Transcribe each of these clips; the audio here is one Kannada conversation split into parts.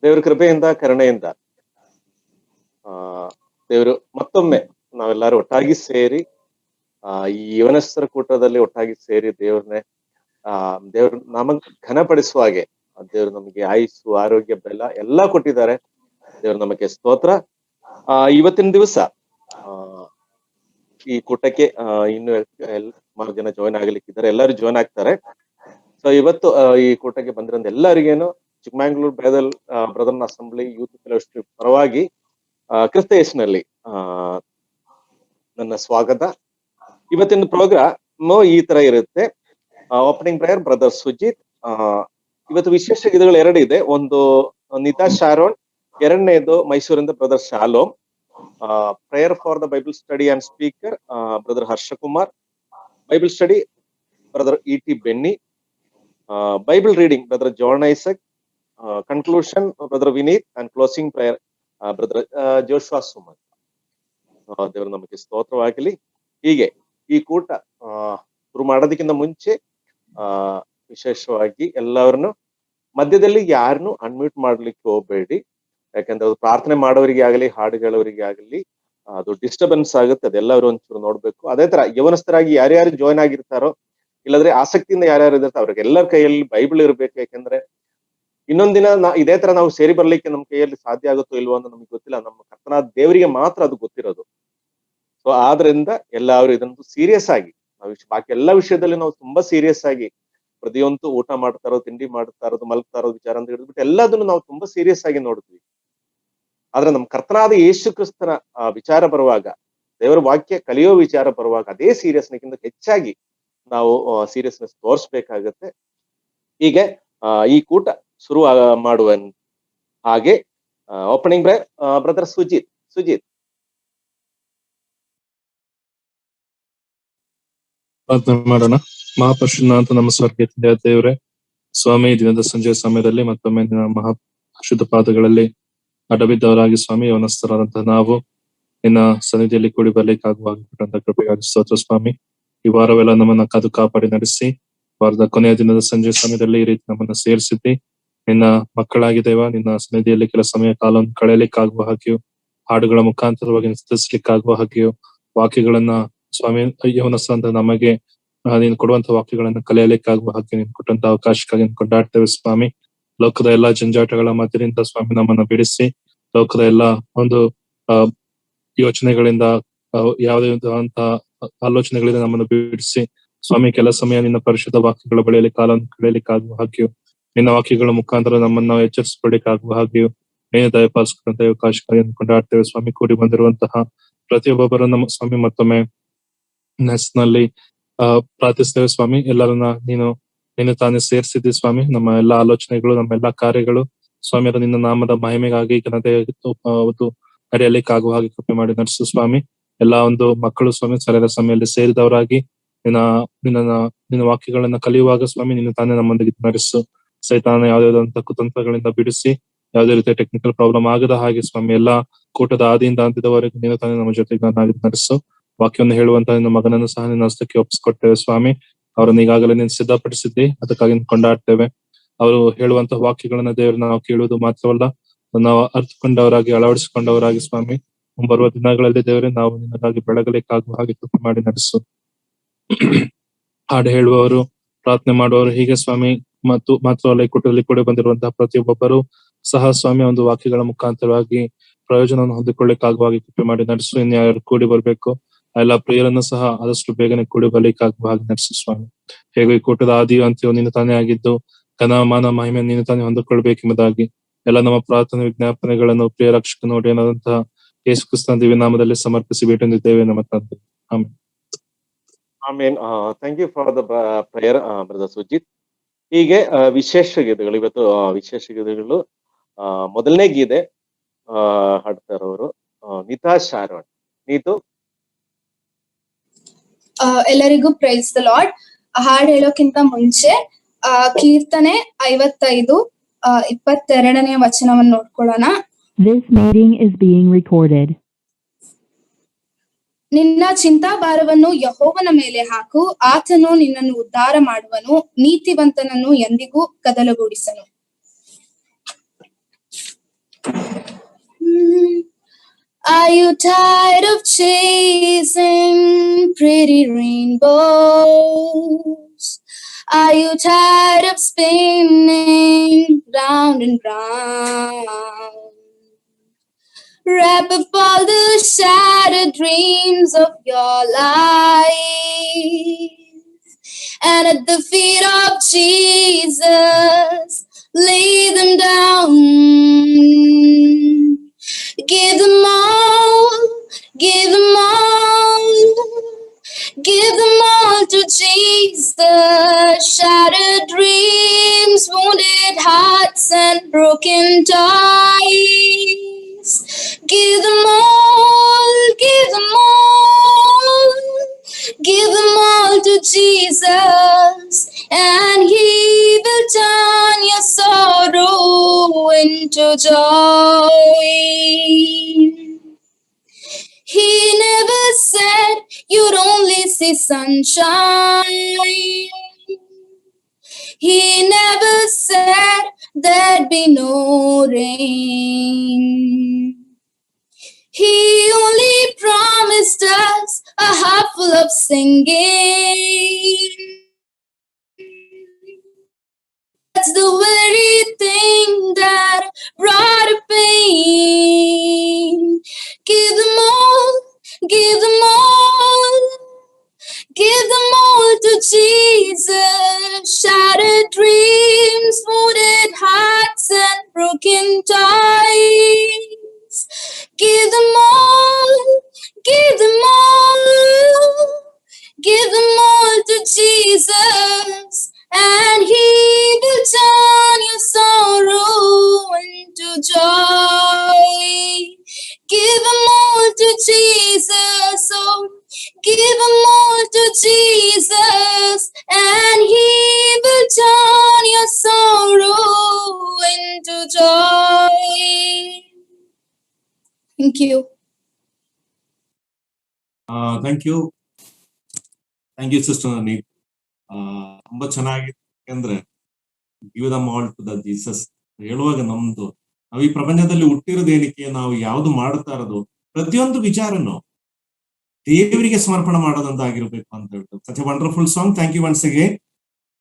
ದೇವರ ಕೃಪೆಯಿಂದ ಕರುಣೆಯಿಂದ ದೇವರು ಮತ್ತೊಮ್ಮೆ ನಾವೆಲ್ಲರೂ ಒಟ್ಟಾಗಿ ಸೇರಿ ಈ ಯವನಸ್ಥರ ಕೂಟದಲ್ಲಿ ಒಟ್ಟಾಗಿ ಸೇರಿ ದೇವ್ರನ್ನೇ ದೇವ್ರ ನಮಗ್ ಘನಪಡಿಸುವ ಹಾಗೆ ದೇವ್ರು ನಮಗೆ ಆಯುಸ್ಸು ಆರೋಗ್ಯ ಬೆಲ್ಲ ಎಲ್ಲಾ ಕೊಟ್ಟಿದ್ದಾರೆ. ದೇವ್ರು ನಮಗೆ ಸ್ತೋತ್ರ. ಇವತ್ತಿನ ದಿವಸ ಈ ಕೂಟಕ್ಕೆ ಇನ್ನು ಸುಮಾರು ಜನ ಜಾಯ್ನ್ ಆಗ್ಲಿಕ್ಕಿದ್ದಾರೆ, ಎಲ್ಲರೂ ಜಾಯ್ನ್ ಆಗ್ತಾರೆ. ಸೊ ಇವತ್ತು ಈ ಕೂಟಕ್ಕೆ ಬಂದಿರೋ ಎಲ್ಲರಿಗೇನು ಚಿಕ್ಕಮಂಗ್ಳೂರ್ ಬ್ರದರ್ನ್ ಅಸೆಂಬ್ಲಿ ಯೂತ್ ಫೆಲೋಶಿಪ್ ಪರವಾಗಿ ಕ್ರಿಸ್ತ ಯೇಸುವಿನಲ್ಲಿ ನನ್ನ ಸ್ವಾಗತ. ಇವತ್ತಿನ ಪ್ರೋಗ್ರಾಮ್ ಈ ತರ ಇರುತ್ತೆ. Opening prayer brother Sujit. ಇವತ್ತು ವಿಶೇಷ ಗೀತೆಗಳು 2 ಇದೆ. ಒಂದು ನಿತಾ ಶಾರೋನ್, ಎರಡನೇದು ಮೈಸೂರಿಂದ brother Shalom. Prayer for the Bible study and speaker brother Harshakumar. Bible study brother E T. Benny. Bible reading brother John Isaac. Conclusion brother Vineeth and closing prayer brother Joshua Suman. ದೇವರು ನಮಗೆ ಸ್ತೋತ್ರವಾಗಲಿ. ಹೀಗೆ ಈ ಕೂಟ ಶುರು ಮಾಡೋದಕ್ಕಿಂತ ಮುಂಚೆ ವಿಶೇಷವಾಗಿ ಎಲ್ಲರನ್ನು ಮಧ್ಯದಲ್ಲಿ ಯಾರನ್ನು ಅನ್ಮ್ಯೂಟ್ ಮಾಡ್ಲಿಕ್ಕೆ ಹೋಗ್ಬೇಡಿ. ಯಾಕಂದ್ರೆ ಅದು ಪ್ರಾರ್ಥನೆ ಮಾಡೋರಿಗೆ ಆಗಲಿ ಹಾಡುಗಳವರಿಗೆ ಆಗಲಿ ಅದು ಡಿಸ್ಟರ್ಬೆನ್ಸ್ ಆಗುತ್ತೆ. ಅದೆಲ್ಲರೂ ಒಂಚೂರು ನೋಡ್ಬೇಕು. ಅದೇ ತರ ಯವನಸ್ಥರಾಗಿ ಯಾರ್ಯಾರು ಜಾಯ್ನ್ ಆಗಿರ್ತಾರೋ ಇಲ್ಲದ್ರೆ ಆಸಕ್ತಿಯಿಂದ ಯಾರ್ಯಾರು ಇರ್ತಾರೋ ಅವ್ರಿಗೆ ಎಲ್ಲರ ಕೈಯಲ್ಲಿ ಬೈಬಲ್ ಇರ್ಬೇಕು. ಯಾಕಂದ್ರೆ ಇನ್ನೊಂದಿನ ಇದೇ ತರ ನಾವು ಸೇರಿ ಬರ್ಲಿಕ್ಕೆ ನಮ್ಮ ಕೈಯಲ್ಲಿ ಸಾಧ್ಯ ಆಗುತ್ತೋ ಇಲ್ವೋ ಅಂತ ನಮ್ಗೆ ಗೊತ್ತಿಲ್ಲ. ನಮ್ಮ ಕರ್ತನಾದ ದೇವರಿಗೆ ಮಾತ್ರ ಅದು ಗೊತ್ತಿರೋದು. ಸೊ ಆದ್ರಿಂದ ಎಲ್ಲರೂ ಇದನ್ನು ಸೀರಿಯಸ್ ಆಗಿ ಬಾಕಿ ಎಲ್ಲಾ ವಿಷಯದಲ್ಲಿ ನಾವು ತುಂಬಾ ಸೀರಿಯಸ್ ಆಗಿ ಪ್ರತಿಯೊಂದು ಊಟ ಮಾಡ್ತಾ ಇರೋದು, ತಿಂಡಿ ಮಾಡ್ತಾ ಇರೋದು, ಮಲ್ಗ್ತಾ ಇರೋದು ವಿಚಾರ ಅಂತ ಹಿಡಿದ್ಬಿಟ್ಟು ಎಲ್ಲದನ್ನು ನಾವು ತುಂಬಾ ಸೀರಿಯಸ್ ಆಗಿ ನೋಡ್ತೀವಿ. ಆದ್ರೆ ನಮ್ಮ ಕರ್ತನಾದ ಯೇಸು ಕ್ರಿಸ್ತನ ವಿಚಾರ ಬರುವಾಗ, ದೇವರ ವಾಕ್ಯ ಕಲಿಯೋ ವಿಚಾರ ಬರುವಾಗ ಅದೇ ಸೀರಿಯಸ್ನೆಕ್ಕಿಂತ ಹೆಚ್ಚಾಗಿ ನಾವು ಸೀರಿಯಸ್ನೆಸ್ ತೋರಿಸ್ಬೇಕಾಗತ್ತೆ. ಹೀಗೆ ಈ ಕೂಟ ಶುರು ಮಾಡುವ ಹಾಗೆ ಓಪನಿಂಗ್ ಬ್ರದರ್ ಸುಜಿತ್. ಪ್ರಾರ್ಥನೆ ಮಾಡೋಣ. ಮಹಾಪರಿಶುದ್ಧನಾದ ನಮ್ಮ ಸ್ವರ್ಗೀಯ ತಂದೆಯಾದ ದೇವರೇ, ಸ್ವಾಮಿ ದಿನದ ಸಂಜೆಯ ಸಮಯದಲ್ಲಿ ಮತ್ತೊಮ್ಮೆ ನಿನ್ನ ಮಹಾಶುದ್ಧ ಪಾದಗಳಲ್ಲಿ ಅಡಬಿದ್ದವರಾಗಿ ಸ್ವಾಮಿ ಯವನಸ್ಥರಾದಂತಹ ನಾವು ನಿನ್ನ ಸನ್ನಿಧಿಯಲ್ಲಿ ಕೂಡಿ ಬರ್ಲಿಕ್ಕಾಗುವಂತ ಕೃಪೆಗಾಗಿ ಸ್ತೋತ್ರ ಸ್ವಾಮಿ. ಈ ವಾರವೆಲ್ಲ ನಮ್ಮನ್ನ ಕಾದು ಕಾಪಾಡಿ ನಡೆಸಿ ವಾರದ ಕೊನೆಯ ದಿನದ ಸಂಜೆ ಸಮಯದಲ್ಲಿ ಈ ರೀತಿ ನಮ್ಮನ್ನ ಸೇರಿಸಿದ್ದಿ. ನಿನ್ನ ಮಕ್ಕಳಾಗಿ ದೇವ ನಿನ್ನ ಸನ್ನಿಧಿಯಲ್ಲಿ ಕೆಲ ಸಮಯ ಕಾಲವನ್ನು ಕಳೆಯಲಿಕ್ಕಾಗುವ ಹಾಗೆಯೂ, ಹಾಡುಗಳ ಮುಖಾಂತರವಾಗಿ ಸ್ತುತಿಸ್ಲಿಕ್ಕಾಗುವ ಹಾಗೆಯೂ, ವಾಕ್ಯಗಳನ್ನ ಸ್ವಾಮಿ ಯವನಸ್ಥ ನಮಗೆ ನೀನು ಕೊಡುವಂತ ವಾಕ್ಯಗಳನ್ನ ಕಲಿಯಲಿಕ್ಕಾಗುವ ಹಾಗೆ ನೀನು ಕೊಟ್ಟಂತ ಅವಕಾಶಕ್ಕಾಗಿ ಕೊಂಡಾಡ್ತೇವೆ ಸ್ವಾಮಿ. ಲೋಕದ ಎಲ್ಲಾ ಜಂಜಾಟಗಳ ಮಧ್ಯದಿಂದ ಸ್ವಾಮಿ ನಮ್ಮನ್ನ ಬಿಡಿಸಿ, ಲೋಕದ ಎಲ್ಲಾ ಒಂದು ಯೋಚನೆಗಳಿಂದ ಯಾವುದೇ ಅಂತ ಆಲೋಚನೆಗಳಿಂದ ನಮ್ಮನ್ನು ಬಿಡಿಸಿ ಸ್ವಾಮಿ ಕೆಲ ಸಮಯ ನಿನ್ನ ಪರಿಶುದ್ಧ ವಾಕ್ಯಗಳ ಬಳಿಯಲ್ಲಿ ಕಾಲವನ್ನು ಕಳೆಯಲಿಕ್ಕಾಗುವ ಹಾಗೆಯೂ, ನಿನ್ನ ವಾಕ್ಯಗಳ ಮುಖಾಂತರ ನಮ್ಮನ್ನ ಎಚ್ಚರಿಸಿಕೊಳ್ಳಿಕ್ಕಾಗುವ ಹಾಗೆಯೂ ನೀನು ದಯಪಾಲಿಸಿಕೊಂಡಂತ ಅವಕಾಶಕ್ಕಾಗಿ ಕೊಂಡಾಡ್ತೇವೆ ಸ್ವಾಮಿ. ಕೂಡಿ ಬಂದಿರುವಂತಹ ಪ್ರತಿಯೊಬ್ಬೊಬ್ಬರು ನಮ್ಮ ಸ್ವಾಮಿ ಮತ್ತೊಮ್ಮೆ ನೆಸ್ನಲ್ಲಿ ಪ್ರಾರ್ಥಿಸ್ತೇವೆ ಸ್ವಾಮಿ. ಎಲ್ಲರನ್ನ ನೀನು ತಾನೇ ಸೇರಿಸಿದ್ದಿ ಸ್ವಾಮಿ. ನಮ್ಮ ಎಲ್ಲಾ ಆಲೋಚನೆಗಳು, ನಮ್ಮ ಎಲ್ಲಾ ಕಾರ್ಯಗಳು ಸ್ವಾಮಿ ಅದು ನಿನ್ನ ನಾಮದ ಮಹಿಮೆಗಾಗಿ ನಡೆಯಲಿಕ್ಕಾಗುವ ಹಾಗೆ ಕೃಪೆ ಮಾಡಿ ನಡೆಸು ಸ್ವಾಮಿ. ಎಲ್ಲಾ ಒಂದು ಮಕ್ಕಳು ಸ್ವಾಮಿ ಸರಿಯಾದ ಸಮಯದಲ್ಲಿ ಸೇರಿದವರಾಗಿ ನಿನ್ನ ವಾಕ್ಯಗಳನ್ನ ಕಲಿಯುವಾಗ ಸ್ವಾಮಿ ನೀನು ತಾನೇ ನಮ್ಮೊಂದಿಗೆ ನಡೆಸು. ಸೈತಾನ ಯಾವುದಾದಂತ ಕುತಂತ್ರಗಳಿಂದ ಬಿಡಿಸಿ ಯಾವುದೇ ರೀತಿಯ ಟೆಕ್ನಿಕಲ್ ಪ್ರಾಬ್ಲಮ್ ಆಗದ ಹಾಗೆ ಸ್ವಾಮಿ ಎಲ್ಲಾ ಕೂಟದ ಆದಿಯಿಂದ ಅಂತ್ಯದವರೆಗೂ ನೀನು ತಾನೇ ನಮ್ಮ ಜೊತೆಗೆ ನಡೆಸು. ವಾಕ್ಯವನ್ನು ಹೇಳುವಂತಹ ನಿನ್ನ ಮಗನನ್ನು ಸಹ ನಿನ್ನ ಹಸ್ತಕ್ಕೆ ಒಪ್ಪಿಸ್ಕೊಡ್ತೇವೆ ಸ್ವಾಮಿ. ಅವರನ್ನು ಈಗಾಗಲೇ ನೀನು ಸಿದ್ಧಪಡಿಸಿದ್ದಿ, ಅದಕ್ಕಾಗಿ ಕೊಂಡಾಡ್ತೇವೆ. ಅವರು ಹೇಳುವಂತಹ ವಾಕ್ಯಗಳನ್ನ ದೇವರು ನಾವು ಕೇಳುವುದು ಮಾತ್ರವಲ್ಲ, ನಾವು ಅರ್ಥಕೊಂಡವರಾಗಿ ಅಳವಡಿಸಿಕೊಂಡವರಾಗಿ ಸ್ವಾಮಿ ಮುಂಬರುವ ದಿನಗಳಲ್ಲಿ ದೇವರೇ ನಾವು ನಿನ್ನಗಾಗಿ ಬೆಳಗಲಿಕ್ಕಾಗುವ ಹಾಗೆ ಕೃಪೆ ಮಾಡಿ ನಡೆಸು. ಹಾಡು ಹೇಳುವವರು, ಪ್ರಾರ್ಥನೆ ಮಾಡುವವರು, ಹೀಗೆ ಸ್ವಾಮಿ ಮಾತ್ರವಲ್ಲ ಈ ಕೂಟದಲ್ಲಿ ಕೂಡ ಬಂದಿರುವಂತಹ ಪ್ರತಿಯೊಬ್ಬೊಬ್ಬರು ಸಹ ಸ್ವಾಮಿ ಒಂದು ವಾಕ್ಯಗಳ ಮುಖಾಂತರವಾಗಿ ಪ್ರಯೋಜನವನ್ನು ಹೊಂದಿಕೊಳ್ಳಿಕ್ಕಾಗುವ ಹಾಗೆ ಕೃಪೆ ಮಾಡಿ ನಡೆಸು. ಇನ್ಯಾರು ಕೂಡಿ ಬರ್ಬೇಕು ಎಲ್ಲ ಪ್ರಿಯರನ್ನು ಸಹ ಆದಷ್ಟು ಬೇಗನೆ ಕೂಡಿ ಬರ್ಲಿಕ್ಕಾಗುವ ಹಾಗೆ ನಡೆಸು ಸ್ವಾಮಿ. ಹೇಗೂ ಈ ಕೂಟದ ಆದಿಯು ಅಂತ್ಯವು ನೀನು ತಾನೇ ಆಗಿದ್ದು ಘನಮಾನ ಮಹಿಮೆ ನೀನು ತಾನೇ ಹೊಂದಿಕೊಳ್ಬೇಕೆಂಬುದಾಗಿ ಎಲ್ಲ ನಮ್ಮ ಪ್ರಾರ್ಥನೆ ವಿಜ್ಞಾಪನೆಗಳನ್ನು ಪ್ರಿಯ ರಕ್ಷಕ ನೋಡಿ ಅನ್ನೋದಂತಹ ಯೇಸು ಕ್ರಿಸ್ತನ ದಿವ್ಯ ನಾಮದಲ್ಲಿ ಸಮರ್ಪಿಸಿ ಬಿಟ್ಟಿದ್ದೇವೆ ನಮ್ಮ ತಂದೆ. Amen. Thank you for the prayer brother Sujith. ಹೀಗೆ ವಿಶೇಷ ಗೀತೆಗಳು ಇವತ್ತು ವಿಶೇಷ ಗೀತೆಗಳು. ಮೊದಲನೇ ಗೀತೆ ಹಾಡ್ತಾ ಇರೋರು ನಿತಾ ಶಾರೋನ್. ನೀತು. ಎಲ್ಲರಿಗೂ ಪ್ರೈಸ್ ದ ಲಾರ್ಡ್. ಹಾಡು ಹೇಳೋಕ್ಕಿಂತ ಮುಂಚೆ ಕೀರ್ತನೆ 55 22ನೇ ವಚನವನ್ನು ನೋಡ್ಕೊಳ್ಳೋಣ. This meeting is being recorded. ನಿನ್ನ ಚಿಂತಾಭಾರವನ್ನು ಯೆಹೋವನ ಮೇಲೆ ಹಾಕು, ಆತನು ನಿನ್ನನ್ನು ಉದ್ಧಾರ ಮಾಡುವನು, ನೀತಿವಂತನನ್ನು ಎಂದಿಗೂ ಗದಲಗೊಳಿಸನು. you tired of chasing pretty rainbows? Are you tired of spinning round and round? Wrap up all the shattered dreams of your life, and at the feet of Jesus, lay them down. Give them all, give them all, give them all to Jesus. Shattered dreams, wounded hearts, and broken ties. Give them all, give them all, give them all to Jesus, and He will turn your sorrow into joy. He never said you'd only see sunshine. He never said there'd be no rain. He only promised us a heart full of singing. That's the very thing that brought a pain. Give them all, give them all, give them all to Jesus. Shattered dreams, wounded hearts, and broken ties. Give them all, give them all, give them all to Jesus, and He will turn your sorrow into joy. Give them all to Jesus, oh, give them all to Jesus, and He will turn your sorrow into joy. Thank you. Thank you sister Nani. ತುಂಬಾ ಚೆನ್ನಾಗಿದೆ. ಯಾಕಂದ್ರೆ give them all to the Jesus ಹೇಳುವಾಗ ನಮ್ದು ನಾವು ಈ ಪ್ರಪಂಚದಲ್ಲಿ ಹುಟ್ಟಿರೋದೇನಕ್ಕೆ, ನಾವು ಯಾವ್ದು ಮಾಡ್ತಾ ಇರೋದು, ಪ್ರತಿಯೊಂದು ವಿಚಾರನು ದೇವರಿಗೆ ಸಮರ್ಪಣೆ ಮಾಡೋದಂತಾಗಿರ್ಬೇಕು ಅಂತ ಹೇಳ್ತಾರೆ. Such a wonderful song. Thank you once again.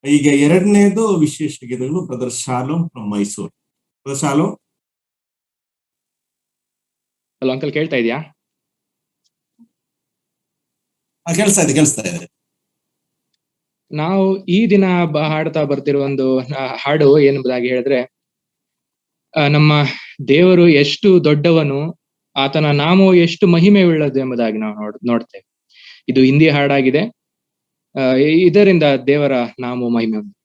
ಈಗ ಎರಡನೇದು ವಿಶೇಷ ಗೀತೆಗಳು brother Shalom from Mysuru. Brother Shalom. Hello uncle, ಕೇಳ್ತಾ ಇದೆಯಾ? ಕೇಳಿಸ್ತಾ ಇದೆ. ನಾವು ಈ ದಿನ ಹಾಡ್ತಾ ಬರ್ತಿರೋ ಒಂದು ಹಾಡು ಏನೆಂಬುದಾಗಿ ಹೇಳಿದ್ರೆ, ನಮ್ಮ ದೇವರು ಎಷ್ಟು ದೊಡ್ಡವನು, ಆತನ ನಾಮವು ಎಷ್ಟು ಮಹಿಮೆ ಉಳ್ಳದು ಎಂಬುದಾಗಿ ನಾವು ನೋಡ್ತೇವೆ. ಇದು ಹಿಂದಿ ಹಾಡಾಗಿದೆ. ಇದರಿಂದ ದೇವರ ನಾಮವು ಮಹಿಮೆ ಉಂಟು.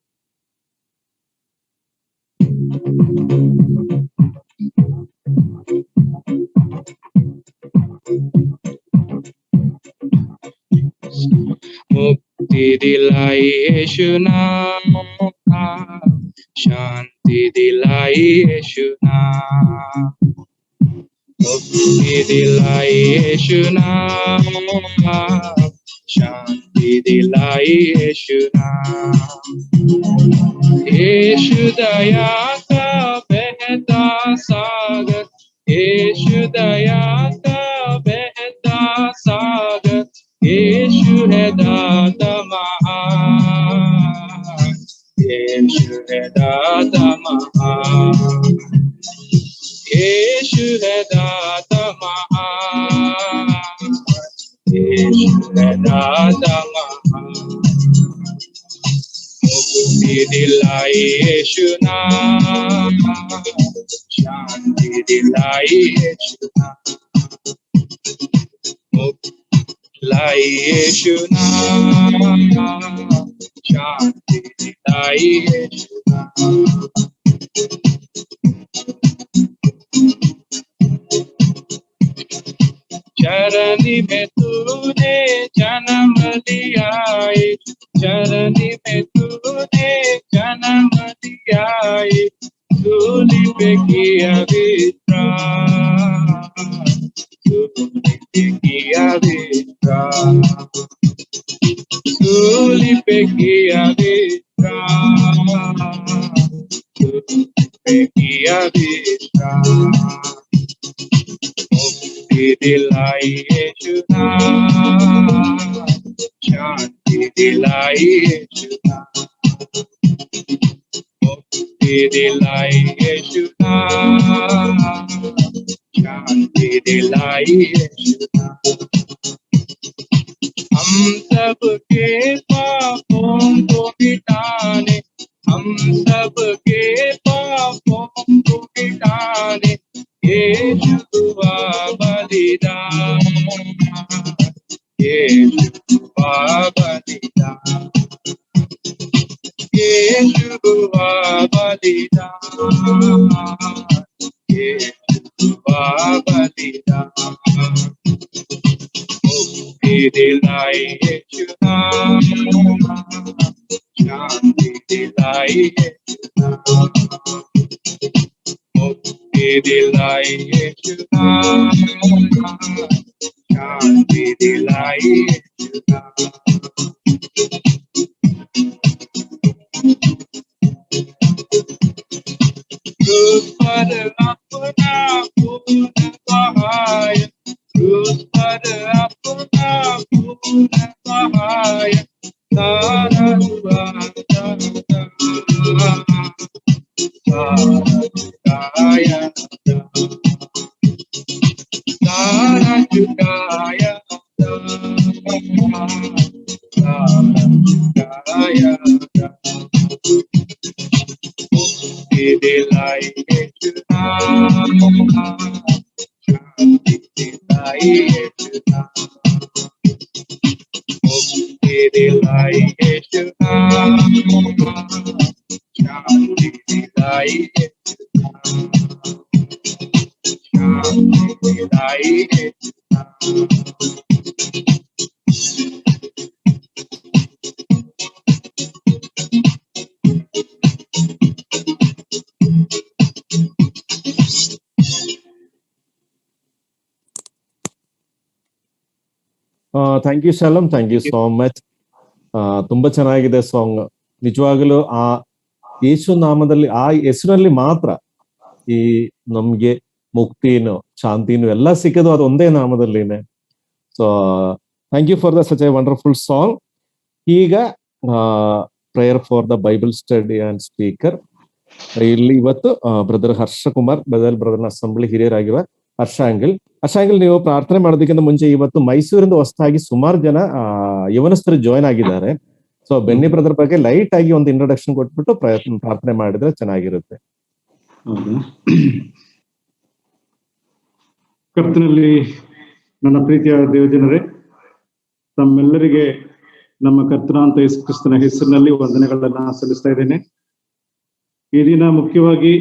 मुक्ति दिलाई यीशु नाम, शांति दिलाई यीशु नाम, मुक्ति दिलाई यीशु नाम, शांति दिलाई यीशु नाम। यीशु दया का बहता सागर, यीशु दया का बहता सागर, यीशु है दाता महान, यीशु है दाता महान, यीशु है दाता महान, यीशु है दाता महान। मुक्ति दिलाई यीशु नाम, शांति दिलाई यीशु नाम, लाई यीशु नाम, शांति दिलाई यीशु नाम। चरनी में तूने जन्म लिया, चरनी में तूने जन्म लिया, सूली पे किया विश्राम, सूली पे किया विश्राम, सूली पे किया विश्राम, सूली पे किया विश्राम। मुक्ति दिलाई यीशु नाम, शांति दिलाई यीशु नाम, मुक्ति दिलाई यीशु नाम, शांति दिलाई यीशु नाम। हम सबके पापों को मिटाने, हम सबके पापों को मिटाने यीशु हुआ बलिदान, यीशु हुआ बलिदान, यीशु हुआ बलिदान, यीशु हुआ बलिदान। मुक्ति दिलाई यीशु नाम, शांति दिलाई यीशु नाम, मुक्ति दिलाई यीशु नाम, शांति दिलाई यीशु नाम। क्रूस पर अपना खून बहाया, क्रूस पर अपना खून बहाया, सारा हुआ दाता, सारा चुकाया, सारा चुकाया, सारा चुकाया। मुक्ति दिलाई यीशु नाम, शांति दिलाई यीशु नाम, मुक्ति दिलाई यीशु नाम, शांति दिलाई यीशु नाम, शांति दिलाई यीशु नाम। Thank you shalom, thank you so much. ತುಂಬಾ ಚೆನ್ನಾಗಿದೆ ಸಾಂಗ್. ನಿಜವಾಗಲೂ ಆ ಯೇಸು ನಾಮದಲ್ಲಿ, ಆ ಹೆಸರಲ್ಲಿ ಮಾತ್ರ ಈ ನಮ್ಗೆ ಮುಕ್ತಿನು ಶಾಂತಿನು ಎಲ್ಲ ಸಿಕ್ಕದು ಅದು ಒಂದೇ ನಾಮದಲ್ಲಿನೇ. So thank you for the such a wonderful song. ಈಗ prayer for the Bible study and speaker. ಇಲ್ಲಿ ಇವತ್ತು brother Harsha Kumar, brother assembly ಹಿರಿಯರಾಗಿರುವ ಹರ್ಷಾಂಗಿಲ್. ನೀವು ಪ್ರಾರ್ಥನೆ ಮಾಡೋದಕ್ಕಿಂತ ಮುಂಚೆ ಇವತ್ತು ಮೈಸೂರಿಂದ ಹೊಸದಾಗಿ ಸುಮಾರು ಜನ ಯವನಸ್ಥರು ಜಾಯ್ನ್ ಆಗಿದ್ದಾರೆ. ಸೊ ಬೆನ್ನಿ ಬ್ರದರ್ ಬಗ್ಗೆ ಲೈಟ್ ಆಗಿ ಒಂದು ಇಂಟ್ರೊಡಕ್ಷನ್ ಕೊಟ್ಬಿಟ್ಟು ಪ್ರಾರ್ಥನೆ ಮಾಡಿದ್ರೆ ಚೆನ್ನಾಗಿರುತ್ತೆ. ಹೌದಾ? ಕರ್ತನಲ್ಲಿ ನನ್ನ ಪ್ರೀತಿಯ ದೇವಜನರೇ, ತಮ್ಮೆಲ್ಲರಿಗೆ ನಮ್ಮ ಕರ್ತನಾಂತ ಯೇಸು ಕ್ರಿಸ್ತನ ಹೆಸರಿನಲ್ಲಿ ವಂದನೆಗಳನ್ನ ಸಲ್ಲಿಸ್ತಾ ಇದ್ದೇನೆ. ಈ ದಿನ ಮುಖ್ಯವಾಗಿ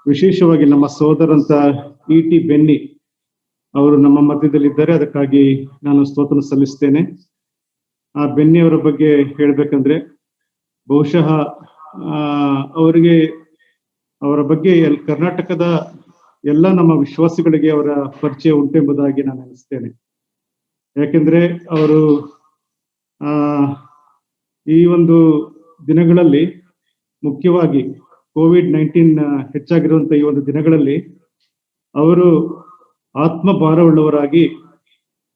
ವಿಶೇಷವಾಗಿ ನಮ್ಮ ಸೋದರಂತ ಇ.ಟಿ. ಬೆನ್ನಿ ಅವರು ನಮ್ಮ ಮಧ್ಯದಲ್ಲಿದ್ದಾರೆ. ಅದಕ್ಕಾಗಿ ನಾನು ಸ್ತೋತ್ರ ಸಲ್ಲಿಸ್ತೇನೆ. ಆ ಬೆನ್ನಿ ಅವರ ಬಗ್ಗೆ ಹೇಳ್ಬೇಕಂದ್ರೆ, ಬಹುಶಃ ಅವರ ಬಗ್ಗೆ ಕರ್ನಾಟಕದ ಎಲ್ಲ ನಮ್ಮ ವಿಶ್ವಾಸಿಗಳಿಗೆ ಅವರ ಪರಿಚಯ ಉಂಟೆಂಬುದಾಗಿ ನಾನು ಅನಿಸ್ತೇನೆ. ಯಾಕೆಂದ್ರೆ ಅವರು ಈ ಒಂದು ದಿನಗಳಲ್ಲಿ, ಮುಖ್ಯವಾಗಿ COVID-19 ಹೆಚ್ಚಾಗಿರುವಂತ ಈ ಒಂದು ದಿನಗಳಲ್ಲಿ ಅವರು ಆತ್ಮಭಾರವುಳ್ಳವರಾಗಿ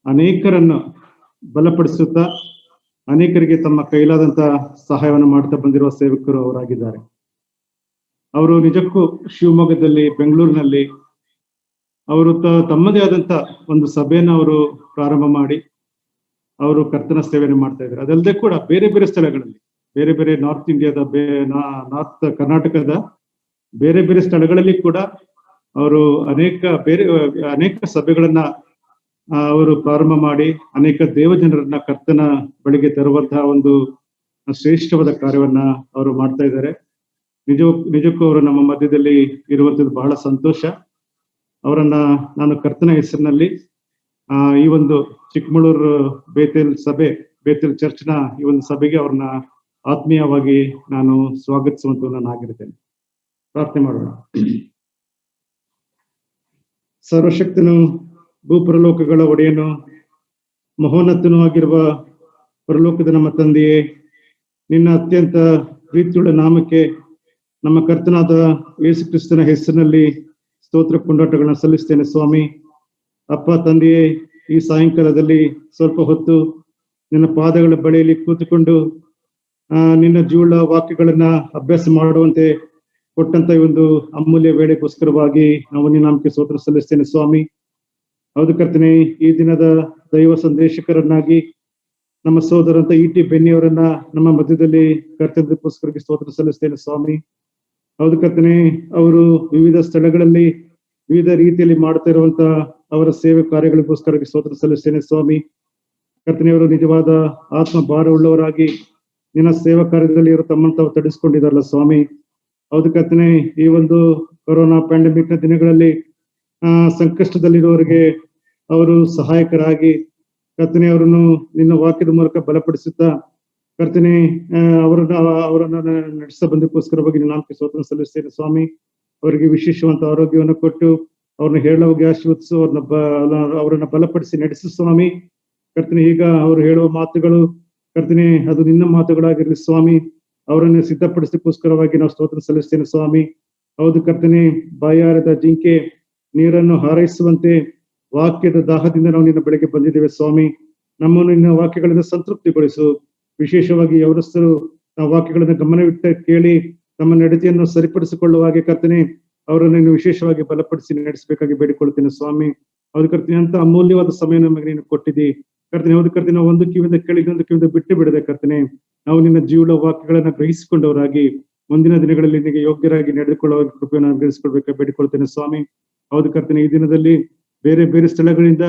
ಅನೇಕರನ್ನು ಬಲಪಡಿಸುತ್ತಾ, ಅನೇಕರಿಗೆ ತಮ್ಮ ಕೈಲಾದಂತ ಸಹಾಯವನ್ನು ಮಾಡ್ತಾ ಬಂದಿರುವ ಸೇವಕರು ಅವರಾಗಿದ್ದಾರೆ. ಅವರು ನಿಜಕ್ಕೂ ಶಿವಮೊಗ್ಗದಲ್ಲಿ, ಬೆಂಗಳೂರಿನಲ್ಲಿ ಅವರು ತಮ್ಮದೇ ಆದಂತ ಒಂದು ಸಭೆಯನ್ನು ಅವರು ಪ್ರಾರಂಭ ಮಾಡಿ ಅವರು ಕರ್ತನ ಸೇವೆಯನ್ನು ಮಾಡ್ತಾ ಇದ್ದಾರೆ. ಅದಲ್ಲದೆ ಕೂಡ ಬೇರೆ ಬೇರೆ ಸ್ಥಳಗಳಲ್ಲಿ, ಬೇರೆ ಬೇರೆ ನಾರ್ತ್ ಇಂಡಿಯಾದ, ನಾರ್ತ್ ಕರ್ನಾಟಕದ ಬೇರೆ ಬೇರೆ ಸ್ಥಳಗಳಲ್ಲಿ ಕೂಡ ಅವರು ಅನೇಕ ಸಭೆಗಳನ್ನ ಅವರು ಪ್ರಾರಂಭ ಮಾಡಿ ಅನೇಕ ದೇವಜನರನ್ನ ಕರ್ತನ ಬಳಿಗೆ ತರುವಂತಹ ಒಂದು ಶ್ರೇಷ್ಠವಾದ ಕಾರ್ಯವನ್ನ ಅವರು ಮಾಡ್ತಾ ಇದ್ದಾರೆ. ನಿಜಕ್ಕೂ ಅವರು ನಮ್ಮ ಮಧ್ಯದಲ್ಲಿ ಇರುವಂತದ್ದು ಬಹಳ ಸಂತೋಷ. ಅವರನ್ನ ನಾನು ಕರ್ತನ ಹೆಸರಿನಲ್ಲಿ ಈ ಒಂದು ಚಿಕ್ಕಮಗಳೂರು ಬೇತೇಲ್ ಚರ್ಚ್ನ ಈ ಒಂದು ಸಭೆಗೆ ಅವ್ರನ್ನ ಆತ್ಮೀಯವಾಗಿ ನಾನು ಸ್ವಾಗತಿಸುವಂತವನಾಗಿರ್ತೇನೆ. ಪ್ರಾರ್ಥನೆ ಮಾಡೋಣ. ಸರ್ವಶಕ್ತನು, ಭೂಪರಲೋಕಗಳ ಒಡೆಯನು, ಮಹೋನ್ನತನೂ ಆಗಿರುವ ಪರಲೋಕದ ನಮ್ಮ ತಂದೆಯೇ, ನಿನ್ನ ಅತ್ಯಂತ ಪ್ರೀತಿಯುಳ್ಳ ನಾಮಕ್ಕೆ ನಮ್ಮ ಕರ್ತನಾದ ಯೇಸು ಕ್ರಿಸ್ತನ ಹೆಸರಿನಲ್ಲಿ ಸ್ತೋತ್ರ ಕೊಂಡಾಟಗಳನ್ನ ಸಲ್ಲಿಸ್ತೇನೆ ಸ್ವಾಮಿ. ಅಪ್ಪ ತಂದೆಯೇ, ಈ ಸಾಯಂಕಾಲದಲ್ಲಿ ಸ್ವಲ್ಪ ಹೊತ್ತು ನಿನ್ನ ಪಾದಗಳ ಬಳಿಯಲ್ಲಿ ಕೂತುಕೊಂಡು ನಿನ್ನ ಜೀವಳ ವಾಕ್ಯಗಳನ್ನ ಅಭ್ಯಾಸ ಮಾಡುವಂತೆ ಕೊಟ್ಟಂತ ಈ ಒಂದು ಅಮೂಲ್ಯ ವೇಳೆಗೋಸ್ಕರವಾಗಿ ನಾವು ನಿನ್ನ ನಾಮಕ್ಕೆ ಸ್ತೋತ್ರ ಸಲ್ಲಿಸ್ತೇನೆ ಸ್ವಾಮಿ. ಹೌದು ಕರ್ತನೆ, ಈ ದಿನದ ದೈವ ಸಂದೇಶಕರನ್ನಾಗಿ ನಮ್ಮ ಸೋದರಂತ ಇ.ಟಿ. ಬೆನ್ನಿಯವರನ್ನ ನಮ್ಮ ಮಧ್ಯದಲ್ಲಿ ಕರ್ತವ್ಯಕ್ಕೋಸ್ಕರ ಸ್ತೋತ್ರ ಸಲ್ಲಿಸ್ತೇನೆ ಸ್ವಾಮಿ. ಹೌದು ಕರ್ತನೆ, ಅವರು ವಿವಿಧ ಸ್ಥಳಗಳಲ್ಲಿ ವಿವಿಧ ರೀತಿಯಲ್ಲಿ ಮಾಡ್ತಾ ಇರುವಂತ ಅವರ ಸೇವೆ ಕಾರ್ಯಗಳಿಗೋಸ್ಕರ ಸ್ತೋತ್ರ ಸಲ್ಲಿಸ್ತೇನೆ ಸ್ವಾಮಿ. ಕರ್ತನೆಯವರು ನಿಜವಾದ ಆತ್ಮ ಭಾರವುಳ್ಳವರಾಗಿ ನಿನ್ನ ಸೇವಾ ಕಾರ್ಯದಲ್ಲಿ ಇವರು ತಮ್ಮನ್ನು ತಾವು ತಡಿಸ್ಕೊಂಡಿದಾರಲ್ಲ ಸ್ವಾಮಿ. ಹೌದು ಕರ್ತನೆ, ಈ ಒಂದು ಕೊರೋನಾ ಪ್ಯಾಂಡಮಿಕ್ ನ ದಿನಗಳಲ್ಲಿ ಸಂಕಷ್ಟದಲ್ಲಿರುವವರಿಗೆ ಅವರು ಸಹಾಯಕರಾಗಿ ಕರ್ತನೆ ಅವರನ್ನು ನಿನ್ನ ವಾಕ್ಯದ ಮೂಲಕ ಬಲಪಡಿಸುತ್ತಾ ಕರ್ತನೆ ಅವರನ್ನ ನಡೆಸ ಬಂದಕ್ಕೋಸ್ಕರವಾಗಿ ನಿನ್ನ ನಾಮಕ್ಕೆ ಸ್ತೋತ್ರ ಸಲ್ಲಿಸ್ತೇನೆ ಸ್ವಾಮಿ. ಅವರಿಗೆ ವಿಶೇಷವಂತ ಆರೋಗ್ಯವನ್ನು ಕೊಟ್ಟು ಅವ್ರನ್ನ ಹೇಳುವಾಗ ಆಶೀರ್ವದಿಸು, ಅವರನ್ನ ಬಲಪಡಿಸಿ ನಡೆಸು ಸ್ವಾಮಿ. ಕರ್ತನೆ, ಈಗ ಅವರು ಹೇಳುವ ಮಾತುಗಳು ಕರ್ತನೆ ಅದು ನಿನ್ನ ಮಾತುಗಳಾಗಿರ್ಲಿ ಸ್ವಾಮಿ. ಅವರನ್ನು ಸಿದ್ಧಪಡಿಸಲಿಕ್ಕೋಸ್ಕರವಾಗಿ ನಾವು ಸ್ತೋತ್ರ ಸಲ್ಲಿಸ್ತೇನೆ ಸ್ವಾಮಿ. ಹೌದು ಕರ್ತನೆ, ಬಾಯಾರದ ಜಿಂಕೆ ನೀರನ್ನು ಹಾರೈಸುವಂತೆ ವಾಕ್ಯದ ದಾಹದಿಂದ ನಾವು ನಿನ್ನ ಬಳಿಗೆ ಬಂದಿದ್ದೇವೆ ಸ್ವಾಮಿ. ನಮ್ಮನ್ನು ನಿನ್ನ ವಾಕ್ಯಗಳಿಂದ ಸಂತೃಪ್ತಿಗೊಳಿಸು. ವಿಶೇಷವಾಗಿ ಯವರಸ್ಥರು ಆ ವಾಕ್ಯಗಳನ್ನು ಗಮನವಿಟ್ಟ ಕೇಳಿ ತಮ್ಮ ನಡತೆಯನ್ನು ಸರಿಪಡಿಸಿಕೊಳ್ಳುವ ಹಾಗೆ ಕರ್ತನೆ ಅವರನ್ನು ವಿಶೇಷವಾಗಿ ಬಲಪಡಿಸಿ ನಡೆಸಬೇಕಾಗಿ ಬೇಡಿಕೊಳ್ಳುತ್ತೇನೆ ಸ್ವಾಮಿ. ಹೌದು ಕರ್ತನೆ, ಅಂತ ಅಮೂಲ್ಯವಾದ ಸಮಯ ನಮಗೆ ನೀನು ಕೊಟ್ಟಿದ್ದಿ ಕರ್ತನೆ. ಹೌದು ಕರ್ತನೆ, ನಾವು ಒಂದು ಕಿವಿಯಿಂದ ಕೇಳಿ ಇನ್ನೊಂದು ಕಿವಿಯಿಂದ ಬಿಟ್ಟು ಬಿಡದೆ ಕರ್ತನೆ, ನಾವು ನಿನ್ನ ಜೀವನ ವಾಕ್ಯಗಳನ್ನ ಗ್ರಹಿಸಿಕೊಂಡವರಾಗಿ ಮುಂದಿನ ದಿನಗಳಲ್ಲಿ ನಿನಗೆ ಯೋಗ್ಯರಾಗಿ ನಡೆದುಕೊಳ್ಳುವ ಕೃಪೆಯನ್ನು ಗ್ರಹಿಸಿಕೊಳ್ಬೇಕಾಗಿ ಬೇಡಿಕೊಳ್ತೇನೆ ಸ್ವಾಮಿ. ಹೌದು ಕರ್ತನೆ, ಈ ದಿನದಲ್ಲಿ ಬೇರೆ ಬೇರೆ ಸ್ಥಳಗಳಿಂದ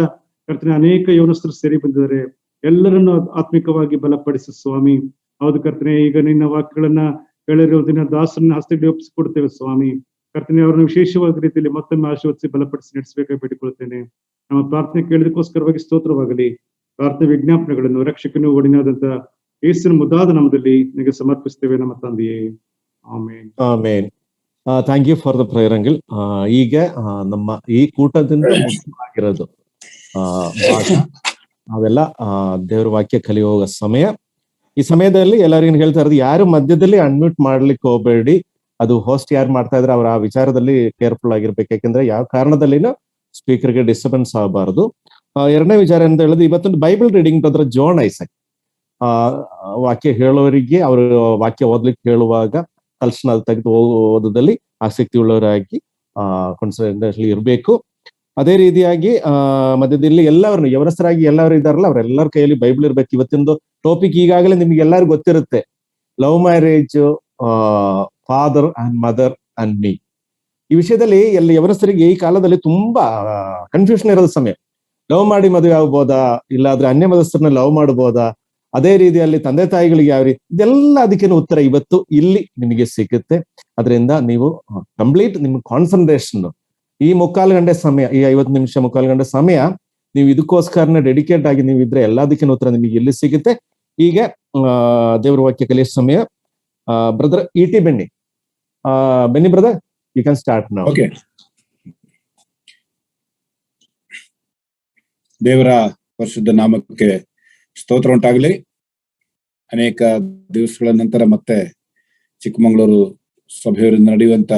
ಕರ್ತನೆ ಅನೇಕ ಯೌವನಸ್ಥರು ಸೇರಿ ಬಂದಿದ್ದಾರೆ. ಎಲ್ಲರನ್ನು ಆತ್ಮಿಕವಾಗಿ ಬಲಪಡಿಸು ಸ್ವಾಮಿ. ಹೌದು ಕರ್ತನೆ, ಈಗ ನಿನ್ನ ವಾಕ್ಯಗಳನ್ನ ಹೇಳಿರುವುದನ್ನ ದಾಸರನ್ನ ಹಸ್ತಕ್ಕೆ ಒಪ್ಪಿಸಿಕೊಡ್ತೇವೆ ಸ್ವಾಮಿ. ಕರ್ತನೆ, ಅವರನ್ನು ವಿಶೇಷವಾದ ರೀತಿಯಲ್ಲಿ ಮತ್ತೊಮ್ಮೆ ಆಶೀರ್ವದಿಸಿ ಬಲಪಡಿಸಿ ನಡೆಸಬೇಕಾಗಿ ಬೇಡಿಕೊಳ್ತೇನೆ. ನಮ್ಮ ಪ್ರಾರ್ಥನೆ ಕೇಳಿದಕ್ಕೋಸ್ಕರವಾಗಿ ಸ್ತೋತ್ರವಾಗಲಿ. ಪ್ರಾರ್ಥನೆ ವಿಜ್ಞಾಪನೆಗಳನ್ನು ರಕ್ಷಕನು ಒಡಿನಾದಂತ ಯೇಸುವಿನ ಮುದ್ದಾದ ನಾಮದಲ್ಲಿ ನಿಮಗೆ ಸಮರ್ಪಿಸ್ತೇವೆ ನಮ್ಮ ತಂದೆಯೇ, amen. Amen. Thank you for the prayer uncle. ಈಗ ನಮ್ಮ ಈ ಕೂಟದಿಂದ ಮುಖ್ಯವಾಗಿರೋದು ಭಾಗ ನಾವೆಲ್ಲ ದೇವರ ವಾಕ್ಯ ಕಲಿಯುವ ಸಮಯ. ಈ ಸಮಯದಲ್ಲಿ ಎಲ್ಲರಿಗೂ ಹೇಳ್ತಾ ಇರೋದು, ಯಾರು ಮಧ್ಯದಲ್ಲಿ ಅನ್ಮ್ಯೂಟ್ ಮಾಡ್ಲಿಕ್ಕೆ ಹೋಗ್ಬೇಡಿ. ಅದು ಹೋಸ್ಟ್ ಯಾರು ಮಾಡ್ತಾ ಇದ್ರೆ ಅವ್ರ ಆ ವಿಚಾರದಲ್ಲಿ ಕೇರ್ಫುಲ್ ಆಗಿರ್ಬೇಕು. ಯಾಕೆಂದ್ರೆ ಯಾವ ಕಾರಣದಲ್ಲಿನೂ ಸ್ಪೀಕರ್ಗೆ ಡಿಸ್ಟರ್ಬೆನ್ಸ್ ಆಗಬಾರದು. ಎರಡನೇ ವಿಚಾರ ಅಂತ ಹೇಳಿದ್ರೆ, ಇವತ್ತೊಂದು Bible reading brother John Isaac ವಾಕ್ಯ ಹೇಳೋರಿಗೆ ಅವರು ವಾಕ್ಯ ಓದ್ಲಿಕ್ಕೆ ಹೇಳುವಾಗ ತಕ್ಷಣ ತೆಗೆದು ಓದೋದಲ್ಲಿ ಆಸಕ್ತಿ ಉಳ್ಳವರಾಗಿ ಕಾನ್ಸಂಟ್ರೇಷನ್ ಇರಬೇಕು. ಅದೇ ರೀತಿಯಾಗಿ ಮಧ್ಯದಲ್ಲಿ ಎಲ್ಲರನ್ನು ಯವರಸ್ಥರಾಗಿ ಎಲ್ಲರೂ ಇದ್ದಾರಲ್ಲ ಅವರೆಲ್ಲರ ಕೈಯಲ್ಲಿ ಬೈಬಲ್ ಇರ್ಬೇಕು. ಇವತ್ತಿಂದು ಟಾಪಿಕ್ ಈಗಾಗಲೇ ನಿಮ್ಗೆ ಎಲ್ಲರಿಗೂ ಗೊತ್ತಿರುತ್ತೆ, love marriage, father and mother and me. ಈ ವಿಷಯದಲ್ಲಿ ಎಲ್ಲ ಯವರಸ್ಥರಿಗೆ ಈ ಕಾಲದಲ್ಲಿ ತುಂಬಾ ಕನ್ಫ್ಯೂಷನ್ ಇರೋದ ಸಮಯ. ಲವ್ ಮಾಡಿ ಮದುವೆ ಆಗ್ಬೋದಾ, ಇಲ್ಲಾದ್ರೆ ಅನ್ಯ ಮತಸ್ಥರನ್ನ ಲವ್ ಮಾಡ್ಬೋದಾ, ಅದೇ ರೀತಿಯಲ್ಲಿ ತಂದೆ ತಾಯಿಗಳಿಗೆ ಯಾವ ರೀತಿ, ಇದೆಲ್ಲ ಅದಕ್ಕೇನು ಉತ್ತರ ಇವತ್ತು ಇಲ್ಲಿ ನಿಮಗೆ ಸಿಗುತ್ತೆ. ಅದರಿಂದ ನೀವು ಕಂಪ್ಲೀಟ್ ನಿಮ್ಮ ಕಾನ್ಸಂಟ್ರೇಷನ್ ಈ 3/4 ಗಂಟೆ ಸಮಯ, ಈ 50 ನಿಮಿಷ 3/4 ಗಂಟೆ ಸಮಯ ನೀವು ಇದಕ್ಕೋಸ್ಕರನೇ ಡೆಡಿಕೇಟ್ ಆಗಿ ನೀವು ಇದ್ರೆ ಎಲ್ಲದಕ್ಕಿಂತ ಉತ್ತರ ನಿಮಗೆ ಎಲ್ಲಿ ಸಿಗುತ್ತೆ. ಈಗ ದೇವ್ರ ವಾಕ್ಯ ಕಲಿಯೋ ಸಮಯ. Brother E T. Benny brother, you can start now. Okay. ದೇವರ ಪರಿಶುದ್ಧ ನಾಮಕ್ಕೆ ಸ್ತೋತ್ರ ಉಂಟಾಗಲಿ. ಅನೇಕ ದಿವಸಗಳ ನಂತರ ಮತ್ತೆ ಚಿಕ್ಕಮಗಳೂರು ಸಭೆಯವರಿಂದ ನಡೆಯುವಂತ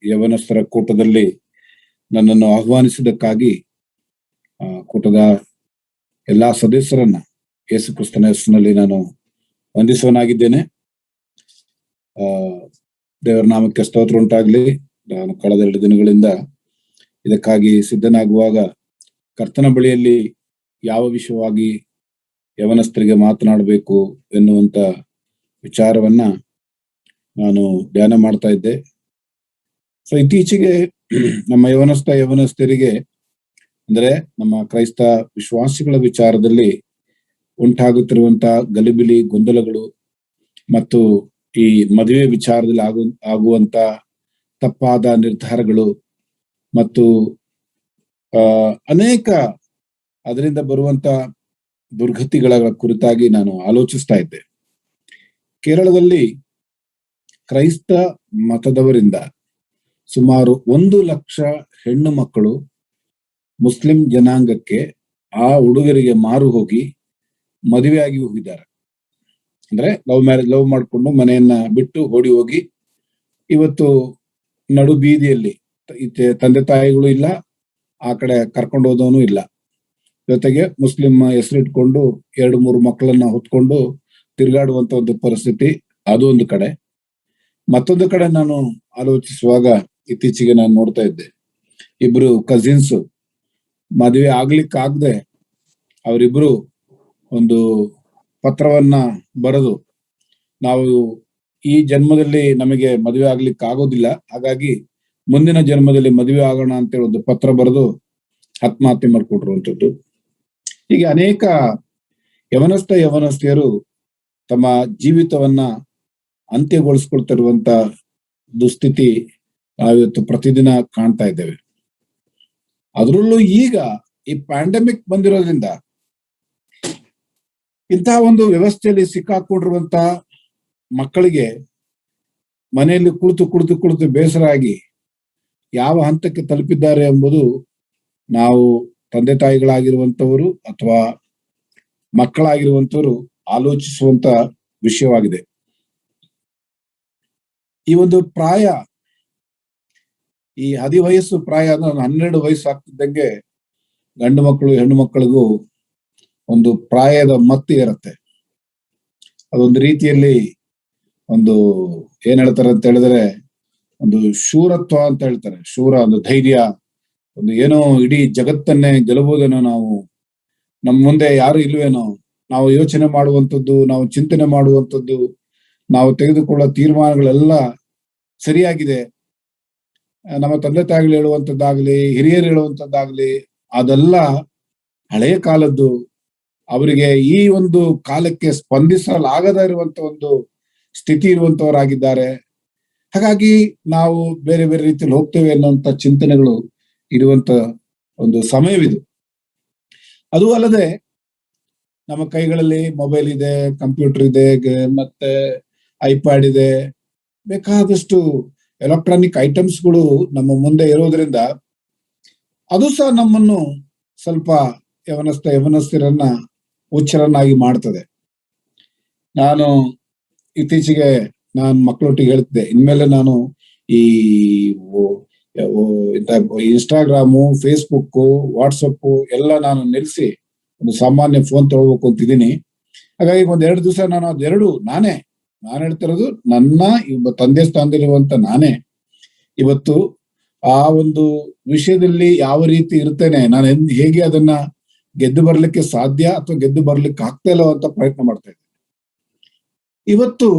ಯವನಸ್ಥರ ಕೂಟದಲ್ಲಿ ನನ್ನನ್ನು ಆಹ್ವಾನಿಸಿದ್ದಕ್ಕಾಗಿ ಕೂಟದ ಎಲ್ಲಾ ಸದಸ್ಯರನ್ನ ಯೇಸು ಕ್ರಿಸ್ತನ ಹೆಸರಿನಲ್ಲಿ ನಾನು ವಂದಿಸುವನಾಗಿದ್ದೇನೆ. ದೇವರ ನಾಮಕ್ಕೆ ಸ್ತೋತ್ರ ಉಂಟಾಗ್ಲಿ. ನಾನು ಕಳೆದ 2 ದಿನಗಳಿಂದ ಇದಕ್ಕಾಗಿ ಸಿದ್ಧನಾಗುವಾಗ ಕರ್ತನ ಬಳಿಯಲ್ಲಿ ಯಾವ ವಿಷಯವಾಗಿ ಯವನಸ್ಥರಿಗೆ ಮಾತನಾಡಬೇಕು ಎನ್ನುವಂತ ವಿಚಾರವನ್ನ ನಾನು ಧ್ಯಾನ ಮಾಡ್ತಾ ಇದ್ದೆ. ಸೊ ಇತ್ತೀಚೆಗೆ ನಮ್ಮ ಯವನಸ್ಥರಿಗೆ ಅಂದ್ರೆ ನಮ್ಮ ಕ್ರೈಸ್ತ ವಿಶ್ವಾಸಿಗಳ ವಿಚಾರದಲ್ಲಿ ಉಂಟಾಗುತ್ತಿರುವಂತ ಗಲಿಬಿಲಿ, ಗೊಂದಲಗಳು ಮತ್ತು ಈ ಮದುವೆ ವಿಚಾರದಲ್ಲಿ ಆಗುವಂತ ತಪ್ಪಾದ ನಿರ್ಧಾರಗಳು ಮತ್ತು ಅನೇಕ ಅದರಿಂದ ಬರುವಂತ ದುರ್ಗತಿಗಳ ಕುರಿತಾಗಿ ನಾನು ಆಲೋಚಿಸ್ತಾ ಇದ್ದೆ. ಕೇರಳದಲ್ಲಿ ಕ್ರೈಸ್ತ ಮತದವರಿಂದ ಸುಮಾರು 1 ಲಕ್ಷ ಹೆಣ್ಣು ಮಕ್ಕಳು ಮುಸ್ಲಿಂ ಜನಾಂಗಕ್ಕೆ ಆ ಹುಡುಗರಿಗೆ ಮಾರು ಹೋಗಿ ಮದುವೆಯಾಗಿ ಹೋಗಿದ್ದಾರೆ. ಅಂದ್ರೆ ಲವ್ ಮಾಡಿಕೊಂಡು ಮನೆಯನ್ನ ಬಿಟ್ಟು ಓಡಿ ಹೋಗಿ ಇವತ್ತು ನಡು ಬೀದಿಯಲ್ಲಿ ಈಚೆ ತಂದೆ ತಾಯಿಗಳು ಇಲ್ಲ, ಆ ಕಡೆ ಕರ್ಕೊಂಡು ಹೋದವನು ಇಲ್ಲ. ಜೊತೆಗೆ ಮುಸ್ಲಿಂ ಹೆಸರಿಟ್ಕೊಂಡು 2-3 ಮಕ್ಕಳನ್ನ ಹೊತ್ಕೊಂಡು ತಿರುಗಾಡುವಂತ ಒಂದು ಪರಿಸ್ಥಿತಿ, ಅದು ಒಂದು ಕಡೆ. ಮತ್ತೊಂದು ಕಡೆ ನಾನು ಆಲೋಚಿಸುವಾಗ ಇತ್ತೀಚೆಗೆ ನಾನು ನೋಡ್ತಾ ಇದ್ದೆ, ಇಬ್ರು ಕಸಿನ್ಸ್ ಮದುವೆ ಆಗ್ಲಿಕ್ಕಾಗದೆ ಅವರಿಬ್ರು ಒಂದು ಪತ್ರವನ್ನ ಬರೆದು, ನಾವು ಈ ಜನ್ಮದಲ್ಲಿ ನಮಗೆ ಮದುವೆ ಆಗ್ಲಿಕ್ಕೆ ಆಗೋದಿಲ್ಲ, ಹಾಗಾಗಿ ಮುಂದಿನ ಜನ್ಮದಲ್ಲಿ ಮದುವೆ ಆಗೋಣ ಅಂತೇಳಿ ಒಂದು ಪತ್ರ ಬರೆದು ಆತ್ಮಹತ್ಯೆ ಮಾಡ್ಕೊಟ್ಟಿರುವಂಥದ್ದು. ಹೀಗೆ ಅನೇಕ ಯವನಸ್ಥೆಯರು ತಮ್ಮ ಜೀವಿತವನ್ನ ಅಂತ್ಯಗೊಳಿಸ್ಕೊಳ್ತಿರುವಂತ ದುಸ್ಥಿತಿ ನಾವಿವತ್ತು ಪ್ರತಿದಿನ ಕಾಣ್ತಾ ಇದ್ದೇವೆ. ಅದರಲ್ಲೂ ಈಗ ಈ ಪ್ಯಾಂಡಮಿಕ್ ಬಂದಿರೋದ್ರಿಂದ ಇಂತಹ ಒಂದು ವ್ಯವಸ್ಥೆಯಲ್ಲಿ ಸಿಕ್ಕಾಕೊಂಡಿರುವಂತ ಮಕ್ಕಳಿಗೆ ಮನೆಯಲ್ಲಿ ಕುಳಿತು ಬೇಸರ ಆಗಿ ಯಾವ ಹಂತಕ್ಕೆ ತಲುಪಿದ್ದಾರೆ ಎಂಬುದು ನಾವು ತಂದೆ ತಾಯಿಗಳಾಗಿರುವಂತವರು ಅಥವಾ ಮಕ್ಕಳಾಗಿರುವಂತವರು ಆಲೋಚಿಸುವಂತ ವಿಷಯವಾಗಿದೆ. ಈ ಒಂದು ಪ್ರಾಯ, ಈ ಹದಿವಯಸ್ಸು ಪ್ರಾಯ, 12 ವಯಸ್ಸು ಆಗ್ತಿದ್ದಂಗೆ ಗಂಡು ಮಕ್ಕಳು ಹೆಣ್ಣು ಮಕ್ಕಳಿಗೂ ಒಂದು ಪ್ರಾಯದ ಮತ್ತೆ ಇರುತ್ತೆ. ಅದೊಂದು ರೀತಿಯಲ್ಲಿ ಒಂದು ಏನ್ ಹೇಳ್ತಾರೆ ಅಂತ ಹೇಳಿದ್ರೆ, ಒಂದು ಶೂರತ್ವ ಅಂತ ಹೇಳ್ತಾರೆ. ಶೂರ, ಒಂದು ಧೈರ್ಯ, ಒಂದು ಏನೋ ಇಡೀ ಜಗತ್ತನ್ನೇ ಗೆಲ್ಲಬಹುದೇನೋ, ನಾವು ನಮ್ಮ ಮುಂದೆ ಯಾರು ಇಲ್ವೇನೋ, ನಾವು ಯೋಚನೆ ಮಾಡುವಂಥದ್ದು, ನಾವು ಚಿಂತನೆ ಮಾಡುವಂಥದ್ದು, ನಾವು ತೆಗೆದುಕೊಳ್ಳೋ ತೀರ್ಮಾನಗಳೆಲ್ಲ ಸರಿಯಾಗಿದೆ, ನಮ್ಮ ತಂದೆ ತಾಯಿಗಳು ಹೇಳುವಂಥದ್ದಾಗ್ಲಿ, ಹಿರಿಯರು ಹೇಳುವಂಥದ್ದಾಗ್ಲಿ, ಅದೆಲ್ಲ ಹಳೆಯ ಕಾಲದ್ದು. ಅವರಿಗೆ ಈ ಒಂದು ಕಾಲಕ್ಕೆ ಸ್ಪಂದಿಸಲಾಗದ ಇರುವಂತ ಒಂದು ಸ್ಥಿತಿ ಇರುವಂತವರಾಗಿದ್ದಾರೆ. ಹಾಗಾಗಿ ನಾವು ಬೇರೆ ಬೇರೆ ರೀತಿಯಲ್ಲಿ ಹೋಗ್ತೇವೆ ಅನ್ನುವಂತ ಚಿಂತನೆಗಳು ಇರುವಂತ ಒಂದು ಸಮಯವಿದು. ಅದು ಅಲ್ಲದೆ ನಮ್ಮ ಕೈಗಳಲ್ಲಿ ಮೊಬೈಲ್ ಇದೆ, ಕಂಪ್ಯೂಟರ್ ಇದೆ, ಮತ್ತೆ ಐಪ್ಯಾಡ್ ಇದೆ, ಬೇಕಾದಷ್ಟು ಎಲೆಕ್ಟ್ರಾನಿಕ್ ಐಟಮ್ಸ್ಗಳು ನಮ್ಮ ಮುಂದೆ ಇರೋದ್ರಿಂದ ಅದು ಸಹ ನಮ್ಮನ್ನು ಸ್ವಲ್ಪ ಯವನಸ್ಥರನ್ನ ಹುಚ್ಚರನ್ನಾಗಿ ಮಾಡ್ತದೆ. ನಾನು ಇತ್ತೀಚೆಗೆ ಮಕ್ಕಳೊಟ್ಟಿಗೆ ಹೇಳ್ತಿದ್ದೆ, ಇನ್ಮೇಲೆ ನಾನು ಈ ಇನ್ಸ್ಟಾಗ್ರಾಮು, ಫೇಸ್ಬುಕ್, ವಾಟ್ಸಪ್ ಎಲ್ಲ ನಾನು ನಿಲ್ಲಿಸಿ ಒಂದು ಸಾಮಾನ್ಯ ಫೋನ್ ತಗೊಳ್ಬೇಕು ಅಂತಿದ್ದೀನಿ. ಹಾಗಾಗಿ 1-2 ದಿವಸ ನಾನು ಅದೆರಡು ನಾನು ಹೇಳ್ತಿರೋದು, ನನ್ನ ತಂದೆ ಸ್ಥಾನದಲ್ಲಿರುವಂತ ನಾನೇ ಇವತ್ತು ಆ ಒಂದು ವಿಷಯದಲ್ಲಿ ಯಾವ ರೀತಿ ಇರ್ತೇನೆ, ನಾನು ಹೇಗೆ ಅದನ್ನ ಗೆದ್ದು ಬರ್ಲಿಕ್ಕೆ ಸಾಧ್ಯ ಅಥವಾ ಗೆದ್ದು ಬರ್ಲಿಕ್ಕೆ ಆಗ್ತಾ ಇಲ್ಲೋ ಅಂತ ಪ್ರಯತ್ನ ಮಾಡ್ತಾ ಇದ್ದೆ. ಇವತ್ತು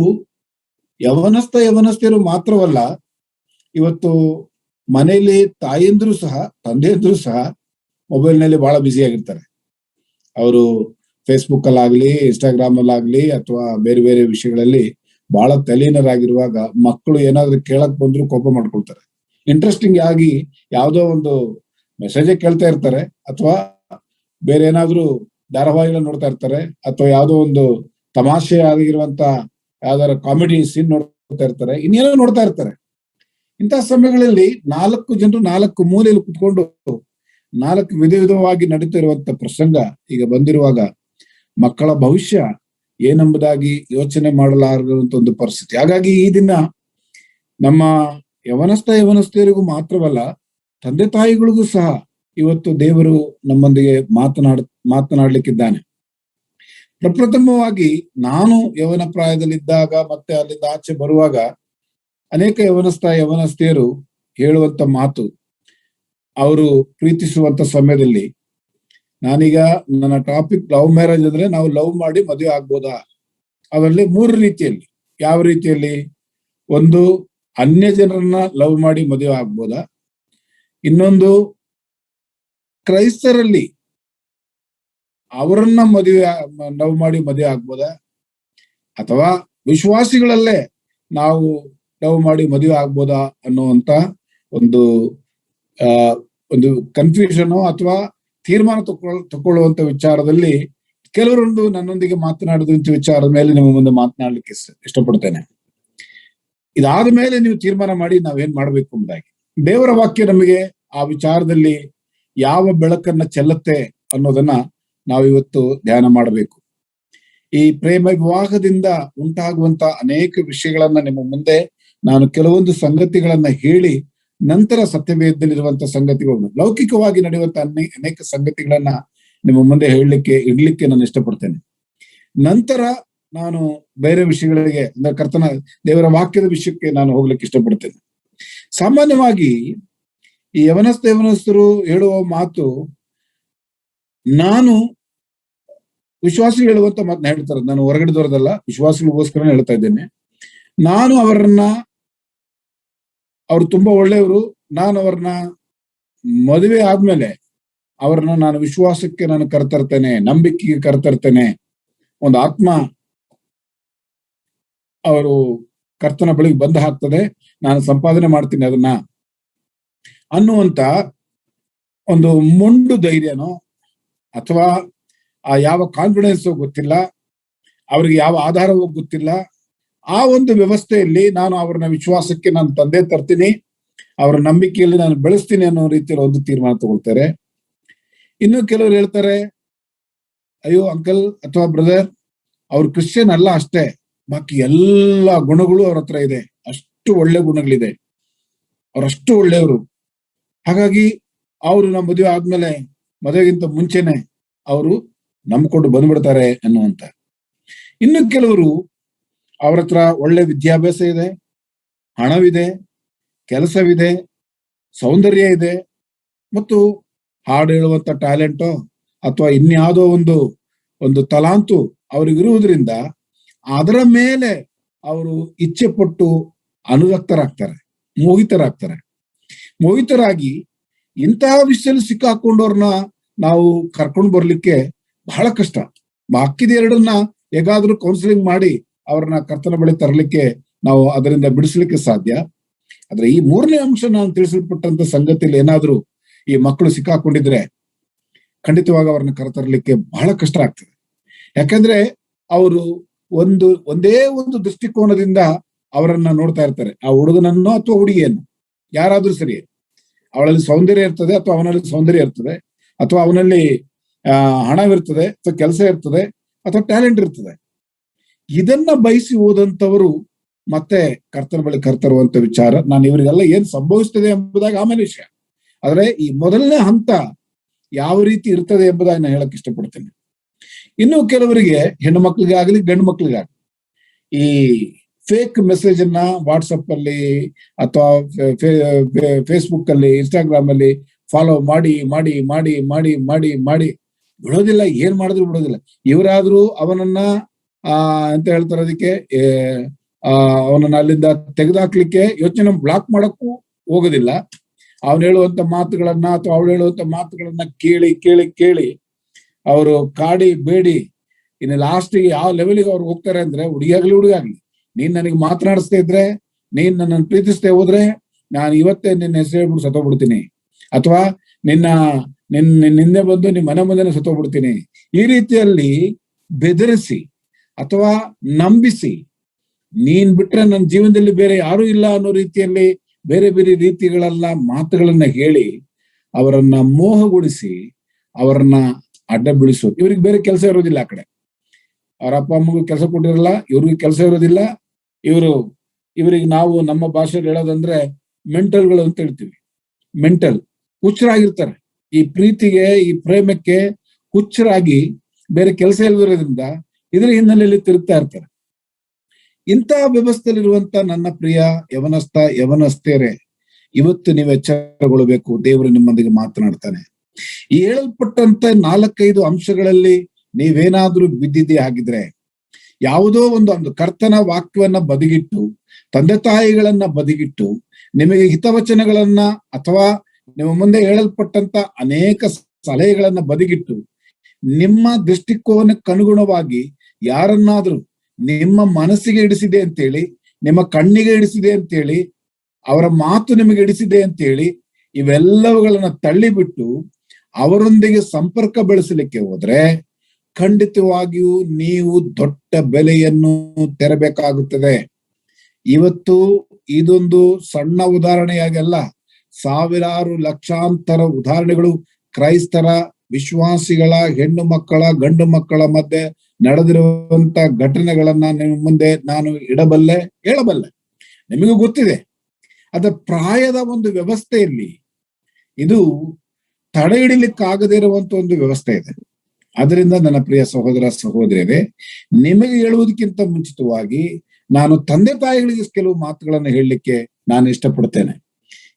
ಯವನಸ್ಥರು ಮಾತ್ರವಲ್ಲ, ಇವತ್ತು ಮನೆಯಲ್ಲಿ ತಾಯಂದ್ರು ಸಹ ತಂದೆಯಂದ್ರು ಸಹ ಮೊಬೈಲ್ ನಲ್ಲಿ ಬಹಳ ಬ್ಯುಸಿ ಆಗಿರ್ತಾರೆ. ಅವರು ಫೇಸ್ಬುಕ್ ಅಲ್ಲಾಗ್ಲಿ, ಇನ್ಸ್ಟಾಗ್ರಾಮ್ ಅಲ್ಲಾಗ್ಲಿ ಅಥವಾ ಬೇರೆ ಬೇರೆ ವಿಷಯಗಳಲ್ಲಿ ಬಹಳ ತಲೀನರಾಗಿರುವಾಗ ಮಕ್ಕಳು ಏನಾದ್ರು ಕೇಳಕ್ ಬಂದ್ರು ಕೋಪ ಮಾಡ್ಕೊಳ್ತಾರೆ. ಇಂಟ್ರೆಸ್ಟಿಂಗ್ ಆಗಿ ಯಾವುದೋ ಒಂದು ಮೆಸೇಜ್ ಕೇಳ್ತಾ ಇರ್ತಾರೆ, ಅಥವಾ ಬೇರೆ ಏನಾದ್ರು ಧಾರಾವಾಹಿಗಳನ್ನ ನೋಡ್ತಾ ಇರ್ತಾರೆ, ಅಥವಾ ಯಾವುದೋ ಒಂದು ತಮಾಷೆ ಆಗಿರುವಂತ ಯಾವ್ದಾರ ಕಾಮಿಡಿ ಸೀನ್ ನೋಡ್ತಾ ಇರ್ತಾರೆ, ಇನ್ನೇನೋ ನೋಡ್ತಾ ಇರ್ತಾರೆ. ಇಂತಹ ಸಮಯಗಳಲ್ಲಿ 4 ಜನರು 4 ಮೂಲೆಯಲ್ಲಿ ಕುತ್ಕೊಂಡು 4 ವಿಧವಾಗಿ ನಡೀತಾ ಇರುವಂತ ಪ್ರಸಂಗ ಈಗ ಬಂದಿರುವಾಗ ಮಕ್ಕಳ ಭವಿಷ್ಯ ಏನೆಂಬುದಾಗಿ ಯೋಚನೆ ಮಾಡಲಾರದಂತ ಒಂದು ಪರಿಸ್ಥಿತಿ. ಹಾಗಾಗಿ ಈ ದಿನ ನಮ್ಮ ಯವನಸ್ಥೆಯರಿಗೂ ಮಾತ್ರವಲ್ಲ, ತಂದೆ ತಾಯಿಗಳಿಗೂ ಸಹ ಇವತ್ತು ದೇವರು ನಮ್ಮೊಂದಿಗೆ ಮಾತನಾಡ್ಲಿಕ್ಕಿದ್ದಾನೆ. ಪ್ರಪ್ರಥಮವಾಗಿ ನಾನು ಯವನ ಪ್ರಾಯದಲ್ಲಿದ್ದಾಗ ಮತ್ತೆ ಅಲ್ಲಿಂದ ಆಚೆ ಬರುವಾಗ ಅನೇಕ ಯವನಸ್ಥೆಯರು ಹೇಳುವಂತ ಮಾತು, ಅವರು ಪ್ರೀತಿಸುವಂತ ಸಮಯದಲ್ಲಿ, ನಾನೀಗ ನನ್ನ ಟಾಪಿಕ್ ಲವ್ ಮ್ಯಾರೇಜ್ ಅಂದ್ರೆ ನಾವು ಲವ್ ಮಾಡಿ ಮದುವೆ ಆಗ್ಬೋದಾ? ಅದರಲ್ಲಿ 3 ರೀತಿಯಲ್ಲಿ. ಯಾವ ರೀತಿಯಲ್ಲಿ? ಒಂದು, ಅನ್ಯ ಜನರನ್ನ ಲವ್ ಮಾಡಿ ಮದುವೆ ಆಗ್ಬೋದಾ? ಇನ್ನೊಂದು, ಕ್ರೈಸ್ತರಲ್ಲಿ ಅವರನ್ನ ಲವ್ ಮಾಡಿ ಮದುವೆ ಆಗ್ಬೋದಾ? ಅಥವಾ ವಿಶ್ವಾಸಿಗಳಲ್ಲೇ ನಾವು ಲವ್ ಮಾಡಿ ಮದುವೆ ಆಗ್ಬೋದಾ ಅನ್ನುವಂತ ಒಂದು ಕನ್ಫ್ಯೂಷನ್ ಅಥವಾ ತೀರ್ಮಾನ ತಗೊಳ್ಳುವಂತ ವಿಚಾರದಲ್ಲಿ ಕೆಲವರೊಂದು ನನ್ನೊಂದಿಗೆ ಮಾತನಾಡಿದಂತ ವಿಚಾರದ ಮೇಲೆ ನಿಮ್ಮ ಮುಂದೆ ಮಾತನಾಡ್ಲಿಕ್ಕೆ ಇಷ್ಟಪಡ್ತೇನೆ. ಇದಾದ ಮೇಲೆ ನೀವು ತೀರ್ಮಾನ ಮಾಡಿ ನಾವೇನ್ ಮಾಡ್ಬೇಕು ಎಂಬುದಾಗಿ. ದೇವರ ವಾಕ್ಯ ನಮಗೆ ಆ ವಿಚಾರದಲ್ಲಿ ಯಾವ ಬೆಳಕನ್ನ ಚೆಲ್ಲುತ್ತೆ ಅನ್ನೋದನ್ನ ನಾವಿವತ್ತು ಧ್ಯಾನ ಮಾಡಬೇಕು. ಈ ಪ್ರೇಮ ವಿವಾಹದಿಂದ ಉಂಟಾಗುವಂತ ಅನೇಕ ವಿಷಯಗಳನ್ನ ನಿಮ್ಮ ಮುಂದೆ ನಾನು ಕೆಲವೊಂದು ಸಂಗತಿಗಳನ್ನ ಹೇಳಿ ನಂತರ ಸತ್ಯವೇದದಲ್ಲಿರುವಂತಹ ಸಂಗತಿಗಳನ್ನು, ಲೌಕಿಕವಾಗಿ ನಡೆಯುವಂತಹ ಅನೇಕ ಸಂಗತಿಗಳನ್ನ ನಿಮ್ಮ ಮುಂದೆ ಇಡ್ಲಿಕ್ಕೆ ನಾನು ಇಷ್ಟಪಡ್ತೇನೆ. ನಂತರ ನಾನು ಬೇರೆ ವಿಷಯಗಳಿಗೆ, ಅಂದ್ರೆ ಕರ್ತನ ದೇವರ ವಾಕ್ಯದ ವಿಷಯಕ್ಕೆ ನಾನು ಹೋಗ್ಲಿಕ್ಕೆ ಇಷ್ಟಪಡ್ತೇನೆ. ಸಾಮಾನ್ಯವಾಗಿ ಈ ಯವನಸ್ಥರು ಹೇಳುವ ಮಾತು, ನಾನು ವಿಶ್ವಾಸಿಗಳು ಹೇಳುವಂತ ಮಾತನ್ನ ಹೇಳ್ತಾರೆ. ನಾನು ಹೊರಗಡೆ ದೂರದಲ್ಲ, ವಿಶ್ವಾಸಿಗಳಿಗೋಸ್ಕರ ಹೇಳ್ತಾ ಇದ್ದೇನೆ. ನಾನು ಅವ್ರು ತುಂಬಾ ಒಳ್ಳೆಯವರು, ನಾನು ಅವ್ರನ್ನ ಮದುವೆ ಆದ್ಮೇಲೆ ಅವ್ರನ್ನ ನಾನು ವಿಶ್ವಾಸಕ್ಕೆ ನಾನು ಕರ್ತರ್ತೇನೆ, ನಂಬಿಕೆಗೆ ಕರ್ತರ್ತೇನೆ, ಒಂದು ಆತ್ಮ ಅವರು ಕರ್ತನ ಬಳಿಗೆ ಬಂದು ಹಾಕ್ತದೆ, ನಾನು ಸಂಪಾದನೆ ಮಾಡ್ತೀನಿ ಅದನ್ನ ಅನ್ನುವಂತ ಒಂದು ಮೊಂಡು ಧೈರ್ಯನೋ ಅಥವಾ ಆ ಯಾವ ಕಾನ್ಫಿಡೆನ್ಸ್ ಗೊತ್ತಿಲ್ಲ, ಅವ್ರಿಗೆ ಯಾವ ಆಧಾರವೂ ಗೊತ್ತಿಲ್ಲ, ಆ ಒಂದು ವ್ಯವಸ್ಥೆಯಲ್ಲಿ ನಾನು ಅವ್ರನ್ನ ವಿಶ್ವಾಸಕ್ಕೆ ನಾನು ತಂದೆ ತರ್ತೀನಿ, ಅವರ ನಂಬಿಕೆಯಲ್ಲಿ ನಾನು ಬೆಳೆಸ್ತೀನಿ ಅನ್ನೋ ರೀತಿಯಲ್ಲಿ ಒಂದು ತೀರ್ಮಾನ ತಗೊಳ್ತಾರೆ. ಇನ್ನು ಕೆಲವರು ಹೇಳ್ತಾರೆ, ಅಯ್ಯೋ ಅಂಕಲ್ ಅಥವಾ ಬ್ರದರ್, ಅವ್ರು ಕ್ರಿಶ್ಚಿಯನ್ ಅಲ್ಲ ಅಷ್ಟೇ, ಬಾಕಿ ಎಲ್ಲ ಗುಣಗಳು ಅವ್ರ ಹತ್ರ ಇದೆ, ಅಷ್ಟು ಒಳ್ಳೆ ಗುಣಗಳಿದೆ, ಅವರಷ್ಟು ಒಳ್ಳೆಯವರು, ಹಾಗಾಗಿ ಅವರು ನಮ್ಮ ಮದುವೆ ಆದ್ಮೇಲೆ, ಮದುವೆಗಿಂತ ಮುಂಚೆನೆ ಅವರು ನಂಬ್ಕೊಂಡು ಬಂದ್ಬಿಡ್ತಾರೆ ಅನ್ನುವಂತ. ಇನ್ನು ಕೆಲವರು ಅವ್ರ ಹತ್ರ ಒಳ್ಳೆ ವಿದ್ಯಾಭ್ಯಾಸ ಇದೆ, ಹಣವಿದೆ, ಕೆಲಸವಿದೆ, ಸೌಂದರ್ಯ ಇದೆ, ಮತ್ತು ಹಾಡು ಹೇಳುವಂತ ಟ್ಯಾಲೆಂಟೋ ಅಥವಾ ಇನ್ಯಾವುದೋ ಒಂದು ತಲಾಂತು ಅವ್ರಿಗಿರುವುದರಿಂದ ಅದರ ಮೇಲೆ ಅವರು ಇಚ್ಛೆ ಪಟ್ಟು ಅನುರಕ್ತರಾಗ್ತಾರೆ, ಮೋಹಿತರಾಗಿ ಇಂತಹ ವಿಷಯದಲ್ಲಿ ಸಿಕ್ಕಾಕೊಂಡವ್ರನ್ನ ನಾವು ಕರ್ಕೊಂಡು ಬರ್ಲಿಕ್ಕೆ ಬಹಳ ಕಷ್ಟ. ಬಾಕಿದ ಎರಡನ್ನ ಹೇಗಾದ್ರೂ ಕೌನ್ಸಿಲಿಂಗ್ ಮಾಡಿ ಅವ್ರನ್ನ ಕರ್ತನ ಬಳಿ ತರಲಿಕ್ಕೆ ನಾವು ಅದರಿಂದ ಬಿಡಿಸ್ಲಿಕ್ಕೆ ಸಾಧ್ಯ. ಆದ್ರೆ ಈ ಮೂರನೇ ಅಂಶ ನಾನು ತಿಳಿಸಲ್ಪಟ್ಟಂತ ಸಂಗತಿಯಲ್ಲಿ ಏನಾದ್ರೂ ಈ ಮಕ್ಕಳು ಸಿಕ್ಕಾಕೊಂಡಿದ್ರೆ ಖಂಡಿತವಾಗಿ ಅವ್ರನ್ನ ಕರೆತರಲಿಕ್ಕೆ ಬಹಳ ಕಷ್ಟ ಆಗ್ತದೆ. ಯಾಕಂದ್ರೆ ಅವರು ಒಂದೇ ಒಂದು ದೃಷ್ಟಿಕೋನದಿಂದ ಅವರನ್ನ ನೋಡ್ತಾ ಇರ್ತಾರೆ, ಆ ಹುಡುಗನನ್ನೋ ಅಥವಾ ಹುಡುಗಿಯನ್ನು, ಯಾರಾದ್ರೂ ಸರಿ. ಅವಳಲ್ಲಿ ಸೌಂದರ್ಯ ಇರ್ತದೆ ಅಥವಾ ಅವನಲ್ಲಿ ಸೌಂದರ್ಯ ಇರ್ತದೆ, ಅಥವಾ ಅವನಲ್ಲಿ ಹಣವಿರ್ತದೆ ಅಥವಾ ಕೆಲಸ ಇರ್ತದೆ ಅಥವಾ ಟ್ಯಾಲೆಂಟ್ ಇರ್ತದೆ. ಇದನ್ನ ಬಯಸಿ ಹೋದಂಥವರು ಮತ್ತೆ ಕರ್ತನ ಬಳಿ ಕರ್ತರುವಂತ ವಿಚಾರ. ನಾನು ಇವರಿಗೆಲ್ಲ ಏನ್ ಸಂಭವಿಸ್ತದೆ ಎಂಬುದಾಗಿ ಆಮೇಲೆ ವಿಷಯ. ಆದ್ರೆ ಈ ಮೊದಲನೇ ಹಂತ ಯಾವ ರೀತಿ ಇರ್ತದೆ ಎಂಬುದಾಗಿ ನಾನು ಹೇಳಕ್ ಇಷ್ಟಪಡ್ತೇನೆ. ಇನ್ನು ಕೆಲವರಿಗೆ, ಹೆಣ್ಣು ಮಕ್ಳಿಗಾಗ್ಲಿ ಗಂಡು ಮಕ್ಳಿಗಾಗ್ಲಿ, ಈ ಫೇಕ್ ಮೆಸೇಜ್ ಅನ್ನ ವಾಟ್ಸಪ್ ಅಲ್ಲಿ ಅಥವಾ ಫೇಸ್ಬುಕ್ ಅಲ್ಲಿ, ಇನ್ಸ್ಟಾಗ್ರಾಮ್ ಅಲ್ಲಿ ಫಾಲೋ ಮಾಡಿ ಮಾಡಿ ಮಾಡಿ ಮಾಡಿ ಮಾಡಿ ಮಾಡಿ ಬಿಡೋದಿಲ್ಲ, ಏನ್ ಮಾಡಿದ್ರು ಬಿಡೋದಿಲ್ಲ. ಇವರಾದ್ರೂ ಅವನನ್ನ ಅಂತ ಹೇಳ್ತಾರೆ, ಅದಕ್ಕೆ ಅವನನ್ನ ಅಲ್ಲಿಂದ ತೆಗೆದಾಕ್ಲಿಕ್ಕೆ ಯೋಚನೆ, ಬ್ಲಾಕ್ ಮಾಡಕ್ಕೂ ಹೋಗೋದಿಲ್ಲ. ಅವನು ಹೇಳುವಂತ ಮಾತುಗಳನ್ನ ಅಥವಾ ಅವಳು ಹೇಳುವಂತ ಮಾತುಗಳನ್ನ ಕೇಳಿ ಕೇಳಿ ಕೇಳಿ ಅವರು ಕಾಡಿ ಬೇಡಿ ಇನ್ನು ಲಾಸ್ಟಿಗೆ ಯಾವ ಲೆವೆಲ್ಗೆ ಅವ್ರು ಹೋಗ್ತಾರೆ ಅಂದ್ರೆ, ಹುಡುಗಾಗ್ಲಿ, ನೀನ್ ನನಗೆ ಮಾತನಾಡಿಸ್ತಾ ಇದ್ರೆ, ನೀನ್ ನನ್ನನ್ನು ಪ್ರೀತಿಸ್ತೇ ಹೋದ್ರೆ ನಾನು ಇವತ್ತೇ ನಿನ್ನ ಹೆಸರು ಹೇಳ್ಬಿಟ್ಟು ಸತ್ತೋಗ್ಬಿಡ್ತೀನಿ, ಅಥವಾ ನಿನ್ನೆ ಬಂದು ನಿಮ್ಮ ಮನೆ ಮುಂದೆನೆ ಸತ್ತೋಗ್ಬಿಡ್ತೀನಿ. ಈ ರೀತಿಯಲ್ಲಿ ಬೆದರಿಸಿ ಅಥವಾ ನಂಬಿಸಿ, ನೀನ್ ಬಿಟ್ರೆ ನನ್ನ ಜೀವನದಲ್ಲಿ ಬೇರೆ ಯಾರೂ ಇಲ್ಲ ಅನ್ನೋ ರೀತಿಯಲ್ಲಿ ಬೇರೆ ಬೇರೆ ರೀತಿಗಳೆಲ್ಲ ಮಾತುಗಳನ್ನ ಹೇಳಿ ಅವರನ್ನ ಮೋಹಗೊಳಿಸಿ ಅವರನ್ನ ಅಡ್ಡ ಬೀಳಿಸೋದು. ಇವ್ರಿಗೆ ಬೇರೆ ಕೆಲಸ ಇರೋದಿಲ್ಲ, ಆ ಕಡೆ ಅವ್ರ ಅಪ್ಪ ಅಮ್ಮಗೂ ಕೆಲಸ ಕೊಟ್ಟಿರಲ್ಲ, ಇವ್ರಿಗೂ ಕೆಲಸ ಇರೋದಿಲ್ಲ. ಇವರಿಗೆ ನಾವು ನಮ್ಮ ಭಾಷೆಯಲ್ಲಿ ಹೇಳೋದಂದ್ರೆ ಮೆಂಟಲ್ಗಳು ಅಂತ ಹೇಳ್ತೀವಿ. ಮೆಂಟಲ್ ಹುಚ್ಚರಾಗಿರ್ತಾರೆ, ಈ ಪ್ರೀತಿಗೆ ಈ ಪ್ರೇಮಕ್ಕೆ ಹುಚ್ಚರಾಗಿ ಬೇರೆ ಕೆಲಸ ಇಲ್ಲದಿರೋದ್ರಿಂದ ಇದರ ಹಿನ್ನೆಲೆಯಲ್ಲಿ ತಿರುಗ್ತಾ ಇರ್ತಾರೆ. ಇಂತಹ ವ್ಯವಸ್ಥೆಯಲ್ಲಿರುವಂತ ನನ್ನ ಪ್ರಿಯ ಯವನಸ್ಥೆಯರೇ, ಇವತ್ತು ನೀವು ಎಚ್ಚರಗೊಳ್ಳಬೇಕು. ದೇವರು ನಿಮ್ಮೊಂದಿಗೆ ಮಾತನಾಡ್ತಾನೆ. ಈ ಹೇಳಲ್ಪಟ್ಟಂತ 4-5 ಅಂಶಗಳಲ್ಲಿ ನೀವೇನಾದ್ರೂ ಬಿದ್ದಿದ್ದೇ ಆಗಿದ್ರೆ, ಯಾವುದೋ ಒಂದು ಕರ್ತನ ವಾಕ್ಯವನ್ನ ಬದಿಗಿಟ್ಟು, ತಂದೆ ತಾಯಿಗಳನ್ನ ಬದಿಗಿಟ್ಟು, ನಿಮಗೆ ಹಿತವಚನಗಳನ್ನ ಅಥವಾ ನಿಮ್ಮ ಮುಂದೆ ಹೇಳಲ್ಪಟ್ಟಂತ ಅನೇಕ ಸಲಹೆಗಳನ್ನ ಬದಿಗಿಟ್ಟು, ನಿಮ್ಮ ದೃಷ್ಟಿಕೋನಕ್ಕನುಗುಣವಾಗಿ ಯಾರನ್ನಾದ್ರೂ ನಿಮ್ಮ ಮನಸ್ಸಿಗೆ ಹಿಡಿಸಿದೆ ಅಂತೇಳಿ, ನಿಮ್ಮ ಕಣ್ಣಿಗೆ ಹಿಡಿಸಿದೆ ಅಂತೇಳಿ, ಅವರ ಮಾತು ನಿಮಗೆ ಹಿಡಿಸಿದೆ ಅಂತೇಳಿ ಇವೆಲ್ಲವುಗಳನ್ನ ತಳ್ಳಿಬಿಟ್ಟು ಅವರೊಂದಿಗೆ ಸಂಪರ್ಕ ಬೆಳೆಸಲಿಕ್ಕೆ ಹೋದ್ರೆ ಖಂಡಿತವಾಗಿಯೂ ನೀವು ದೊಡ್ಡ ಬೆಲೆಯನ್ನು ತೆರಬೇಕಾಗುತ್ತದೆ. ಇವತ್ತು ಇದೊಂದು ಸಣ್ಣ ಉದಾಹರಣೆಯಾಗಲ್ಲ, ಸಾವಿರಾರು ಲಕ್ಷಾಂತರ ಉದಾಹರಣೆಗಳು ಕ್ರೈಸ್ತರ ವಿಶ್ವಾಸಿಗಳ ಹೆಣ್ಣು ಮಕ್ಕಳ ಗಂಡು ಮಕ್ಕಳ ಮಧ್ಯೆ ನಡೆದಿರುವಂತ ಘಟನೆಗಳನ್ನ ನಿಮ್ಮ ಮುಂದೆ ನಾನು ಹೇಳಬಲ್ಲೆ. ನಿಮಗೂ ಗೊತ್ತಿದೆ. ಅದ ಪ್ರಾಯದ ಒಂದು ವ್ಯವಸ್ಥೆಯಲ್ಲಿ ಇದು ತಡೆ ಹಿಡಿಲಿಕ್ಕಾಗದೇ ಇರುವಂತ ಒಂದು ವ್ಯವಸ್ಥೆ ಇದೆ. ಅದರಿಂದ ನನ್ನ ಪ್ರಿಯ ಸಹೋದರ ಸಹೋದರಿಯರೇ, ನಿಮಗೆ ಹೇಳುವುದಕ್ಕಿಂತ ಮುಂಚಿತವಾಗಿ ನಾನು ತಂದೆ ತಾಯಿಗಳಿಗೆ ಕೆಲವು ಮಾತುಗಳನ್ನು ಹೇಳಲಿಕ್ಕೆ ನಾನು ಇಷ್ಟಪಡ್ತೇನೆ.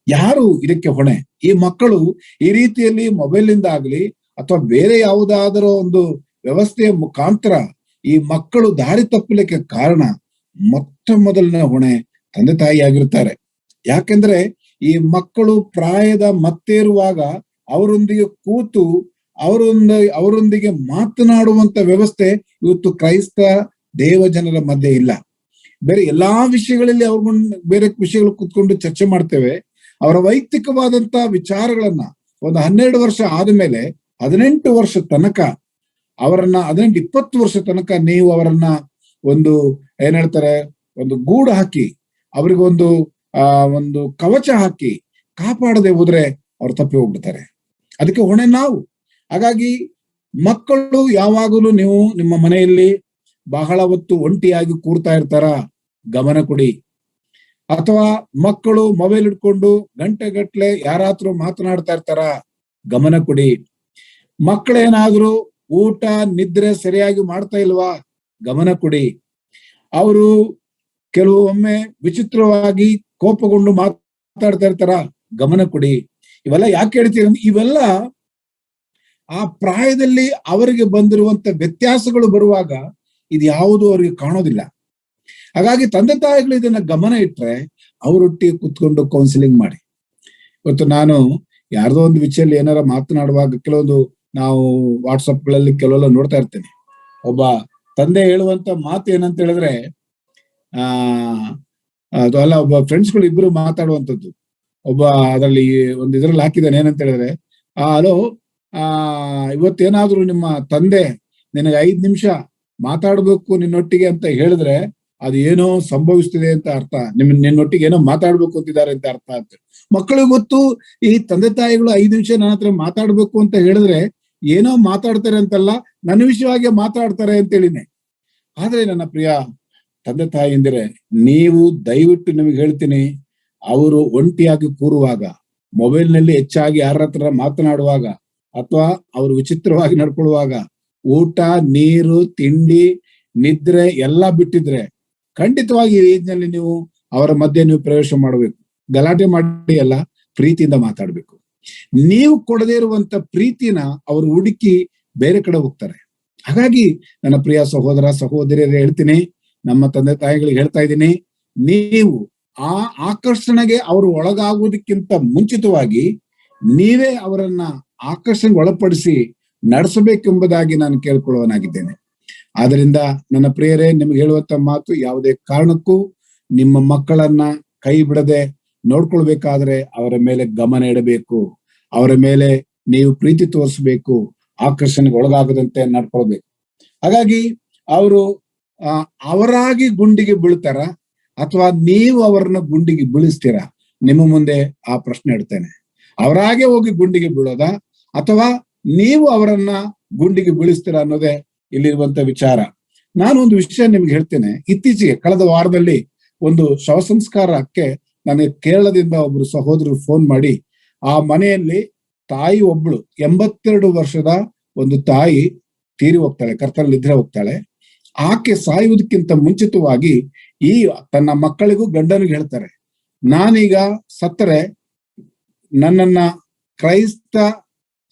ಯಾರು ಇದಕ್ಕೆ ಹೊಣೆ? ಈ ಮಕ್ಕಳು ಈ ರೀತಿಯಲ್ಲಿ ಮೊಬೈಲ್ ಇಂದ ಆಗ್ಲಿ ಅಥವಾ ಬೇರೆ ಯಾವುದಾದರೂ ಒಂದು ವ್ಯವಸ್ಥೆಯ ಮುಖಾಂತರ ಈ ಮಕ್ಕಳು ದಾರಿ ತಪ್ಪಲಿಕ್ಕೆ ಕಾರಣ ಮೊಟ್ಟ ಮೊದಲನೇ ಹೊಣೆ ತಂದೆ ತಾಯಿ ಆಗಿರ್ತಾರೆ. ಯಾಕೆಂದ್ರೆ ಈ ಮಕ್ಕಳು ಪ್ರಾಯದ ಮತ್ತೇರುವಾಗ ಅವರೊಂದಿಗೆ ಕೂತು ಅವರೊಂದಿಗೆ ಮಾತನಾಡುವಂತ ವ್ಯವಸ್ಥೆ ಇವತ್ತು ಕ್ರೈಸ್ತ ದೇವ ಜನರ ಮಧ್ಯೆ ಇಲ್ಲ. ಬೇರೆ ಎಲ್ಲಾ ವಿಷಯಗಳಲ್ಲಿ ಬೇರೆ ವಿಷಯಗಳು ಕೂತ್ಕೊಂಡು ಚರ್ಚೆ ಮಾಡ್ತೇವೆ. ಅವರ ವೈಯಕ್ತಿಕವಾದಂತ ವಿಚಾರಗಳನ್ನ ಒಂದು 12 ವರ್ಷ ಆದ್ಮೇಲೆ 18 ವರ್ಷ ತನಕ ಅವರನ್ನ 18-20 ವರ್ಷ ತನಕ ನೀವು ಅವರನ್ನ ಒಂದು ಏನ್ ಹೇಳ್ತಾರೆ, ಒಂದು ಗೂಡು ಹಾಕಿ ಅವ್ರಿಗೆ ಒಂದು ಕವಚ ಹಾಕಿ ಕಾಪಾಡದೆ ಹೋದ್ರೆ ಅವ್ರು ತಪ್ಪಿ ಹೋಗ್ಬಿಡ್ತಾರೆ. ಅದಕ್ಕೆ ಹೊಣೆ ನಾವು. ಹಾಗಾಗಿ ಮಕ್ಕಳು ಯಾವಾಗಲೂ ನೀವು ನಿಮ್ಮ ಮನೆಯಲ್ಲಿ ಬಹಳ ಹೊತ್ತು ಒಂಟಿಯಾಗಿ ಕೂರ್ತಾ ಇರ್ತಾರ, ಗಮನ ಕೊಡಿ. ಅಥವಾ ಮಕ್ಕಳು ಮೊಬೈಲ್ ಇಟ್ಕೊಂಡು ಗಂಟೆಗಟ್ಲೆ ಯಾರಾದ್ರೂ ಮಾತನಾಡ್ತಾ ಇರ್ತಾರ, ಗಮನ ಕೊಡಿ. ಮಕ್ಕಳೇನಾದ್ರೂ ಊಟ ನಿದ್ರೆ ಸರಿಯಾಗಿ ಮಾಡ್ತಾ ಇಲ್ವಾ, ಗಮನ ಕೊಡಿ. ಅವರು ಕೆಲವೊಮ್ಮೆ ವಿಚಿತ್ರವಾಗಿ ಕೋಪಗೊಂಡು ಮಾತಾಡ್ತಾ ಇರ್ತಾರ, ಗಮನ ಕೊಡಿ. ಇವೆಲ್ಲ ಯಾಕೆ ಹೇಳ್ತೀರಿ ಅಂದ್ರೆ, ಇವೆಲ್ಲ ಆ ಪ್ರಾಯದಲ್ಲಿ ಅವರಿಗೆ ಬಂದಿರುವಂತ ವ್ಯತ್ಯಾಸಗಳು ಬರುವಾಗ ಇದು ಯಾವುದು ಅವರಿಗೆ ಕಾಣೋದಿಲ್ಲ. ಹಾಗಾಗಿ ತಂದೆ ತಾಯಿಗಳು ಇದನ್ನ ಗಮನ ಇಟ್ರೆ ಅವರೊಟ್ಟಿಗೆ ಕುತ್ಕೊಂಡು ಕೌನ್ಸಿಲಿಂಗ್ ಮಾಡಿ. ಇವತ್ತು ನಾನು ಯಾರ್ದೋ ಒಂದು ವಿಷಯದಲ್ಲಿ ಏನಾರ ಮಾತನಾಡುವಾಗ ಕೆಲವೊಂದು ನಾವು ವಾಟ್ಸಪ್ ಗಳಲ್ಲಿ ಕೆಲವೆಲ್ಲ ನೋಡ್ತಾ ಇರ್ತೇನೆ. ಒಬ್ಬ ತಂದೆ ಹೇಳುವಂತ ಮಾತು ಏನಂತ ಹೇಳಿದ್ರೆ, ಅದೆಲ್ಲ ಒಬ್ಬ ಫ್ರೆಂಡ್ಸ್ಗಳು ಇಬ್ರು ಮಾತಾಡುವಂಥದ್ದು. ಒಬ್ಬ ಅದರಲ್ಲಿ ಒಂದು ಇದ್ರಲ್ಲಿ ಹಾಕಿದ್ದಾನೆ, ಏನಂತ ಹೇಳಿದ್ರೆ, ಹಲೋ, ಇವತ್ತೇನಾದ್ರೂ ನಿಮ್ಮ ತಂದೆ ನಿನಗೆ 5 ನಿಮಿಷ ಮಾತಾಡ್ಬೇಕು ನಿನ್ನೊಟ್ಟಿಗೆ ಅಂತ ಹೇಳಿದ್ರೆ ಅದು ಏನೋ ಸಂಭವಿಸ್ತಿದೆ ಅಂತ ಅರ್ಥ. ನಿನ್ನೊಟ್ಟಿಗೆ ಏನೋ ಮಾತಾಡ್ಬೇಕು ಅಂತಿದ್ದಾರೆ ಅಂತ ಅರ್ಥ ಅಂತ. ಮಕ್ಕಳಿಗೆ ಗೊತ್ತು, ಈ ತಂದೆ ತಾಯಿಗಳು 5 ನಿಮಿಷ ನನ್ನ ಹತ್ರ ಮಾತಾಡ್ಬೇಕು ಅಂತ ಹೇಳಿದ್ರೆ ಏನೋ ಮಾತಾಡ್ತಾರೆ ಅಂತಲ್ಲ, ನನ್ನ ವಿಷಯವಾಗಿ ಮಾತಾಡ್ತಾರೆ ಅಂತೇಳಿನೇ. ಆದ್ರೆ ನನ್ನ ಪ್ರಿಯ ತಂದೆ ತಾಯಿಯಂದಿರೆ, ನೀವು ದಯವಿಟ್ಟು ನಿಮಗೆ ಹೇಳ್ತೀನಿ, ಅವರು ಒಂಟಿಯಾಗಿ ಕೂರುವಾಗ, ಮೊಬೈಲ್ ನಲ್ಲಿ ಹೆಚ್ಚಾಗಿ ಯಾರ ಹತ್ರ ಮಾತನಾಡುವಾಗ, ಅಥವಾ ಅವರು ವಿಚಿತ್ರವಾಗಿ ನಡ್ಕೊಳ್ಳುವಾಗ, ಊಟ ನೀರು ತಿಂಡಿ ನಿದ್ರೆ ಎಲ್ಲ ಬಿಟ್ಟಿದ್ರೆ ಖಂಡಿತವಾಗಿ ಈ ಏಜ್ ನಲ್ಲಿ ನೀವು ಅವರ ಮಧ್ಯೆ ನೀವು ಪ್ರವೇಶ ಮಾಡಬೇಕು. ಗಲಾಟೆ ಮಾಡಿ ಅಲ್ಲ, ಪ್ರೀತಿಯಿಂದ ಮಾತಾಡ್ಬೇಕು. ನೀವು ಕೊಡದೇ ಇರುವಂತ ಪ್ರೀತಿನ ಅವರು ಹುಡುಕಿ ಬೇರೆ ಕಡೆ ಹೋಗ್ತಾರೆ. ಹಾಗಾಗಿ ನನ್ನ ಪ್ರಿಯ ಸಹೋದರ ಸಹೋದರಿಯರು ಹೇಳ್ತೀನಿ, ನಮ್ಮ ತಂದೆ ತಾಯಿಗಳಿಗೆ ಹೇಳ್ತಾ ಇದ್ದೀನಿ, ನೀವು ಆ ಆಕರ್ಷಣೆಗೆ ಅವರು ಒಳಗಾಗುವುದಕ್ಕಿಂತ ಮುಂಚಿತವಾಗಿ ನೀವೇ ಅವರನ್ನ ಆಕರ್ಷಣೆಗೆ ಒಳಪಡಿಸಿ ನಡೆಸಬೇಕೆಂಬುದಾಗಿ ನಾನು ಕೇಳ್ಕೊಳ್ಳುವನಾಗಿದ್ದೇನೆ. ಆದ್ರಿಂದ ನನ್ನ ಪ್ರಿಯರೇ, ನಿಮ್ಗೆ ಹೇಳುವಂತ ಮಾತು, ಯಾವುದೇ ಕಾರಣಕ್ಕೂ ನಿಮ್ಮ ಮಕ್ಕಳನ್ನ ಕೈ ಬಿಡದೆ ನೋಡ್ಕೊಳ್ಬೇಕಾದ್ರೆ ಅವರ ಮೇಲೆ ಗಮನ ಇಡಬೇಕು. ಅವರ ಮೇಲೆ ನೀವು ಪ್ರೀತಿ ತೋರಿಸ್ಬೇಕು, ಆಕರ್ಷಣೆಗೆ ಒಳಗಾಗದಂತೆ ನಡ್ಕೊಳ್ಬೇಕು. ಹಾಗಾಗಿ ಅವರು ಅವರಾಗಿ ಗುಂಡಿಗೆ ಬೀಳ್ತಾರ ಅಥವಾ ನೀವು ಅವರನ್ನ ಗುಂಡಿಗೆ ಬೀಳಿಸ್ತೀರಾ? ನಿಮ್ಮ ಮುಂದೆ ಆ ಪ್ರಶ್ನೆ ಇಡ್ತೇನೆ. ಅವರಾಗೆ ಹೋಗಿ ಗುಂಡಿಗೆ ಬೀಳೋದ ಅಥವಾ ನೀವು ಅವರನ್ನ ಗುಂಡಿಗೆ ಬೀಳಿಸ್ತೀರಾ ಅನ್ನೋದೇ ಇಲ್ಲಿರುವಂತ ವಿಚಾರ. ನಾನು ಒಂದು ವಿಷಯ ನಿಮ್ಗೆ ಹೇಳ್ತೇನೆ. ಇತ್ತೀಚೆಗೆ ಕಳೆದ ವಾರದಲ್ಲಿ ಒಂದು ಶವ ಸಂಸ್ಕಾರಕ್ಕೆ ನನಗೆ ಕೇರಳದಿಂದ ಒಬ್ರು ಸಹೋದರರು ಫೋನ್ ಮಾಡಿ, ಆ ಮನೆಯಲ್ಲಿ ತಾಯಿ ಒಬ್ಳು 82 ವರ್ಷದ ಒಂದು ತಾಯಿ ತೀರಿ ಹೋಗ್ತಾಳೆ, ಕರ್ತನಲ್ಲಿ ನಿದ್ರೆ ಹೋಗ್ತಾಳೆ. ಆಕೆ ಸಾಯುವುದಕ್ಕಿಂತ ಮುಂಚಿತವಾಗಿ ಈ ತನ್ನ ಮಕ್ಕಳಿಗೂ ಗಂಡನಿಗೆ ಹೇಳ್ತಾರೆ, ನಾನೀಗ ಸತ್ತರೆ ನನ್ನನ್ನ ಕ್ರೈಸ್ತ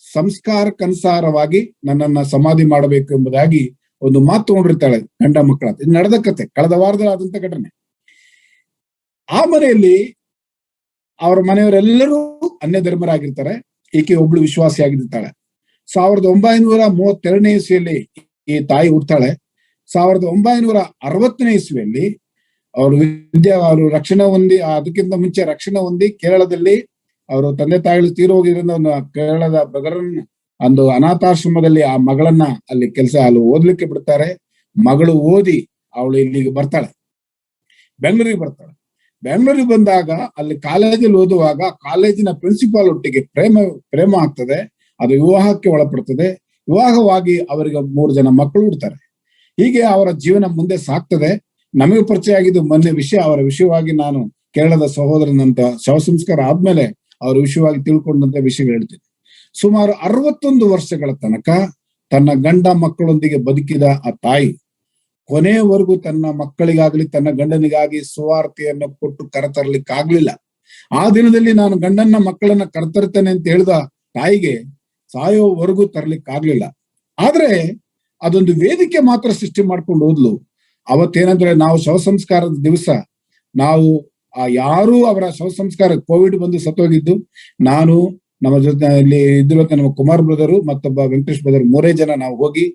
ಸಂಸ್ಕಾರಕ್ಕನುಸಾರವಾಗಿ ನನ್ನನ್ನ ಸಮಾಧಿ ಮಾಡಬೇಕು ಎಂಬುದಾಗಿ ಒಂದು ಮಾತು ತಗೊಂಡಿರ್ತಾಳೆ ಗಂಡ ಮಕ್ಕಳ. ಇದು ನಡೆದ ಕತೆ, ಕಳೆದ ವಾರದಲ್ಲಿ ಆದಂತ ಘಟನೆ. ಆ ಮನೆಯಲ್ಲಿ ಅವರ ಮನೆಯವರೆಲ್ಲರೂ ಅನ್ಯ ಧರ್ಮರಾಗಿರ್ತಾರೆ. ಈಕೆ ಒಬ್ಳು ವಿಶ್ವಾಸಿಯಾಗಿರ್ತಾಳೆ. 1932ನೇ ಇಸ್ವಿಯಲ್ಲಿ ಈ ತಾಯಿ ಹುಡ್ತಾಳೆ. 1960ನೇ ಇಸ್ವಿಯಲ್ಲಿ ಅವರು ರಕ್ಷಣೆ ಹೊಂದಿ, ಅದಕ್ಕಿಂತ ಮುಂಚೆ ರಕ್ಷಣೆ ಹೊಂದಿ ಕೇರಳದಲ್ಲಿ ಅವರು ತಂದೆ ತಾಯಿಗಳು ತೀರು ಹೋಗಿದ್ರಿಂದ ಒಂದು ಕೇರಳದ ಬ್ರದರನ್ನ ಒಂದು ಅನಾಥಾಶ್ರಮದಲ್ಲಿ ಆ ಮಗಳನ್ನ ಅಲ್ಲಿ ಅಲ್ಲಿ ಓದ್ಲಿಕ್ಕೆ ಬಿಡ್ತಾರೆ. ಮಗಳು ಓದಿ ಅವಳು ಇಲ್ಲಿಗೆ ಬರ್ತಾಳೆ, ಬೆಂಗಳೂರಿಗೆ ಬರ್ತಾಳೆ. ಬೆಂಗಳೂರಿಗೆ ಬಂದಾಗ ಅಲ್ಲಿ ಕಾಲೇಜಲ್ಲಿ ಓದುವಾಗ ಕಾಲೇಜಿನ ಪ್ರಿನ್ಸಿಪಾಲ್ ಒಟ್ಟಿಗೆ ಪ್ರೇಮ ಆಗ್ತದೆ. ಅದು ವಿವಾಹಕ್ಕೆ ಒಳಪಡ್ತದೆ. ವಿವಾಹವಾಗಿ ಅವರಿಗೆ 3 ಜನ ಮಕ್ಕಳು ಹುಡ್ತಾರೆ. ಹೀಗೆ ಅವರ ಜೀವನ ಮುಂದೆ ಸಾಕ್ತದೆ. ನಮಗೆ ಪರಿಚಯ ಆಗಿದ್ದು ಮೊನ್ನೆ ವಿಷಯ, ಅವರ ವಿಷಯವಾಗಿ ನಾನು ಕೇರಳದ ಸಹೋದರನಂತ ಶವ ಸಂಸ್ಕಾರ ಆದ್ಮೇಲೆ ಅವ್ರ ವಿಷಯವಾಗಿ ತಿಳ್ಕೊಂಡಂತ ವಿಷಯಗಳು ಹೇಳ್ತೀನಿ. ಸುಮಾರು 61 ವರ್ಷಗಳ ತನಕ ತನ್ನ ಗಂಡ ಮಕ್ಕಳೊಂದಿಗೆ ಬದುಕಿದ ಆ ತಾಯಿ ಕೊನೆಯವರೆಗೂ ತನ್ನ ಮಕ್ಕಳಿಗಾಗ್ಲಿ ತನ್ನ ಗಂಡನಿಗಾಗಿ ಸುವಾರ್ತೆಯನ್ನು ಕೊಟ್ಟು ಕರೆತರ್ಲಿಕ್ಕಾಗ್ಲಿಲ್ಲ. ಆ ದಿನದಲ್ಲಿ ನಾನು ಗಂಡನ್ನ ಮಕ್ಕಳನ್ನ ಕರೆತರ್ತೇನೆ ಅಂತ ಹೇಳಿದ ತಾಯಿಗೆ ಸಾಯೋವರೆಗೂ ತರ್ಲಿಕ್ಕಾಗ್ಲಿಲ್ಲ. ಆದ್ರೆ ಅದೊಂದು ವೇದಿಕೆ ಮಾತ್ರ ಸೃಷ್ಟಿ ಮಾಡ್ಕೊಂಡು ಹೋದ್ಲು. ಅವತ್ತೇನಂದ್ರೆ ನಾವು ಶವ ಸಂಸ್ಕಾರದ ದಿವಸ ನಾವು ಯಾರು ಅವರ ಶವ ಸಂಸ್ಕಾರ ಕೋವಿಡ್ ಬಂದು ಸತ್ತೋಗಿದ್ದು, ನಾನು ನಮ್ಮ ಜೊತೆ ಇಲ್ಲಿ ಇದ್ದಿರುವಂತ ನಮ್ಮ ಕುಮಾರ್ ಬ್ರದರು ಮತ್ತೊಬ್ಬ ವೆಂಕಟೇಶ್ ಬ್ರದರ್ 3 ಜನ ನಾವು ಹೋಗಿ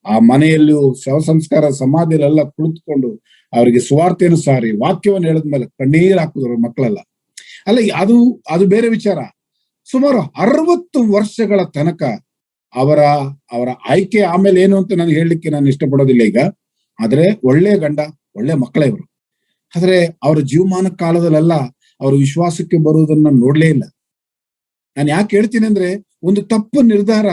ಆ ಮನೆಯಲ್ಲೂ ಶವ ಸಂಸ್ಕಾರ ಸಮಾಧಿಯಲ್ಲೆಲ್ಲ ಕುಳಿತುಕೊಂಡು ಅವರಿಗೆ ಸುವಾರ್ತೆಯನ್ನು ಸಾರಿ ವಾಕ್ಯವನ್ನು ಹೇಳಿದ್ಮೇಲೆ ಕಣ್ಣೀರ್ ಹಾಕಿದ್ರು ಮಕ್ಕಳೆಲ್ಲ. ಅಲ್ಲ, ಅದು ಬೇರೆ ವಿಚಾರ. ಸುಮಾರು 60 ವರ್ಷಗಳ ತನಕ ಅವರ ಆಯ್ಕೆ ಆಮೇಲೆ ಏನು ಅಂತ ನಾನು ಹೇಳಲಿಕ್ಕೆ ನಾನು ಇಷ್ಟಪಡೋದಿಲ್ಲ ಈಗ. ಆದ್ರೆ ಒಳ್ಳೆ ಗಂಡ ಒಳ್ಳೆ ಮಕ್ಕಳೇ ಇವರು. ಆದ್ರೆ ಅವರ ಜೀವಮಾನ ಕಾಲದಲ್ಲೆಲ್ಲ ಅವರು ವಿಶ್ವಾಸಕ್ಕೆ ಬರುವುದನ್ನ ನೋಡ್ಲೇ ಇಲ್ಲ. ನಾನು ಯಾಕೆ ಹೇಳ್ತೀನಿ ಅಂದ್ರೆ, ಒಂದು ತಪ್ಪು ನಿರ್ಧಾರ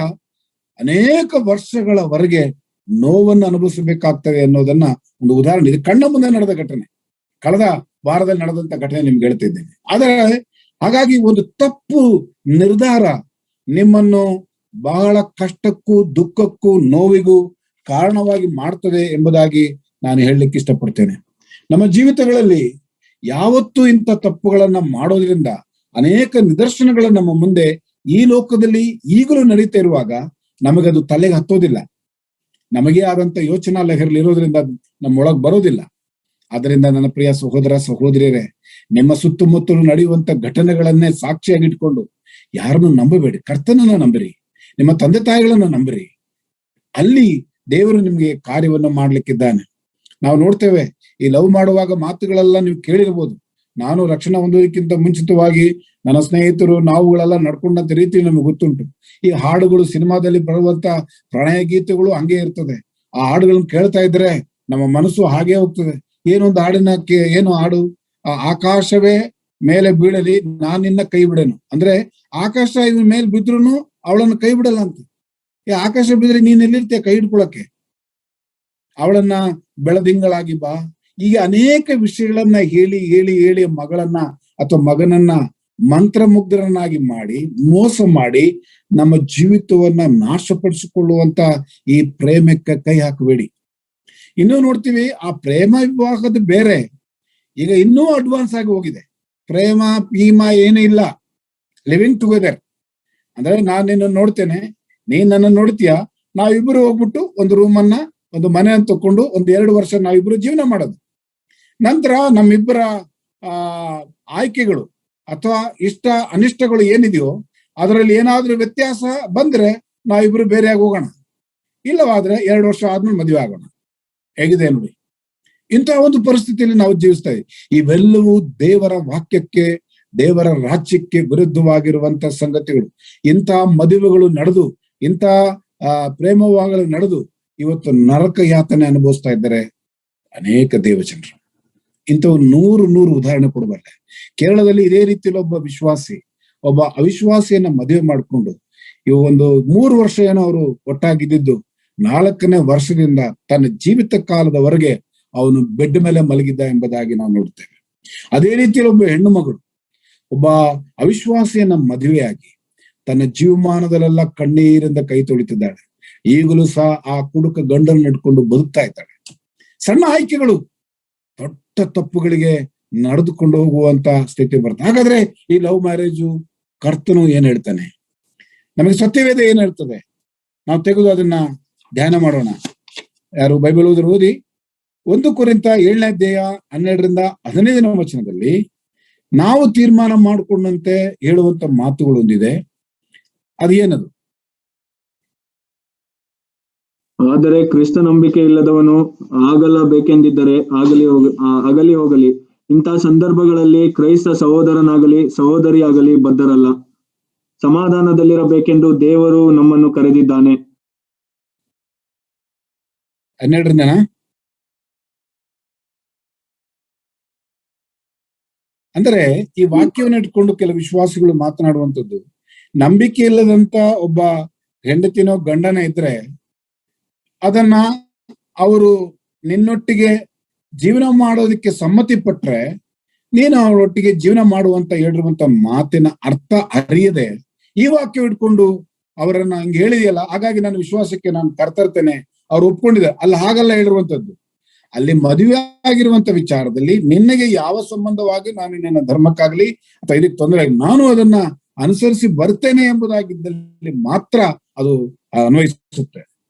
ಅನೇಕ ವರ್ಷಗಳವರೆಗೆ ನೋವನ್ನು ಅನುಭವಿಸಬೇಕಾಗ್ತದೆ ಅನ್ನೋದನ್ನ ಒಂದು ಉದಾಹರಣೆ, ಇದು ಕಣ್ಣ ಮುಂದೆ ನಡೆದ ಘಟನೆ, ಕಳೆದ ವಾರದಲ್ಲಿ ನಡೆದಂತ ಘಟನೆ ನಿಮ್ಗೆ ಹೇಳ್ತಾ ಇದ್ದೇನೆ. ಆದ್ರೆ ಹಾಗಾಗಿ ಒಂದು ತಪ್ಪು ನಿರ್ಧಾರ ನಿಮ್ಮನ್ನು ಬಹಳ ಕಷ್ಟಕ್ಕೂ ದುಃಖಕ್ಕೂ ನೋವಿಗೂ ಕಾರಣವಾಗಿ ಮಾಡ್ತದೆ ಎಂಬುದಾಗಿ ನಾನು ಹೇಳಲಿಕ್ಕೆ ಇಷ್ಟಪಡ್ತೇನೆ. ನಮ್ಮ ಜೀವಿತಗಳಲ್ಲಿ ಯಾವತ್ತೂ ಇಂಥ ತಪ್ಪುಗಳನ್ನ ಮಾಡೋದ್ರಿಂದ ಅನೇಕ ನಿದರ್ಶನಗಳು ನಮ್ಮ ಮುಂದೆ ಈ ಲೋಕದಲ್ಲಿ ಈಗಲೂ ನಡೀತಾ ಇರುವಾಗ ನಮಗದು ತಲೆಗೆ ಹತ್ತೋದಿಲ್ಲ. ನಮಗೆ ಆದಂತ ಯೋಚನಾ ಲಹರಿ ಇರೋದ್ರಿಂದ ನಮ್ಮೊಳಗ್ ಬರೋದಿಲ್ಲ. ಆದ್ರಿಂದ ನನ್ನ ಪ್ರಿಯ ಸಹೋದರ ಸಹೋದರಿಯರೇ, ನಿಮ್ಮ ಸುತ್ತಮುತ್ತಲು ನಡೆಯುವಂತ ಘಟನೆಗಳನ್ನೇ ಸಾಕ್ಷಿಯಾಗಿಟ್ಕೊಂಡು ಯಾರನ್ನು ನಂಬಬೇಡಿ, ಕರ್ತನನ್ನ ನಂಬಿರಿ, ನಿಮ್ಮ ತಂದೆ ತಾಯಿಗಳನ್ನ ನಂಬಿರಿ. ಅಲ್ಲಿ ದೇವರು ನಿಮ್ಗೆ ಕಾರ್ಯವನ್ನು ಮಾಡ್ಲಿಕ್ಕಿದ್ದಾನೆ. ನಾವು ನೋಡ್ತೇವೆ, ಈ ಲವ್ ಮಾಡುವಾಗ ಮಾತುಗಳೆಲ್ಲ ನೀವು ಕೇಳಿರ್ಬೋದು. ನಾನು ರಕ್ಷಣಾ ಹೊಂದೋದಕ್ಕಿಂತ ಮುಂಚಿತವಾಗಿ ನನ್ನ ಸ್ನೇಹಿತರು ನಾವುಗಳೆಲ್ಲ ನಡ್ಕೊಂಡಂತ ರೀತಿ ನಮಗೆ ಗೊತ್ತುಂಟು. ಈ ಹಾಡುಗಳು, ಸಿನಿಮಾದಲ್ಲಿ ಬರುವಂತ ಪ್ರಣಯ ಗೀತೆಗಳು ಹಂಗೆ ಇರ್ತದೆ. ಆ ಹಾಡುಗಳನ್ನ ಕೇಳ್ತಾ ಇದ್ರೆ ನಮ್ಮ ಮನಸ್ಸು ಹಾಗೆ ಹೋಗ್ತದೆ. ಏನೊಂದು ಏನು ಹಾಡು, ಆಕಾಶವೇ ಮೇಲೆ ಬೀಳಲಿ ನಾನಿನ್ನ ಕೈ ಬಿಡೇನು. ಅಂದ್ರೆ ಆಕಾಶ ಇದ್ರ ಮೇಲೆ ಬಿದ್ರುನು ಅವಳನ್ನ ಕೈ ಬಿಡಲ್ಲ ಅಂತ. ಆಕಾಶ ಬಿದ್ರೆ ನೀನ್ ಎಲ್ಲಿರ್ತೀಯ ಕೈ ಹಿಡ್ಕೊಳಕ್ಕೆ? ಅವಳನ್ನ ಬೆಳದಿಂಗಳಾಗಿ ಬಾ. ಈಗ ಅನೇಕ ವಿಷಯಗಳನ್ನ ಹೇಳಿ ಹೇಳಿ ಹೇಳಿ ಮಗಳನ್ನ ಅಥವಾ ಮಗನನ್ನ ಮಂತ್ರಮುಗ್ಧರನ್ನಾಗಿ ಮಾಡಿ ಮೋಸ ಮಾಡಿ ನಮ್ಮ ಜೀವಿತವನ್ನ ನಾಶಪಡಿಸಿಕೊಳ್ಳುವಂತ ಈ ಪ್ರೇಮಕ್ಕೆ ಕೈ ಹಾಕಬೇಡಿ. ಇನ್ನೂ ನೋಡ್ತೀವಿ, ಆ ಪ್ರೇಮ ವಿವಾಹದ ಬೇರೆ, ಈಗ ಇನ್ನೂ ಅಡ್ವಾನ್ಸ್ ಆಗಿ ಹೋಗಿದೆ. ಪ್ರೇಮ ಪೀಮ ಏನೂ ಇಲ್ಲ, ಲಿವಿಂಗ್ ಟುಗೆದರ್. ಅಂದ್ರೆ ನಾನು ನಿನ್ನ ನೋಡ್ತೇನೆ, ನೀನ್ ನನ್ನ ನೋಡ್ತೀಯ, ನಾವಿಬ್ರು ಹೋಗ್ಬಿಟ್ಟು ಒಂದು ರೂಮನ್ನ ಒಂದು ಮನೆಯನ್ನು ತಕೊಂಡು 1-2 ವರ್ಷ ನಾವಿಬ್ರು ಜೀವನ ಮಾಡೋದು. ನಂತರ ನಮ್ಮಿಬ್ಬರ ಆಯ್ಕೆಗಳು ಅಥವಾ ಇಷ್ಟ ಅನಿಷ್ಟಗಳು ಏನಿದೆಯೋ ಅದರಲ್ಲಿ ಏನಾದ್ರೂ ವ್ಯತ್ಯಾಸ ಬಂದ್ರೆ ನಾವಿಬ್ರು ಬೇರೆಯಾಗಿ ಹೋಗೋಣ, ಇಲ್ಲವಾದ್ರೆ 2 ವರ್ಷ ಆದ್ಮೇಲೆ ಮದುವೆ ಆಗೋಣ. ಹೇಗಿದೆ ನೋಡಿ, ಇಂತಹ ಒಂದು ಪರಿಸ್ಥಿತಿಯಲ್ಲಿ ನಾವು ಜೀವಿಸ್ತಾ ಇದ್ದೀವಿ. ಇವೆಲ್ಲವೂ ದೇವರ ವಾಕ್ಯಕ್ಕೆ, ದೇವರ ರಾಜ್ಯಕ್ಕೆ ವಿರುದ್ಧವಾಗಿರುವಂತ ಸಂಗತಿಗಳು. ಇಂತಹ ಮದುವೆಗಳು ನಡೆದು, ಇಂತಹ ಪ್ರೇಮ ವಿವಾಹಗಳು ನಡೆದು ಇವತ್ತು ನರಕ ಯಾತನೆ ಅನುಭವಿಸ್ತಾ ಇದ್ದಾರೆ ಅನೇಕ ದೇವಜನರು. ಇಂಥವು 100 ಉದಾಹರಣೆ ಕೊಡಬಲ್ಲೆ. ಕೇರಳದಲ್ಲಿ ಇದೇ ರೀತಿಯಲ್ಲಿ ಒಬ್ಬ ವಿಶ್ವಾಸಿ ಒಬ್ಬ ಅವಿಶ್ವಾಸಿಯನ್ನ ಮದುವೆ ಮಾಡಿಕೊಂಡು ಇವು ಒಂದು 3 ವರ್ಷ ಏನೋ ಅವರು ಒಟ್ಟಾಗಿದ್ದು, 4ನೇ ವರ್ಷದಿಂದ ತನ್ನ ಜೀವಿತ ಕಾಲದವರೆಗೆ ಅವನು ಬೆಡ್ ಮೇಲೆ ಮಲಗಿದ್ದ ಎಂಬುದಾಗಿ ನಾವು ನೋಡ್ತೇವೆ. ಅದೇ ರೀತಿಯಲ್ಲಿ ಒಬ್ಬ ಹೆಣ್ಣು ಮಗಳು ಒಬ್ಬ ಅವಿಶ್ವಾಸಿಯನ್ನ ಮದುವೆಯಾಗಿ ತನ್ನ ಜೀವಮಾನದಲ್ಲೆಲ್ಲ ಕಣ್ಣೀರಿಂದ ಕೈ ತೊಳಿತಿದ್ದಾಳೆ. ಈಗಲೂ ಸಹ ಆ ಕುಡುಕ ಗಂಡನ್ನು ಇಟ್ಕೊಂಡು ಬದುಕ್ತಾ ಇದ್ದಾಳೆ. ಸಣ್ಣ ಆಯ್ಕೆಗಳು ದೊಡ್ಡ ತಪ್ಪುಗಳಿಗೆ ನಡೆದುಕೊಂಡು ಹೋಗುವಂತ ಸ್ಥಿತಿ ಬರ್ತದೆ. ಹಾಗಾದ್ರೆ ಈ ಲವ್ ಮ್ಯಾರೇಜು ಕರ್ತನು ಏನ್ ಹೇಳ್ತಾನೆ, ನಮಗೆ ಸತ್ಯವೇದ ಏನ್ ಹೇಳ್ತದೆ, ನಾವು ತೆಗೆದು ಅದನ್ನ ಧ್ಯಾನ ಮಾಡೋಣ. ಯಾರು ಬೈಬಲ್ ಓದಿ 1 ಕೊರಿಂಥ 7ನೇ ಅಧ್ಯಾಯ 12ರಿಂದ 15ನೇ ವಚನದಲ್ಲಿ ನಾವು ತೀರ್ಮಾನ ಮಾಡಿಕೊಂಡಂತೆ ಹೇಳುವಂತ ಮಾತುಗಳು ಒಂದಿದೆ. ಅದು ಏನದು? ಆದರೆ ಕ್ರಿಸ್ತ ನಂಬಿಕೆ ಇಲ್ಲದವನು ಆಗಲಬೇಕೆಂದಿದ್ದರೆ ಆಗಲಿ ಹೋಗಲಿ. ಇಂತಹ ಸಂದರ್ಭಗಳಲ್ಲಿ ಕ್ರೈಸ್ತ ಸಹೋದರನಾಗಲಿ ಸಹೋದರಿಯಾಗಲಿ ಬದ್ಧರಲ್ಲ. ಸಮಾಧಾನದಲ್ಲಿರಬೇಕೆಂದು ದೇವರು ನಮ್ಮನ್ನು ಕರೆದಿದ್ದಾನೆ. 12ರಿಂದ ಅಂದ್ರೆ ಈ ವಾಕ್ಯವನ್ನು ಇಟ್ಕೊಂಡು ಕೆಲವು ವಿಶ್ವಾಸಿಗಳು ಮಾತನಾಡುವಂಥದ್ದು, ನಂಬಿಕೆ ಇಲ್ಲದಂತ ಒಬ್ಬ ಹೆಂಡತಿನೋ ಗಂಡನ ಇದ್ರೆ ಅದನ್ನ ಅವರು ನಿನ್ನೊಟ್ಟಿಗೆ ಜೀವನ ಮಾಡೋದಕ್ಕೆ ಸಮ್ಮತಿ ಪಟ್ರೆ ನೀನು ಅವರೊಟ್ಟಿಗೆ ಜೀವನ ಮಾಡುವಂತ ಹೇಳಿರುವಂತ ಮಾತಿನ ಅರ್ಥ ಅರಿಯದೆ ಈ ವಾಕ್ಯ ಇಟ್ಕೊಂಡು ಅವರನ್ನ ಹಂಗೆ ಹೇಳಿದೆಯಲ್ಲ, ಹಾಗಾಗಿ ನಾನು ವಿಶ್ವಾಸಕ್ಕೆ ನಾನು ಕರ್ತರ್ತೇನೆ, ಅವ್ರು ಒಪ್ಕೊಂಡಿದ್ದಾರೆ. ಅಲ್ಲಿ ಹಾಗಲ್ಲ ಹೇಳಿರುವಂತದ್ದು. ಅಲ್ಲಿ ಮದುವೆ ಆಗಿರುವಂತ ವಿಚಾರದಲ್ಲಿ ನಿನಗೆ ಯಾವ ಸಂಬಂಧವಾಗಿ ನಾನು ನಿನ್ನ ಧರ್ಮಕ್ಕಾಗ್ಲಿ ಅಥವಾ ಇದಕ್ಕೆ ತೊಂದರೆ ಆಗಿ ನಾನು ಅದನ್ನ ಅನುಸರಿಸಿ ಬರ್ತೇನೆ ಎಂಬುದಾಗಿದ್ದಲ್ಲಿ ಮಾತ್ರ ಅದು ಅನ್ವಯಿಸುತ್ತೆ.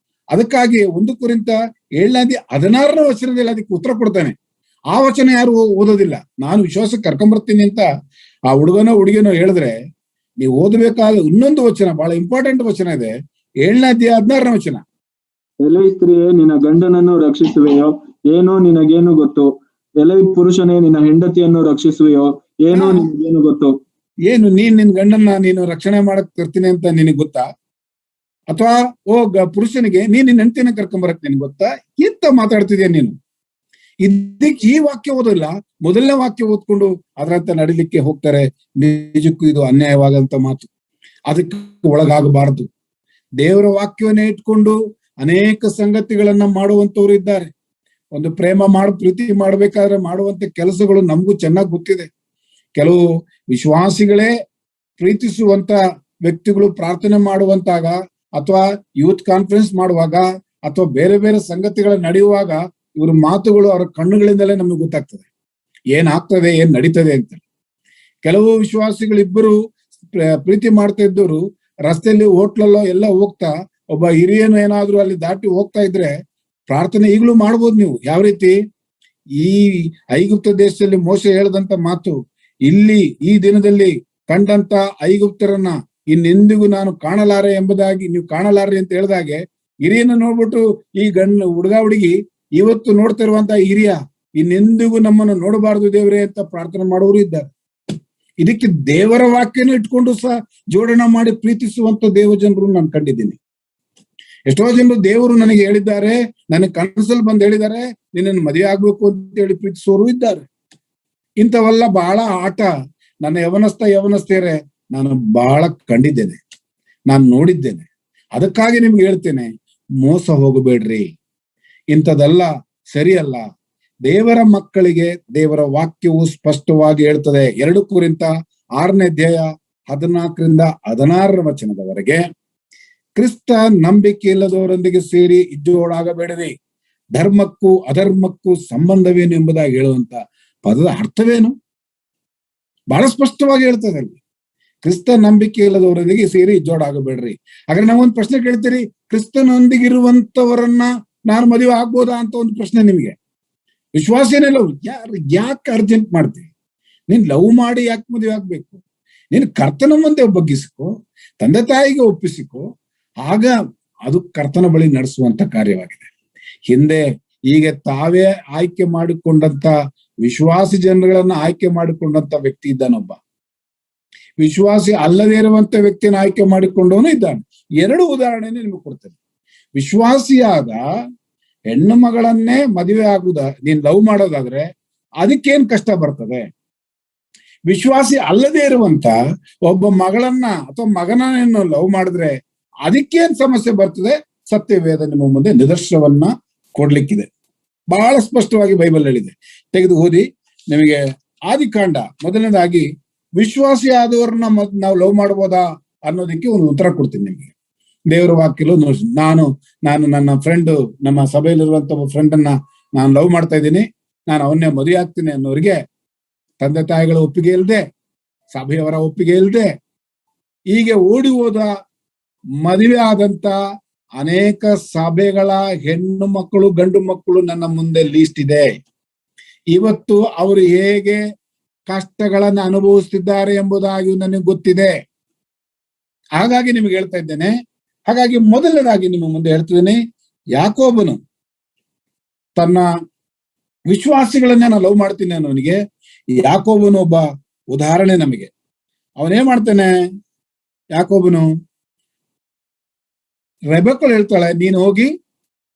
ಅದಕ್ಕಾಗಿ 1 ಕೊರಿಂಥ 7:16 ವಚನದಲ್ಲಿ ಅದಕ್ಕೆ ಉತ್ತರ ಕೊಡ್ತಾನೆ. ಆ ವಚನ ಯಾರು ಓದೋದಿಲ್ಲ. ನಾನು ವಿಶ್ವಾಸಕ್ಕೆ ಕರ್ಕೊಂಡ್ಬರ್ತೀನಿ ಅಂತ ಆ ಹುಡುಗನೋ ಹೇಳಿದ್ರೆ ನೀವು ಓದಬೇಕಾದ ಇನ್ನೊಂದು ವಚನ, ಬಹಳ ಇಂಪಾರ್ಟೆಂಟ್ ವಚನ ಇದೆ, 7:16 ವಚನ. ಎಲೆ ಸ್ತ್ರೀಯೇ, ನಿನ್ನ ಗಂಡನನ್ನು ರಕ್ಷಿಸುವೆಯೋ ಏನೋ ನಿನಗೇನು ಗೊತ್ತು? ಎಲೆ ಪುರುಷನೇ, ನಿನ್ನ ಹೆಂಡತಿಯನ್ನು ರಕ್ಷಿಸುವೆಯೋ ಏನೋ ನಿನಗೇನು ಗೊತ್ತು? ಏನು ನಿನ್ ಗಂಡನ್ನ ನೀನು ರಕ್ಷಣೆ ಮಾಡಕ್ ತರ್ತೀನಿ ಅಂತ ನಿನಗೆ ಗೊತ್ತಾ? ಅಥವಾ ಪುರುಷನಿಗೆ ನಿನ್ನ ಹೆಂಡತಿನ ಕರ್ಕೊಂಬರಕ್ ನಿನ್ಗೆ ಗೊತ್ತಾ? ಇಂತ ಮಾತಾಡ್ತಿದ್ಯಾ ನೀನು? ಇದಕ್ಕೆ ಈ ವಾಕ್ಯ ಓದಲ್ಲ, ಮೊದಲನೇ ವಾಕ್ಯ ಓದ್ಕೊಂಡು ಅದರಂತ ನಡಿಲಿಕ್ಕೆ ಹೋಗ್ತಾರೆ. ನಿಜಕ್ಕೂ ಇದು ಅನ್ಯಾಯವಾದಂತ ಮಾತು. ಅದಕ್ಕೆ ಒಳಗಾಗಬಾರದು. ದೇವರ ವಾಕ್ಯವನ್ನೇ ಇಟ್ಕೊಂಡು ಅನೇಕ ಸಂಗತಿಗಳನ್ನ ಮಾಡುವಂತವ್ರು ಇದ್ದಾರೆ. ಒಂದು ಪ್ರೀತಿ ಮಾಡ್ಬೇಕಾದ್ರೆ ಮಾಡುವಂತ ಕೆಲಸಗಳು ನಮಗೂ ಚೆನ್ನಾಗಿ ಗೊತ್ತಿದೆ. ಕೆಲವು ವಿಶ್ವಾಸಿಗಳೇ ಪ್ರೀತಿಸುವಂತ ವ್ಯಕ್ತಿಗಳು ಪ್ರಾರ್ಥನೆ ಮಾಡುವಂತಾಗ ಅಥವಾ ಯೂತ್ ಕಾನ್ಫರೆನ್ಸ್ ಮಾಡುವಾಗ ಅಥವಾ ಬೇರೆ ಬೇರೆ ಸಂಗತಿಗಳ ನಡೆಯುವಾಗ ಇವ್ರ ಮಾತುಗಳು ಅವರ ಕಣ್ಣುಗಳಿಂದಲೇ ನಮಗೆ ಗೊತ್ತಾಗ್ತದೆ, ಏನಾಗ್ತದೆ, ಏನ್ ನಡೀತದೆ ಅಂತ. ಕೆಲವು ವಿಶ್ವಾಸಿಗಳಿಬ್ಬರು ಪ್ರೀತಿ ಮಾಡ್ತಾ ಇದ್ದವರು ರಸ್ತೆಯಲ್ಲಿ ಹೋಟ್ಲಲ್ಲೋ ಎಲ್ಲ ಹೋಗ್ತಾ ಒಬ್ಬ ಹಿರಿಯನು ಏನಾದ್ರು ಅಲ್ಲಿ ದಾಟಿ ಹೋಗ್ತಾ ಇದ್ರೆ ಪ್ರಾರ್ಥನೆ ಈಗಲೂ ಮಾಡ್ಬೋದು ನೀವು. ಯಾವ ರೀತಿ? ಈ ಐಗುಪ್ತ ದೇಶದಲ್ಲಿ ಮೋಶೆ ಹೇಳದಂತ ಮಾತು, ಇಲ್ಲಿ ಈ ದಿನದಲ್ಲಿ ಕಂಡಂತ ಐಗುಪ್ತರನ್ನ ಇನ್ನೆಂದಿಗೂ ನಾನು ಕಾಣಲಾರೆ ಎಂಬುದಾಗಿ ನೀವು ಕಾಣಲಾರೆ ಅಂತ ಹೇಳಿದಾಗೆ ಹಿರಿಯನ ನೋಡ್ಬಿಟ್ಟು ಈ ಹುಡುಗಿ ಇವತ್ತು ನೋಡ್ತಾ ಇರುವಂತ ಹಿರಿಯ ಇನ್ನೆಂದಿಗೂ ನಮ್ಮನ್ನು ನೋಡಬಾರದು ದೇವರೇ ಅಂತ ಪ್ರಾರ್ಥನೆ ಮಾಡುವವರು ಇದ್ದಾರೆ. ಇದಕ್ಕೆ ದೇವರ ವಾಕ್ಯನ ಇಟ್ಕೊಂಡು ಸಹ ಜೋಡಣೆ ಮಾಡಿ ಪ್ರೀತಿಸುವಂತ ದೇವಜನರು ನಾನು ಕಂಡಿದ್ದೀನಿ. ಎಷ್ಟೋ ಜನರು ದೇವರು ನನಗೆ ಹೇಳಿದ್ದಾರೆ, ನನಗೆ ಕನಸಲ್ಲಿ ಬಂದು ಹೇಳಿದ್ದಾರೆ ನಿನ್ನನ್ನು ಮದುವೆ ಆಗ್ಬೇಕು ಅಂತ ಹೇಳಿ ಪ್ರೀತಿಸುವವರು ಇದ್ದಾರೆ. ಇಂಥವೆಲ್ಲ ಬಹಳ ಆಟ ನನ್ನ ಯವನಸ್ಥೆಯರೇ ನಾನು ಬಹಳ ಕಂಡಿದ್ದೇನೆ, ನಾನು ನೋಡಿದ್ದೇನೆ. ಅದಕ್ಕಾಗಿ ನಿಮ್ಗೆ ಹೇಳ್ತೇನೆ, ಮೋಸ ಹೋಗಬೇಡ್ರಿ. ಇಂಥದೆಲ್ಲ ಸರಿಯಲ್ಲ. ದೇವರ ಮಕ್ಕಳಿಗೆ ದೇವರ ವಾಕ್ಯವು ಸ್ಪಷ್ಟವಾಗಿ ಹೇಳ್ತದೆ. 2 ಕೊರಿಂಥ 6:14-16 ವಚನದವರೆಗೆ ಕ್ರಿಸ್ತ ನಂಬಿಕೆ ಇಲ್ಲದವರೊಂದಿಗೆ ಸೇರಿ ಇಜ್ಜೋಳಾಗಬೇಡರಿ, ಧರ್ಮಕ್ಕೂ ಅಧರ್ಮಕ್ಕೂ ಸಂಬಂಧವೇನು ಎಂಬುದಾಗಿ ಹೇಳುವಂತ ಪದದ ಅರ್ಥವೇನು? ಬಹಳ ಸ್ಪಷ್ಟವಾಗಿ ಹೇಳ್ತದೆ ಅಲ್ಲಿ. ಕ್ರಿಸ್ತ ನಂಬಿಕೆ ಇಲ್ಲದವರೊಂದಿಗೆ ಸೇರಿ ಇಜ್ಜೋಡಾಗಬೇಡ್ರಿ. ಹಾಗಾದ್ರೆ ನಾವೊಂದು ಪ್ರಶ್ನೆ ಕೇಳ್ತೀರಿ, ಕ್ರಿಸ್ತನೊಂದಿಗಿರುವಂತವರನ್ನ ನಾನು ಮದುವೆ ಆಗ್ಬೋದಾ ಅಂತ ಒಂದು ಪ್ರಶ್ನೆ ನಿಮಗೆ. ವಿಶ್ವಾಸನೇ ಲವ್ ಯಾಕೆ ಅರ್ಜೆಂಟ್ ಮಾಡ್ತೀವಿ? ನೀನ್ ಲವ್ ಮಾಡಿ ಯಾಕೆ ಮದುವೆ ಆಗ್ಬೇಕು? ನೀನ್ ಕರ್ತನ ಮುಂದೆ ಬಗ್ಗಿಸಿಕೋ, ತಂದೆ ತಾಯಿಗೆ ಒಪ್ಪಿಸಿಕೋ, ಆಗ ಅದು ಕರ್ತನ ಬಳಿ ನಡೆಸುವಂತ ಕಾರ್ಯವಾಗಿದೆ. ಹಿಂದೆ ಈಗ ತಾವೇ ಆಯ್ಕೆ ಮಾಡಿಕೊಂಡಂತ ವಿಶ್ವಾಸಿ ಜನಗಳನ್ನ ಆಯ್ಕೆ ಮಾಡಿಕೊಂಡಂತ ವ್ಯಕ್ತಿ ಇದ್ದಾನೊಬ್ಬ, ವಿಶ್ವಾಸಿ ಅಲ್ಲದೇ ಇರುವಂತ ವ್ಯಕ್ತಿಯನ್ನು ಆಯ್ಕೆ ಮಾಡಿಕೊಂಡವನು ಇದ್ದಾನೆ. 2 ಉದಾಹರಣೆ ನಿಮ್ಗೆ ಕೊಡ್ತೇನೆ. ವಿಶ್ವಾಸಿಯಾದ ಹೆಣ್ಣು ಮಗಳನ್ನೇ ಮದುವೆ ನೀನ್ ಲವ್ ಮಾಡೋದಾದ್ರೆ ಅದಕ್ಕೇನ್ ಕಷ್ಟ ಬರ್ತದೆ? ವಿಶ್ವಾಸಿ ಅಲ್ಲದೆ ಇರುವಂತ ಒಬ್ಬ ಮಗಳನ್ನ ಅಥವಾ ಮಗನನ್ನು ಲವ್ ಮಾಡಿದ್ರೆ ಅದಕ್ಕೇನ್ ಸಮಸ್ಯೆ ಬರ್ತದೆ? ಸತ್ಯವೇದ ನಿಮ್ಮ ಮುಂದೆ ನಿದರ್ಶನವನ್ನ ಕೊಡ್ಲಿಕ್ಕಿದೆ. ಬಹಳ ಸ್ಪಷ್ಟವಾಗಿ ಬೈಬಲ್ ಹೇಳಿದೆ. ತೆಗೆದು ಓದಿ. ನಿಮಗೆ ಆದಿಕಾಂಡ ಮೊದಲನೇದಾಗಿ ವಿಶ್ವಾಸಿ ಆದವ್ರನ್ನ ನಾವು ಲವ್ ಮಾಡ್ಬೋದಾ ಅನ್ನೋದಕ್ಕೆ ಒಂದು ಉತ್ತರ ಕೊಡ್ತೀನಿ ನಿಮಗೆ. ದೇವರ ವಾಕ್ಯಲು ನಾನು ನನ್ನ ಫ್ರೆಂಡ್, ನಮ್ಮ ಸಭೆಯಲ್ಲಿರುವಂತ ಒಬ್ಬ ಫ್ರೆಂಡ್ ಅನ್ನ ನಾನು ಲವ್ ಮಾಡ್ತಾ ಇದ್ದೀನಿ, ನಾನು ಅವನ್ನೇ ಮದುವೆ ಆಗ್ತೀನಿ ಅನ್ನೋರಿಗೆ ತಂದೆ ತಾಯಿಗಳ ಒಪ್ಪಿಗೆ ಇಲ್ಲದೆ, ಸಭೆಯವರ ಒಪ್ಪಿಗೆ ಇಲ್ಲದೆ ಹೀಗೆ ಓಡಿ ಹೋದ ಮದುವೆ ಆದಂತ ಅನೇಕ ಸಭೆಗಳ ಹೆಣ್ಣು ಮಕ್ಕಳು ಗಂಡು ಮಕ್ಕಳು ನನ್ನ ಮುಂದೆ ಲೀಸ್ಟ್ ಇದೆ. ಇವತ್ತು ಅವರು ಹೇಗೆ ಕಷ್ಟಗಳನ್ನ ಅನುಭವಿಸ್ತಿದ್ದಾರೆ ಎಂಬುದಾಗಿ ನನಗೆ ಗೊತ್ತಿದೆ. ಹಾಗಾಗಿ ನಿಮ್ಗೆ ಹೇಳ್ತಾ ಇದ್ದೇನೆ. ಹಾಗಾಗಿ ಮೊದಲನೇದಾಗಿ ನಿಮ್ಮ ಮುಂದೆ ಹೇಳ್ತಿದ್ದೇನೆ, ಯಾಕೋಬನು ತನ್ನ ವಿಶ್ವಾಸಿಗಳನ್ನ ನಾನು ಲವ್ ಮಾಡ್ತೀನಿ ಅನ್ನೋನಿಗೆ ಯಾಕೋಬನು ಒಬ್ಬ ಉದಾಹರಣೆ ನಮಗೆ. ಅವನೇನ್ ಮಾಡ್ತಾನೆ? ಯಾಕೋಬನು ರೆಬೆಕ್ಕಳು ಹೇಳ್ತಾಳೆ, ನೀನು ಹೋಗಿ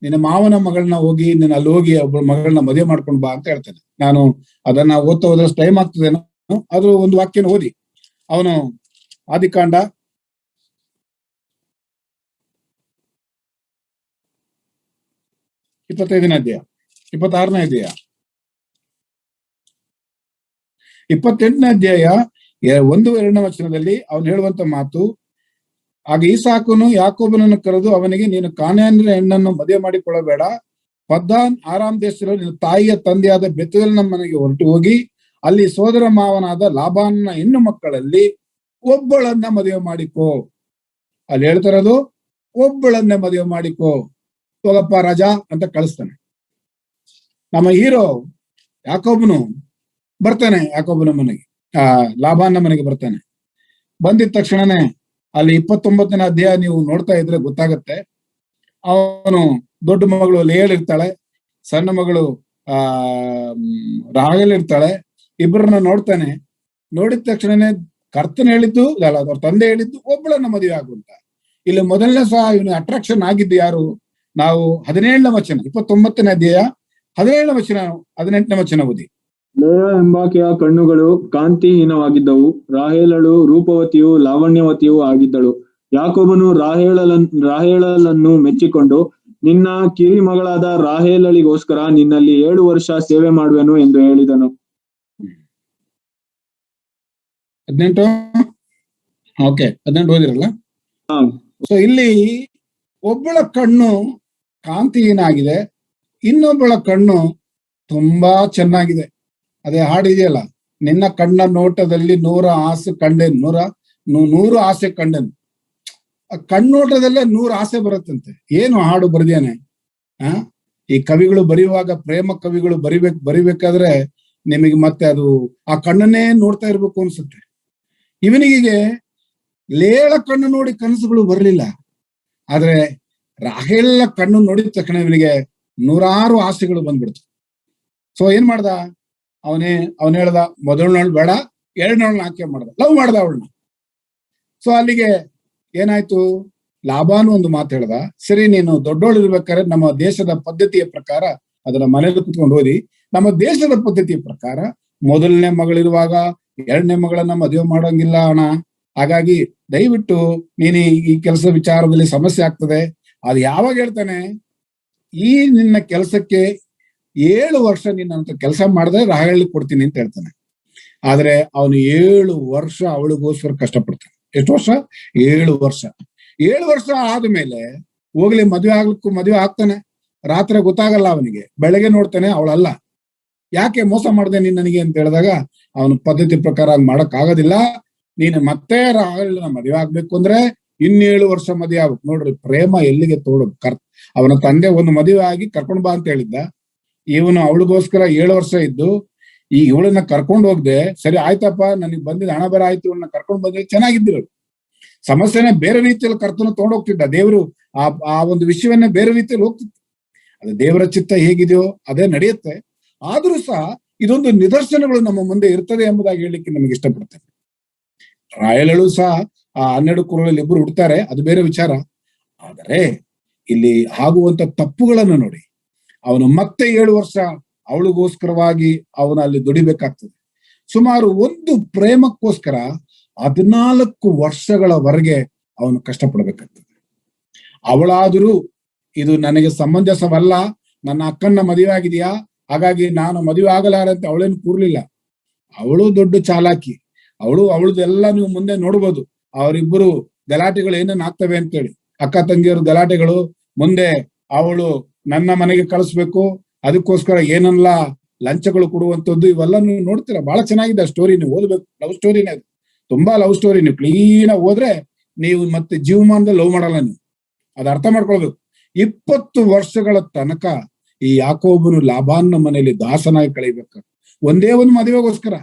ನಿನ್ನ ಮಾವನ ಮಗಳನ್ನ ಹೋಗಿ ನೀನು ಅಲ್ಲಿ ಹೋಗಿ ಒಬ್ಬ ಮಗಳನ್ನ ಮದುವೆ ಮಾಡ್ಕೊಂಡು ಬಾ ಅಂತ ಹೇಳ್ತಾನೆ. ನಾನು ಅದನ್ನ ಓದ್ತಾ ಹೋದ್ರಷ್ಟು ಟೈಮ್ ಆಗ್ತದೇನೋ, ಆದ್ರೂ ಒಂದು ವಾಕ್ಯನ ಓದಿ. ಅವನು ಆದಿಕಾಂಡ 25ನೇ ಅಧ್ಯಾಯ 26ನೇ ಅಧ್ಯಾಯ 28ನೇ ಅಧ್ಯಾಯ 1-2 ವಚನದಲ್ಲಿ ಅವನು ಹೇಳುವಂತ ಮಾತು, ಆಗ ಈಸಾಕನು ಯಾಕೋಬನನ್ನು ಕರೆದು ಅವನಿಗೆ, ನೀನು ಕಾನಾನ್ಯರ ಹೆಣ್ಣನ್ನು ಮದುವೆ ಮಾಡಿಕೊಳ್ಳಬೇಡ, ಪದ್ದಾನ್ ಆರಾಮ್ ದೇಶದಲ್ಲಿ ನಿನ್ನ ತಾಯಿಯ ತಂದೆಯಾದ ಬೆತೂವೇಲನ ಮನೆಗೆ ಹೊರಟು ಹೋಗಿ ಅಲ್ಲಿ ಸೋದರ ಮಾವನಾದ ಲಾಬಾನನ ಹೆಣ್ಣು ಮಕ್ಕಳಲ್ಲಿ ಒಬ್ಬಳನ್ನ ಮದುವೆ ಮಾಡಿಕೋ. ಅಲ್ಲಿ ಹೇಳ್ತಾರದು ಒಬ್ಬಳನ್ನ ಮದುವೆ ಮಾಡಿಕೋ, ಹೋಗಪ್ಪ ರಾಜಾ ಅಂತ ಕಳಿಸ್ತಾನೆ. ನಮ್ಮ ಹೀರೋ ಯಾಕೋಬನು ಬರ್ತಾನೆ, ಯಾಕೋಬನ ಮನೆಗೆ, ಲಾಬಾನ ಮನೆಗೆ ಬರ್ತಾನೆ. ಬಂದಿದ ತಕ್ಷಣನೇ ಅಲ್ಲಿ 29ನೇ ಅಧ್ಯಾಯ ನೀವು ನೋಡ್ತಾ ಇದ್ರೆ ಗೊತ್ತಾಗತ್ತೆ. ಅವನು ದೊಡ್ಡ ಮಗಳು ಲೇಯಲ್ ಇರ್ತಾಳೆ, ಸಣ್ಣ ಮಗಳು ರಾಹೇಲ್ ಇರ್ತಾಳೆ. ಇಬ್ಬರನ್ನ ನೋಡ್ತಾನೆ. ನೋಡಿದ ತಕ್ಷಣನೇ ಕರ್ತನ ಹೇಳಿದ್ದು ಅಲ್ಲ, ಅವ್ರ ತಂದೆ ಹೇಳಿದ್ದು ಒಬ್ಬಳನ್ನ ಮದುವೆ ಆಗುವಂತ. ಇಲ್ಲಿ ಮೊದಲನೇ ಸಹ ಇವನು ಅಟ್ರಾಕ್ಷನ್ ಆಗಿದ್ದು ಯಾರು? ನಾವು 17ನೇ ವಚನ, 29ನೇ ಅಧ್ಯಾಯ 17ನೇ ವಚನ 18ನೇ ವಚನ ಓದಿ. ಲೇಯ ಎಂಬಾಕೆಯ ಕಣ್ಣುಗಳು ಕಾಂತಿಹೀನವಾಗಿದ್ದವು, ರಾಹೇಲಳು ರೂಪವತಿಯೂ ಲಾವಣ್ಯವತಿಯೂ ಆಗಿದ್ದಳು. ಯಾಕೋಬನು ರಾಹೇಲನ್ನು ಮೆಚ್ಚಿಕೊಂಡು, ನಿನ್ನ ಕಿರಿ ಮಗಳಾದ ರಾಹೇಲಳಿಗೋಸ್ಕರ ನಿನ್ನಲ್ಲಿ 7 ವರ್ಷ ಸೇವೆ ಮಾಡುವೆನು ಎಂದು ಹೇಳಿದನು. 18 ಓಕೆ 18 ಓದಿರಲ್ಲ. ಹಾ. ಸೊ ಇಲ್ಲಿ ಒಬ್ಬಳ ಕಣ್ಣು ಕಾಂತಿಹೀನ ಆಗಿದೆ, ಇನ್ನೊಬ್ಬಳ ಕಣ್ಣು ತುಂಬಾ ಚೆನ್ನಾಗಿದೆ. ಅದೇ ಹಾಡಿದೆಯಲ್ಲ, ನಿನ್ನ ಕಣ್ಣ ನೋಟದಲ್ಲಿ 100 ಆಸೆ ಕಂಡೆನು, 100 ಆಸೆ ಕಂಡೆನು. ಕಣ್ಣೋಟದಲ್ಲೇ 100 ಆಸೆ ಬರುತ್ತಂತೆ. ಏನು ಹಾಡು ಬರ್ದೇನೆ. ಈ ಕವಿಗಳು ಬರೆಯುವಾಗ, ಪ್ರೇಮ ಕವಿಗಳು ಬರಿಬೇಕಾದ್ರೆ ನಿಮಗೆ ಮತ್ತೆ ಅದು ಆ ಕಣ್ಣನ್ನೇ ನೋಡ್ತಾ ಇರ್ಬೇಕು ಅನ್ಸುತ್ತೆ. ಇವನಿಗೆ ಲೇಳ ಕಣ್ಣು ನೋಡಿ ಕನಸುಗಳು ಬರಲಿಲ್ಲ, ಆದ್ರೆ ರಾಹೇಲ ಕಣ್ಣು ನೋಡಿದ ತಕ್ಷಣ ಇವನಿಗೆ 100 ಆಸೆಗಳು ಬಂದ್ಬಿಡ್ತು. ಸೊ ಏನ್ ಮಾಡ್ದ ಅವನ್ ಹೇಳ್ದ, ಮೊದಲನೇಳು ಬೇಡ, 2ನೇಳನ್ನ ಆಕೆ ಮಾಡ್ದ, ಲವ್ ಮಾಡ್ದ ಅವಳನ್ನ. ಸೊ ಅಲ್ಲಿಗೆ ಏನಾಯ್ತು, ಲಾಬಾನು ಒಂದು ಮಾತು ಹೇಳ್ದ, ಸರಿ ನೀನು ದೊಡ್ಡೋಳು ಇರ್ಬೇಕಾದ್ರೆ ನಮ್ಮ ದೇಶದ ಪದ್ಧತಿಯ ಪ್ರಕಾರ, ಅದನ್ನ ಮನೇಲಿ ಕುತ್ಕೊಂಡು ಓದಿ, ನಮ್ಮ ದೇಶದ ಪದ್ಧತಿಯ ಪ್ರಕಾರ ಮೊದಲನೇ ಮಗಳಿರುವಾಗ 2ನೇ ಮಗಳನ್ನ ಮದುವೆ ಮಾಡೋಂಗಿಲ್ಲ ಅಣ್ಣ. ಹಾಗಾಗಿ ದಯವಿಟ್ಟು ನೀನು ಈ ಕೆಲಸ ವಿಚಾರದಲ್ಲಿ ಸಮಸ್ಯೆ ಆಗ್ತದೆ. ಅದು ಯಾವಾಗ ಹೇಳ್ತಾನೆ, ಈ ನಿನ್ನ ಕೆಲಸಕ್ಕೆ 7 ವರ್ಷ ನಿನ್ನ ಕೆಲಸ ಮಾಡಿದ್ರೆ ರಾಹೇಲ್ ಕೊಡ್ತೀನಿ ಅಂತ ಹೇಳ್ತಾನೆ. ಆದ್ರೆ ಅವನು 7 ವರ್ಷ ಅವಳಿಗೋಸ್ಕರ ಕಷ್ಟಪಡ್ತಾನೆ. ಎಷ್ಟು ವರ್ಷ? 7 ವರ್ಷ. 7 ವರ್ಷ ಆದ್ಮೇಲೆ ಹೋಗ್ಲಿ ಮದುವೆ ಆಗ್ತಾನೆ. ರಾತ್ರಿ ಗೊತ್ತಾಗಲ್ಲ ಅವನಿಗೆ, ಬೆಳಗ್ಗೆ ನೋಡ್ತಾನೆ ಅವಳಲ್ಲ. ಯಾಕೆ ಮೋಸ ಮಾಡಿದೆ ನೀನ್ ನನಗೆ ಅಂತ ಹೇಳಿದಾಗ, ಅವನ ಪದ್ಧತಿ ಪ್ರಕಾರ ಮಾಡಕ್ ಆಗೋದಿಲ್ಲ, ನೀನು ಮತ್ತೆ ರಾಹೇಲನ ಮದುವೆ ಆಗ್ಬೇಕು ಅಂದ್ರೆ 7 ವರ್ಷ ಮದುವೆ ಆಗ್ಬೇಕು. ನೋಡ್ರಿ ಪ್ರೇಮ ಎಲ್ಲಿಗೆ ತೋಡೋದು. ಅವನ ತಂದೆ ಒಂದು ಮದುವೆ ಆಗಿ ಕರ್ಕೊಂಡ್ ಬಾ ಅಂತ ಹೇಳಿದ್ದ, ಇವನು ಅವಳಿಗೋಸ್ಕರ 7 ವರ್ಷ ಇದ್ದು ಈ ಇವಳನ್ನ ಕರ್ಕೊಂಡು ಹೋಗ್ದೆ. ಸರಿ ಆಯ್ತಪ್ಪ, ನನಗೆ ಬಂದಿದ್ದ ಹಣ ಬೇರೆ ಆಯ್ತು, ಇವಳನ್ನ ಕರ್ಕೊಂಡು ಬಂದ್ರೆ ಚೆನ್ನಾಗಿದ್ದಿರು. ಸಮಸ್ಯೆನೇ ಬೇರೆ ರೀತಿಯಲ್ಲಿ ಕರ್ತನ ತಗೊಂಡೋಗ್ತಿದ್ದ ದೇವರು. ಆ ಒಂದು ವಿಷಯವನ್ನೇ ಬೇರೆ ರೀತಿಯಲ್ಲಿ ಹೋಗ್ತಿತ್ತು. ಅದು ದೇವರ ಚಿತ್ತ ಹೇಗಿದೆಯೋ ಅದೇ ನಡೆಯುತ್ತೆ. ಆದ್ರೂ ಸಹ ಇದೊಂದು ನಿದರ್ಶನಗಳು ನಮ್ಮ ಮುಂದೆ ಇರ್ತದೆ ಎಂಬುದಾಗಿ ಹೇಳಲಿಕ್ಕೆ ನಮಗೆ ಇಷ್ಟಪಡ್ತೇನೆ. ರಾಯಲಳು ಸಹ ಆ 12 ಕುರುಗಳಲ್ಲಿ 2 ಹುಡ್ತಾರೆ, ಅದು ಬೇರೆ ವಿಚಾರ. ಆದರೆ ಇಲ್ಲಿ ಆಗುವಂತ ತಪ್ಪುಗಳನ್ನು ನೋಡಿ, ಅವನು ಮತ್ತೆ 7 ವರ್ಷ ಅವಳಿಗೋಸ್ಕರವಾಗಿ ಅವನು ಅಲ್ಲಿ ದುಡಿಬೇಕಾಗ್ತದೆ. ಸುಮಾರು ಒಂದು ಪ್ರೇಮಕ್ಕೋಸ್ಕರ 14 ವರ್ಷಗಳವರೆಗೆ ಅವನು ಕಷ್ಟಪಡ್ಬೇಕಾಗ್ತದೆ. ಅವಳಾದರೂ ಇದು ನನಗೆ ಸಮಂಜಸವಲ್ಲ, ನನ್ನ ಅಕ್ಕನ್ನ ಮದುವೆ ಆಗಿದೆಯಾ, ಹಾಗಾಗಿ ನಾನು ಮದುವೆ ಆಗಲಾರಂತೆ ಅವಳೇನು ಕೂರ್ಲಿಲ್ಲ. ಅವಳು ದೊಡ್ಡ ಚಾಲಾಕಿ. ಅವಳದೆಲ್ಲ ನೀವು ಮುಂದೆ ನೋಡ್ಬೋದು. ಅವರಿಬ್ಬರು ಗಲಾಟೆಗಳು ಏನೇನ್ ಆಗ್ತವೆ ಅಂತೇಳಿ, ಅಕ್ಕ ತಂಗಿಯರು ಗಲಾಟೆಗಳು. ಮುಂದೆ ಅವಳು ನನ್ನ ಮನೆಗೆ ಕಳಿಸ್ಬೇಕು, ಅದಕ್ಕೋಸ್ಕರ ಏನಲ್ಲ ಲಂಚಗಳು ಕೊಡುವಂಥದ್ದು, ಇವೆಲ್ಲ ನೀವು ನೋಡ್ತೀರಾ. ಬಹಳ ಚೆನ್ನಾಗಿದೆ ಆ ಸ್ಟೋರಿ, ನೀವು ಓದ್ಬೇಕು. ಲವ್ ಸ್ಟೋರಿನೇ ಅದು, ತುಂಬಾ ಲವ್ ಸ್ಟೋರಿ. ನೀವು ಕ್ಲೀನ್ ಆಗಿ ಹೋದ್ರೆ ನೀವು ಮತ್ತೆ ಜೀವಮಾನದಲ್ಲಿ ಲವ್ ಮಾಡಲ್ಲ ನೀವು, ಅದು ಅರ್ಥ ಮಾಡ್ಕೊಳ್ಬೇಕು. 20 ವರ್ಷಗಳ ತನಕ ಈ ಯಾಕೋಬನು ಲಾಬಾನನ ಮನೆಯಲ್ಲಿ ದಾಸನಾಗಿ ಕಳೀಬೇಕು. ಒಂದೇ ಒಂದು ಮದುವೆಗೋಸ್ಕರ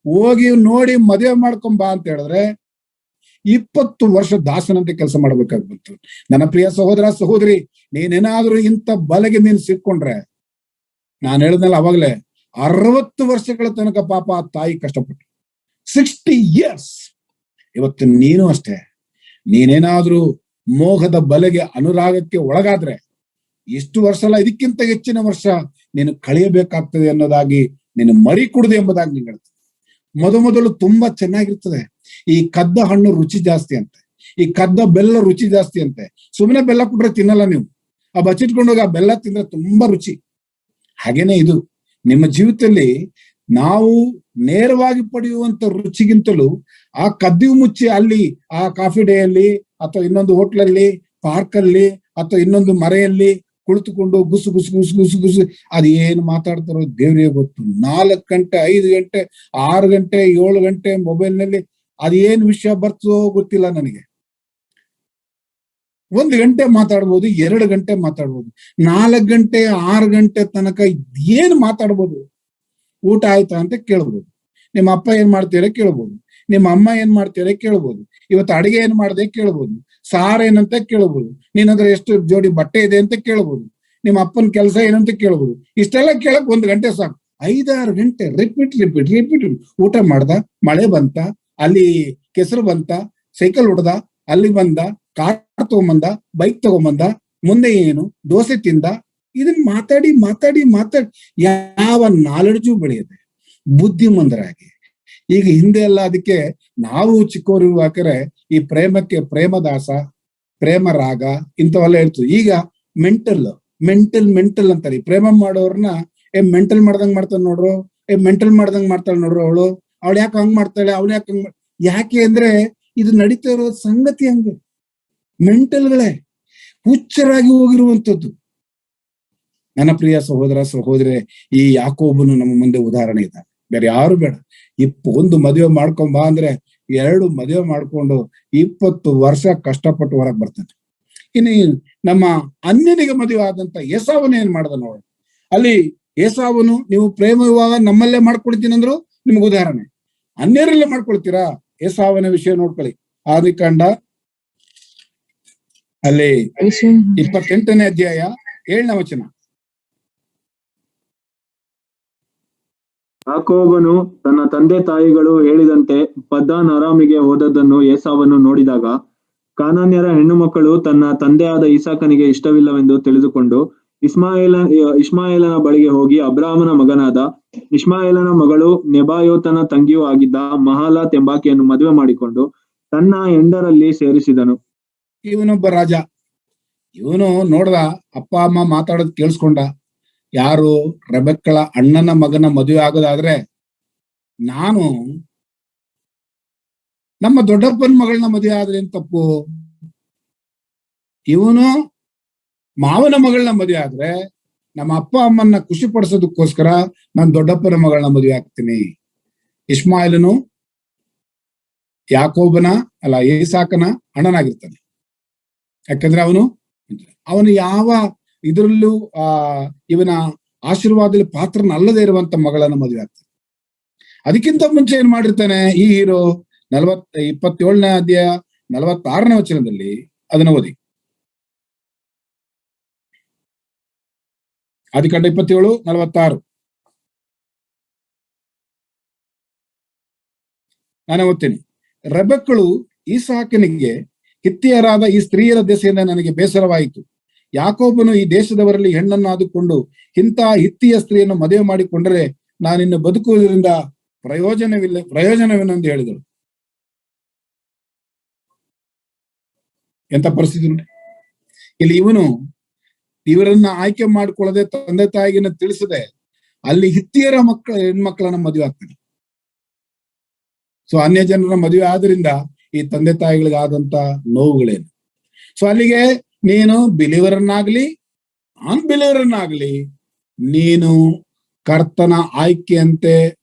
ಹೋಗಿ ನೋಡಿ ಮದುವೆ ಮಾಡ್ಕೊಂಬಾ ಅಂತ ಹೇಳಿದ್ರೆ 20 ವರ್ಷ ದಾಸನಂತೆ ಕೆಲಸ ಮಾಡ್ಬೇಕಾಗಿ ಬಂತು. ನನ್ನ ಪ್ರಿಯ ಸಹೋದರ ಸಹೋದರಿ, ನೀನೇನಾದ್ರೂ ಇಂಥ ಬಲೆಗೆ ನೀನು ಸಿಕ್ಕೊಂಡ್ರೆ, ನಾನು ಹೇಳಿದ್ನಲ್ಲ ಅವಾಗಲೇ, 60 ವರ್ಷಗಳ ತನಕ ಪಾಪ ಆ ತಾಯಿ ಕಷ್ಟಪಟ್ಟು 60 ಇಯರ್ಸ್. ಇವತ್ತು ನೀನು ಅಷ್ಟೇ, ನೀನೇನಾದ್ರೂ ಮೋಹದ ಬಲೆಗೆ ಅನುರಾಗಕ್ಕೆ ಒಳಗಾದ್ರೆ ಎಷ್ಟು ವರ್ಷ ಅಲ್ಲ, ಇದಕ್ಕಿಂತ ಹೆಚ್ಚಿನ ವರ್ಷ ನೀನು ಕಳೆಯಬೇಕಾಗ್ತದೆ ಅನ್ನೋದಾಗಿ ನೀನು ಮರಿ ಕುಡಿದೆ ಎಂಬುದಾಗಿ ನೀನು ಹೇಳ್ತದೆ. ಮೊದಲು ತುಂಬಾ ಚೆನ್ನಾಗಿರ್ತದೆ. ಈ ಕದ್ದ ಹಣ್ಣು ರುಚಿ ಜಾಸ್ತಿ ಅಂತೆ, ಈ ಕದ್ದ ಬೆಲ್ಲ ರುಚಿ ಜಾಸ್ತಿ ಅಂತೆ. ಸುಮ್ಮನೆ ಬೆಲ್ಲ ಕೊಟ್ರೆ ತಿನ್ನಲ್ಲ ನೀವು, ಆ ಬಚ್ಚಿಟ್ಕೊಂಡೋಗಿ ಆ ಬೆಲ್ಲ ತಿಂದ್ರೆ ತುಂಬಾ ರುಚಿ. ಹಾಗೇನೆ ಇದು ನಿಮ್ಮ ಜೀವಿತದಲ್ಲಿ ನಾವು ನೇರವಾಗಿ ಪಡೆಯುವಂತ ರುಚಿಗಿಂತಲೂ ಆ ಕದ್ದಿವು ಮುಚ್ಚಿ ಅಲ್ಲಿ ಆ ಕಾಫಿ ಡೇ ಅಲ್ಲಿ ಅಥವಾ ಇನ್ನೊಂದು ಹೋಟ್ಲಲ್ಲಿ, ಪಾರ್ಕ್ ಅಲ್ಲಿ ಅಥವಾ ಇನ್ನೊಂದು ಮರೆಯಲ್ಲಿ ಕುಳಿತುಕೊಂಡು ಗುಸು ಗುಸು ಗುಸು ಗುಸು ಗುಸು ಅದೇನು ಮಾತಾಡ್ತಾರೋ ದೇವ್ರಿಗೆ ಗೊತ್ತು. 4 ಗಂಟೆ 5 ಗಂಟೆ 6 ಗಂಟೆ 7 ಗಂಟೆ ಮೊಬೈಲ್ ನಲ್ಲಿ ಅದೇನ್ ವಿಷಯ ಬರ್ತದೋ ಗೊತ್ತಿಲ್ಲ ನನಗೆ. 1 ಗಂಟೆ ಮಾತಾಡ್ಬೋದು, 2 ಗಂಟೆ ಮಾತಾಡ್ಬೋದು, 4 ಗಂಟೆ 6 ಗಂಟೆ ತನಕ ಏನ್ ಮಾತಾಡ್ಬೋದು. ಊಟ ಆಯ್ತಾ ಅಂತ ಕೇಳ್ಬೋದು, ನಿಮ್ಮ ಅಪ್ಪ ಏನ್ ಮಾಡ್ತೀರ ಕೇಳ್ಬೋದು, ನಿಮ್ಮ ಅಮ್ಮ ಏನ್ ಮಾಡ್ತೀರ ಕೇಳ್ಬೋದು, ಇವತ್ತು ಅಡಿಗೆ ಏನ್ ಮಾಡ್ದೆ ಕೇಳ್ಬೋದು, ಸಾರ್ ಏನಂತ ಕೇಳ್ಬೋದು, ನಿನ್ನದ್ರ ಎಷ್ಟು ಜೋಡಿ ಬಟ್ಟೆ ಇದೆ ಅಂತ ಕೇಳ್ಬೋದು, ನಿಮ್ಮ ಅಪ್ಪನ ಕೆಲಸ ಏನಂತ ಕೇಳ್ಬೋದು. ಇಷ್ಟೆಲ್ಲ ಕೇಳಕ್ 1 ಗಂಟೆ ಸಾಕು. 5-6 ಗಂಟೆ ರಿಪೀಟ್ ರಿಪೀಟ್ ರಿಪೀಟ್. ಊಟ ಮಾಡ್ದ, ಮಳೆ ಬಂತ, ಅಲ್ಲಿ ಕೆಸರು ಬಂತ, ಸೈಕಲ್ ಹೊಡ್ದ, ಅಲ್ಲಿ ಬಂದ, ಕಾರ್ ತಗೊಂಬಂದ, ಬೈಕ್ ತಗೊಂಬಂದ, ಮುಂದೆ ಏನು ದೋಸೆ ತಿಂದ. ಇದನ್ನ ಮಾತಾಡಿ ಮಾತಾಡಿ ಮಾತಾಡಿ ಯಾವ ನಾಲೆಡ್ಜು ಬೆಳೆಯುತ್ತೆ ಬುದ್ಧಿಮಂದರಾಗಿ. ಈಗ ಹಿಂದೆ ಎಲ್ಲ ಅದಕ್ಕೆ ನಾವು ಚಿಕ್ಕವರಿರುವಾಕರೆ ಈ ಪ್ರೇಮಕ್ಕೆ ಪ್ರೇಮದಾಸ, ಪ್ರೇಮ ರಾಗ ಇಂಥವೆಲ್ಲ ಹೇಳ್ತು. ಈಗ ಮೆಂಟಲ್ ಮೆಂಟಲ್ ಮೆಂಟಲ್ ಅಂತಾರೆ. ಈ ಪ್ರೇಮ ಮಾಡೋರ್ನ ಮೆಂಟಲ್ ಮಾಡ್ದಂಗ್ ಮಾಡ್ತಾಳೆ ನೋಡ್ರು, ಮೆಂಟಲ್ ಮಾಡ್ದಂಗ್ ಮಾಡ್ತಾಳೆ ನೋಡ್ರು, ಅವಳು ಯಾಕೆ ಹಂಗ್ ಮಾಡ್ತಾಳೆ, ಅವಳು ಯಾಕೆ ಹಂಗ್ ಯಾಕೆ ಅಂದ್ರೆ ಇದು ನಡೀತಾ ಇರೋ ಸಂಗತಿ ಹಂಗೆ. ಮೆಂಟಲ್ಗಳೇ ಹುಚ್ಚರಾಗಿ ಹೋಗಿರುವಂಥದ್ದು. ನನ್ನ ಪ್ರಿಯ ಸಹೋದರ ಸಹೋದರಿ, ಈ ಯಾಕೋಬನು ನಮ್ಮ ಮುಂದೆ ಉದಾಹರಣೆ ಇದ್ದಾನೆ, ಬೇರೆ ಯಾರು ಬೇಡ. 1 ಮದುವೆ ಮಾಡ್ಕೊಂಡ್ ಬಾ ಅಂದ್ರೆ 2 ಮದುವೆ ಮಾಡ್ಕೊಂಡು 20 ವರ್ಷ ಕಷ್ಟಪಟ್ಟು ಹೊರಗೆ ಬರ್ತಾನೆ. ಇನ್ನು ನಮ್ಮ ಅನ್ಯನಿಗೆ ಮದುವೆ ಆದಂತ ಏಸಾವನು ಏನ್ ಮಾಡ್ದ ನೋಡಿ. ಅಲ್ಲಿ ಏಸಾವನು ನೀವು ಪ್ರೇಮ ವಿವಾಹ ನಮ್ಮಲ್ಲೇ ಮಾಡ್ಕೊಳ್ತೀನಿ ಅಂದ್ರು ನಿಮ್ಗೆ ಉದಾಹರಣೆ, ಅನ್ಯರಲ್ಲೇ ಮಾಡ್ಕೊಳ್ತೀರಾ? ಏಸಾವನ ವಿಷಯ ನೋಡ್ಕೊಳ್ಳಿ. ಆದಿಕಾಂಡ ಅಲ್ಲಿ 28ನೇ ಅಧ್ಯಾಯ 7ನೇ ವಚನ. ಯಾಕೋಬನು ತನ್ನ ತಂದೆ ತಾಯಿಗಳು ಹೇಳಿದಂತೆ ಪದ್ದಾನ್ ಅರಾಮಿಗೆ ಹೋದದ್ದನ್ನು ಏಸಾವನು ನೋಡಿದಾಗ, ಕಾನಾನ್ಯರ ಹೆಣ್ಣು ಮಕ್ಕಳು ತನ್ನ ತಂದೆಯಾದ ಇಸಾಕನಿಗೆ ಇಷ್ಟವಿಲ್ಲವೆಂದು ತಿಳಿದುಕೊಂಡು ಇಷ್ಮಾಯೇಲನ ಬಳಿಗೆ ಹೋಗಿ ಅಬ್ರಾಹ್ಮನ ಮಗನಾದ ಇಷ್ಮಾಯೇಲನ ಮಗಳು ನೆಬಾಯೋತನ ತಂಗಿಯೂ ಆಗಿದ್ದ ಮಹಾಲಾತ್ ಎಂಬಾಕೆಯನ್ನು ಮದುವೆ ಮಾಡಿಕೊಂಡು ತನ್ನ ಹೆಂಡರಲ್ಲಿ ಸೇರಿಸಿದನು. ಇವನೊಬ್ಬ ರಾಜ. ಇವನು ನೋಡ್ದ, ಅಪ್ಪ ಅಮ್ಮ ಮಾತಾಡೋದ್ ಕೇಳಿಸ್ಕೊಂಡ. ಯಾರು ರೆಬೆಕ್ಕಳ ಅಣ್ಣನ ಮಗನ ಮದುವೆ ಆಗೋದಾದ್ರೆ ನಾನು ನಮ್ಮ ದೊಡ್ಡಪ್ಪನ ಮಗಳನ್ನ ಮದುವೆ ಆದ್ರೆ ಏನ್ ತಪ್ಪು? ಇವನು ಮಾವನ ಮಗಳನ್ನ ಮದುವೆ ಆದ್ರೆ ನಮ್ಮ ಅಪ್ಪ ಅಮ್ಮನ್ನ ಖುಷಿ ಪಡಿಸೋದಕ್ಕೋಸ್ಕರ ನಾನು ದೊಡ್ಡಪ್ಪನ ಮಗಳನ್ನ ಮದುವೆ ಆಗ್ತೀನಿ. ಇಷ್ಮಾಯೇಲನು ಯಾಕೋಬನ ಏಸಾಕನ ಅಣ್ಣನಾಗಿರ್ತಾನೆ. ಯಾಕಂದ್ರೆ ಅವನು ಯಾವ ಇದರಲ್ಲೂ ಇವನ ಆಶೀರ್ವಾದದಲ್ಲಿ ಪಾತ್ರನಲ್ಲದೆ ಇರುವಂತ ಮಗಳನ್ನ ಮದುವೆ ಆಗ್ತಾನೆ. ಅದಕ್ಕಿಂತ ಮುಂಚೆ ಏನ್ ಮಾಡಿರ್ತಾನೆ ಈ ಹೀರೋ? 27ನೇ ಅಧ್ಯಾಯ 46ನೇ ವಚನದಲ್ಲಿ ಅದನ್ನ ಓದಿ. ಆದಿಕಾಂಡ 27:46. ನಾನು ಓದ್ತೀನಿ. ರೆಬೆಕ್ಕಳು ಈಸಾಕನಿಗೆ, ಹಿತ್ತಿಯರಾದ ಈ ಸ್ತ್ರೀಯರ ದೆಸೆಯಿಂದ ನನಗೆ ಬೇಸರವಾಯಿತು. ಯಾಕೋಬನು ಈ ದೇಶದವರಲ್ಲಿ ಹೆಣ್ಣನ್ನು ಆದುಕೊಂಡು ಇಂಥ ಹಿತ್ತಿಯ ಸ್ತ್ರೀಯನ್ನು ಮದುವೆ ಮಾಡಿಕೊಂಡರೆ ನಾನಿನ್ನು ಬದುಕುವುದರಿಂದ ಪ್ರಯೋಜನವೇನೆಂದು ಹೇಳಿದಳು. ಎಂತ ಪರಿಸ್ಥಿತಿ ನೋಡಿ ಇಲ್ಲಿ. ಇವರನ್ನ ಆಯ್ಕೆ ಮಾಡ್ಕೊಳ್ಳದೆ, ತಂದೆ ತಾಯಿಗೆ ತಿಳಿಸದೆ ಅಲ್ಲಿ ಹಿತ್ತಿಯರ ಹೆಣ್ಮಕ್ಳನ್ನ ಮದುವೆ ಆಗ್ತಾನೆ. ಸೊ ಅನ್ಯ ಜನರ ಮದುವೆ ಆದ್ರಿಂದ ಈ ತಂದೆ ತಾಯಿಗಳಿಗಾದಂತ ನೋವುಗಳೇನು? ಸೊ ಅಲ್ಲಿಗೆ ನೀನು ಬಿಲಿವರನ್ನಾಗ್ಲಿ ಅನ್ಬಿಲಿವರನ್ನಾಗ್ಲಿ ನೀನು ಕರ್ತನ ಆಯ್ಕೆಯಂತೆ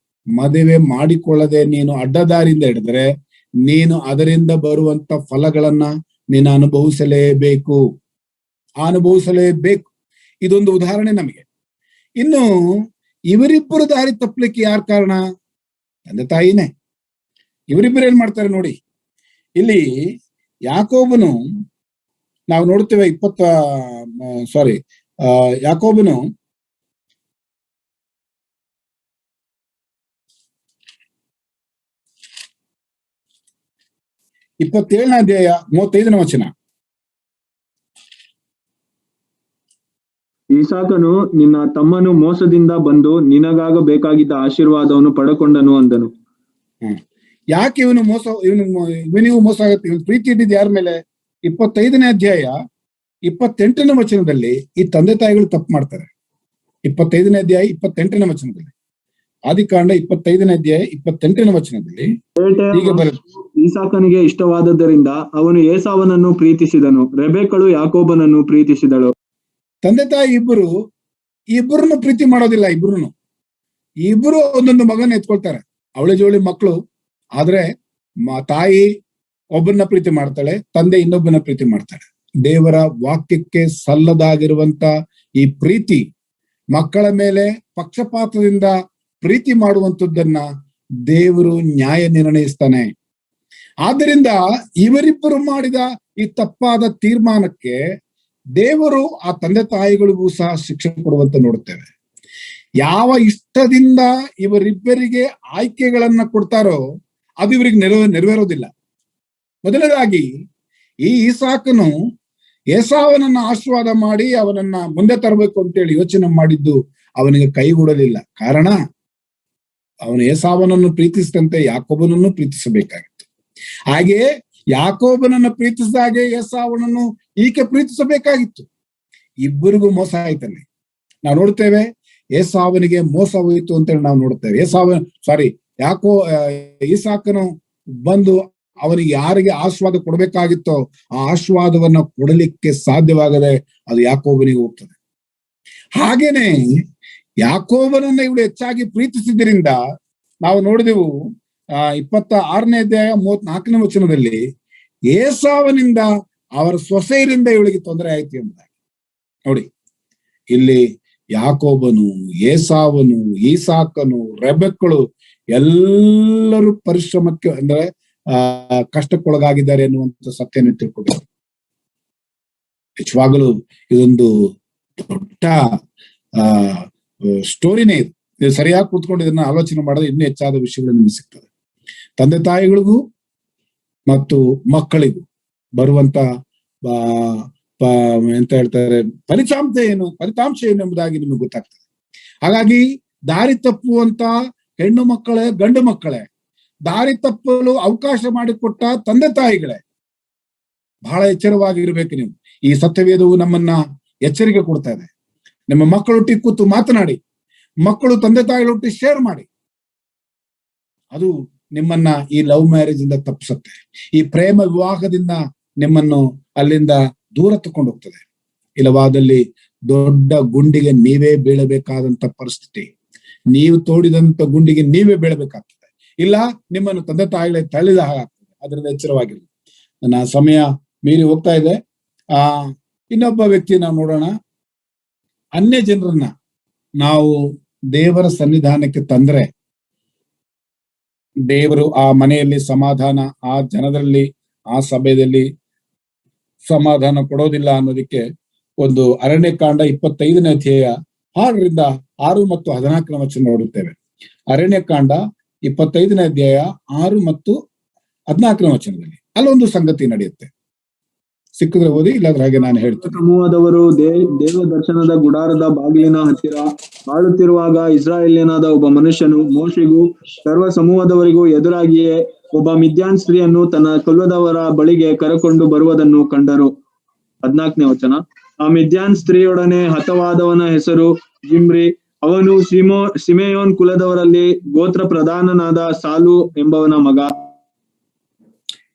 ಮದುವೆ ಮಾಡಿಕೊಳ್ಳದೆ ನೀನು ಅಡ್ಡದಾರಿಯಿಂದ ಹಿಡಿದ್ರೆ ನೀನು ಅದರಿಂದ ಬರುವಂತ ಫಲಗಳನ್ನ ನೀನು ಅನುಭವಿಸಲೇಬೇಕು. ಇದೊಂದು ಉದಾಹರಣೆ ನಮಗೆ. ಇನ್ನು ಇವರಿಬ್ಬರು ದಾರಿ ತಪ್ಪಲಿಕ್ಕೆ ಯಾರ ಕಾರಣ? ತಂದೆ ತಾಯಿನೇ. ಇವರಿಬ್ಬರು ಏನ್ ಮಾಡ್ತಾರೆ ನೋಡಿ. ಇಲ್ಲಿ ಯಾಕೋಬನು ನಾವು ನೋಡ್ತೇವೆ ಯಾಕೋಬನು 27ನೇ ಅಧ್ಯಾಯ 35ನೇ ವಚನ. ಈಸಾಕನು ನಿನ್ನ ತಮ್ಮನು ಮೋಸದಿಂದ ಬಂದು ನಿನಗಾಗಬೇಕಾಗಿದ್ದ ಆಶೀರ್ವಾದವನ್ನು ಪಡಕೊಂಡನು ಅಂದನು. ಯಾಕೆ ಇವನಿಗೂ ಮೋಸ ಆಗುತ್ತೆ? ಇವನು ಪ್ರೀತಿ ಇದ್ದಿದ್ದು ಯಾರ ಮೇಲೆ? 25ನೇ ಅಧ್ಯಾಯ 28ನೇ ವಚನದಲ್ಲಿ ಈ ತಂದೆ ತಾಯಿಗಳು ತಪ್ಪು ಮಾಡ್ತಾರೆ. 25ನೇ ಅಧ್ಯಾಯ 28ನೇ ವಚನದಲ್ಲಿ ಆದಿಕಾಂಡ 25ನೇ ಅಧ್ಯಾಯ 28ನೇ ವಚನದಲ್ಲಿ ಬೇಟೆಯ ಹೀಗೆ ಬರುತ್ತೆ. ಈಸಾಕನಿಗೆ ಇಷ್ಟವಾದದ್ದರಿಂದ ಅವನು ಏಸಾವನನ್ನು ಪ್ರೀತಿಸಿದನು, ರೆಬೆಕ್ಕಳು ಯಾಕೋಬನನ್ನು ಪ್ರೀತಿಸಿದಳು. ತಂದೆ ತಾಯಿ ಇಬ್ಬರನ್ನು ಪ್ರೀತಿ ಮಾಡೋದಿಲ್ಲ. ಇಬ್ಬರು ಒಂದೊಂದು ಮಗನ ಎತ್ಕೊಳ್ತಾರೆ. ಅವಳಿ ಜೋಳಿ ಮಕ್ಕಳು. ಆದ್ರೆ ತಾಯಿ ಒಬ್ಬನ ಪ್ರೀತಿ ಮಾಡ್ತಾಳೆ, ತಂದೆ ಇನ್ನೊಬ್ಬನ ಪ್ರೀತಿ ಮಾಡ್ತಾಳೆ. ದೇವರ ವಾಕ್ಯಕ್ಕೆ ಸಲ್ಲದಾಗಿರುವಂತ ಈ ಪ್ರೀತಿ, ಮಕ್ಕಳ ಮೇಲೆ ಪಕ್ಷಪಾತದಿಂದ ಪ್ರೀತಿ ಮಾಡುವಂಥದ್ದನ್ನ ದೇವರು ನ್ಯಾಯ ನಿರ್ಣಯಿಸ್ತಾನೆ. ಆದ್ದರಿಂದ ಇವರಿಬ್ಬರು ಮಾಡಿದ ಈ ತಪ್ಪಾದ ತೀರ್ಮಾನಕ್ಕೆ ದೇವರು ಆ ತಂದೆ ತಾಯಿಗಳಿಗೂ ಸಹ ಶಿಕ್ಷೆ ಕೊಡುವಂತ ನೋಡುತ್ತೇವೆ. ಯಾವ ಇಷ್ಟದಿಂದ ಇವರಿಬ್ಬರಿಗೆ ಆಯ್ಕೆಗಳನ್ನ ಕೊಡ್ತಾರೋ ಅದು ಇವರಿಗೆ ನೆರವೇರೋದಿಲ್ಲ. ಮೊದಲನೇದಾಗಿ ಈ ಈಸಾಕನು ಏಸಾವನನ್ನ ಆಶೀರ್ವಾದ ಮಾಡಿ ಅವನನ್ನ ಮುಂದೆ ತರಬೇಕು ಅಂತೇಳಿ ಯೋಚನೆ ಮಾಡಿದ್ದು ಅವನಿಗೆ ಕೈಗೂಡಲಿಲ್ಲ. ಕಾರಣ ಅವನು ಏಸಾವನನ್ನು ಪ್ರೀತಿಸಿದಂತೆ ಯಾಕೋಬನನ್ನು ಪ್ರೀತಿಸಬೇಕಾಗಿತ್ತು. ಹಾಗೆಯೇ ಯಾಕೋಬನನ್ನು ಪ್ರೀತಿಸಿದಾಗೆ ಏಸಾವನನ್ನು ಈಕೆ ಪ್ರೀತಿಸಬೇಕಾಗಿತ್ತು. ಇಬ್ಬರಿಗೂ ಮೋಸ ಆಯ್ತಲ್ಲಿ. ನಾವು ನೋಡ್ತೇವೆ ಏಸಾವನಿಗೆ ಮೋಸ ಹೋಯಿತು ಅಂತೇಳಿ ನಾವು ನೋಡ್ತೇವೆ. ಈಸಾಕನು ಬಂದು ಅವನಿಗೆ ಯಾರಿಗೆ ಆಶೀರ್ವಾದ ಕೊಡ್ಬೇಕಾಗಿತ್ತೋ ಆ ಆಶೀರ್ವಾದವನ್ನ ಕೊಡಲಿಕ್ಕೆ ಸಾಧ್ಯವಾಗದೆ ಅದು ಯಾಕೋಬನಿಗೆ ಹೋಗ್ತದೆ. ಹಾಗೇನೆ ಯಾಕೋಬನನ್ನ ಇವಳು ಹೆಚ್ಚಾಗಿ ಪ್ರೀತಿಸಿದ್ರಿಂದ ನಾವು ನೋಡಿದೆವು 26ನೇ ಅಧ್ಯಾಯ 34ನೇ ವಚನದಲ್ಲಿ ಏಸಾವನಿಂದ ಅವರ ಸೊಸೆಯರಿಂದ ಇವಳಿಗೆ ತೊಂದರೆ ಆಯ್ತು ಎಂಬುದಾಗಿ ನೋಡಿ. ಇಲ್ಲಿ ಯಾಕೋಬನು, ಏಸಾವನು, ಈಸಾಕನು, ರೆಬೆಕ್ಕಳು ಎಲ್ಲರೂ ಪರಿಶ್ರಮಕ್ಕೆ ಅಂದ್ರೆ ಕಷ್ಟಕ್ಕೊಳಗಾಗಿದ್ದಾರೆ ಎನ್ನುವಂತ ಸತ್ಯನ ತಿಳ್ಕೊಬೇಕು. ನಿಜವಾಗಲೂ ಇದೊಂದು ದೊಡ್ಡ ಸ್ಟೋರಿನೇ ಇದು. ನೀವು ಸರಿಯಾಗಿ ಕೂತ್ಕೊಂಡು ಇದನ್ನ ಆಲೋಚನೆ ಮಾಡಿದ್ರೆ ಇನ್ನೂ ಹೆಚ್ಚಾದ ವಿಷಯಗಳು ನಿಮಗೆ ಸಿಗ್ತದೆ. ತಂದೆ ತಾಯಿಗಳಿಗೂ ಮತ್ತು ಮಕ್ಕಳಿಗೂ ಬರುವಂತ ಎಂತ ಹೇಳ್ತಾರೆ ಫಲಿತಾಂಶ ಏನು ಎಂಬುದಾಗಿ ನಿಮಗೆ ಗೊತ್ತಾಗ್ತದೆ. ಹಾಗಾಗಿ ದಾರಿ ತಪ್ಪುವಂತ ಹೆಣ್ಣು ಮಕ್ಕಳೇ, ಗಂಡು ಮಕ್ಕಳೇ, ದಾರಿ ತಪ್ಪಲು ಅವಕಾಶ ಮಾಡಿಕೊಟ್ಟ ತಂದೆ ತಾಯಿಗಳೇ, ಬಹಳ ಎಚ್ಚರವಾಗಿರ್ಬೇಕು ನೀವು. ಈ ಸತ್ಯವೇದವು ನಮ್ಮನ್ನ ಎಚ್ಚರಿಕೆ ಕೊಡ್ತಾ ಇದೆ. ನಿಮ್ಮ ಮಕ್ಕಳೊಟ್ಟಿಗೆ ಕೂತು ಮಾತನಾಡಿ, ಮಕ್ಕಳು ತಂದೆ ತಾಯಿಗಳೊಟ್ಟಿಗೆ ಶೇರ್ ಮಾಡಿ. ಅದು ನಿಮ್ಮನ್ನ ಈ ಲವ್ ಮ್ಯಾರೇಜ್ ಇಂದ ತಪ್ಪಿಸುತ್ತೆ. ಈ ಪ್ರೇಮ ವಿವಾಹದಿಂದ ನಿಮ್ಮನ್ನು ಅಲ್ಲಿಂದ ದೂರ ತಕೊಂಡು ಹೋಗ್ತದೆ. ಇಲ್ಲವಾದಲ್ಲಿ ದೊಡ್ಡ ಗುಂಡಿಗೆ ನೀವೇ ಬೀಳಬೇಕಾದಂತ ಪರಿಸ್ಥಿತಿ, ನೀವು ತೋಡಿದಂತ ಗುಂಡಿಗೆ ನೀವೇ ಬೀಳಬೇಕಾಗ್ತದೆ. ಇಲ್ಲ ನಿಮ್ಮನ್ನು ತಂದೆ ತಾಯಿಗಳೇ ತಳ್ಳಿದ ಹಾಗಾಗ್ತದೆ. ಅದರಿಂದ ಎಚ್ಚರವಾಗಿರಲಿ. ನನ್ನ ಸಮಯ ಮೀರಿ ಹೋಗ್ತಾ ಇದೆ. ಇನ್ನೊಬ್ಬ ವ್ಯಕ್ತಿ ನಾವು ನೋಡೋಣ. ಅನ್ಯ ಜನರನ್ನ ನಾವು ದೇವರ ಸನ್ನಿಧಾನಕ್ಕೆ ತಂದ್ರೆ ದೇವರು ಆ ಮನೆಯಲ್ಲಿ ಸಮಾಧಾನ, ಆ ಜನದಲ್ಲಿ, ಆ ಸಭೆಯಲ್ಲಿ ಸಮಾಧಾನ ಕೊಡೋದಿಲ್ಲ ಅನ್ನೋದಕ್ಕೆ ಒಂದು ಅರಣ್ಯಕಾಂಡ 25ನೇ ಅಧ್ಯಾಯ 6ರಿಂದ 6 ಮತ್ತು 14ನೇ ವಚನ ನೋಡುತ್ತೇವೆ. ಅರಣ್ಯಕಾಂಡ 25ನೇ ಅಧ್ಯಾಯ 6 ಮತ್ತು 14ನೇ ವಚನದಲ್ಲಿ ಅಲ್ಲೊಂದು ಸಂಗತಿ ನಡೆಯುತ್ತೆ. ಸಿಕ್ಕಿದ್ರೆ ಓದಿ, ಇಲ್ಲಾದ್ರೆ ಹಾಗೆ ನಾನು ಹೇಳ್ತೇನೆ. ಸಮೂಹದವರು ದೇವ ದರ್ಶನದ ಗುಡಾರದ ಬಾಗಿಲಿನ ಹತ್ತಿರ ಆಳುತ್ತಿರುವಾಗ ಇಸ್ರಾಯೇಲ್ಯನಾದ ಒಬ್ಬ ಮನುಷ್ಯನು ಮೋಶೆಗೂ ಸರ್ವ ಸಮೂಹದವರಿಗೂ ಎದುರಾಗಿಯೇ ಒಬ್ಬ ಮಿದ್ಯಾನ್ ಸ್ತ್ರೀಯನ್ನು ತನ್ನ ಕುಲದವರ ಬಳಿಗೆ ಕರೆಕೊಂಡು ಬರುವುದನ್ನು ಕಂಡರು. 14ನೇ ವಚನ. ಆ ಮಿದ್ಯಾನ್ ಸ್ತ್ರೀಯೊಡನೆ ಹತವಾದವನ ಹೆಸರು ಜಿಮ್ರಿ. ಅವನು ಸಿಮೆಯೋನ್ ಕುಲದವರಲ್ಲಿ ಗೋತ್ರ ಪ್ರಧಾನನಾದ ಸಾಲು ಎಂಬವನ ಮಗ.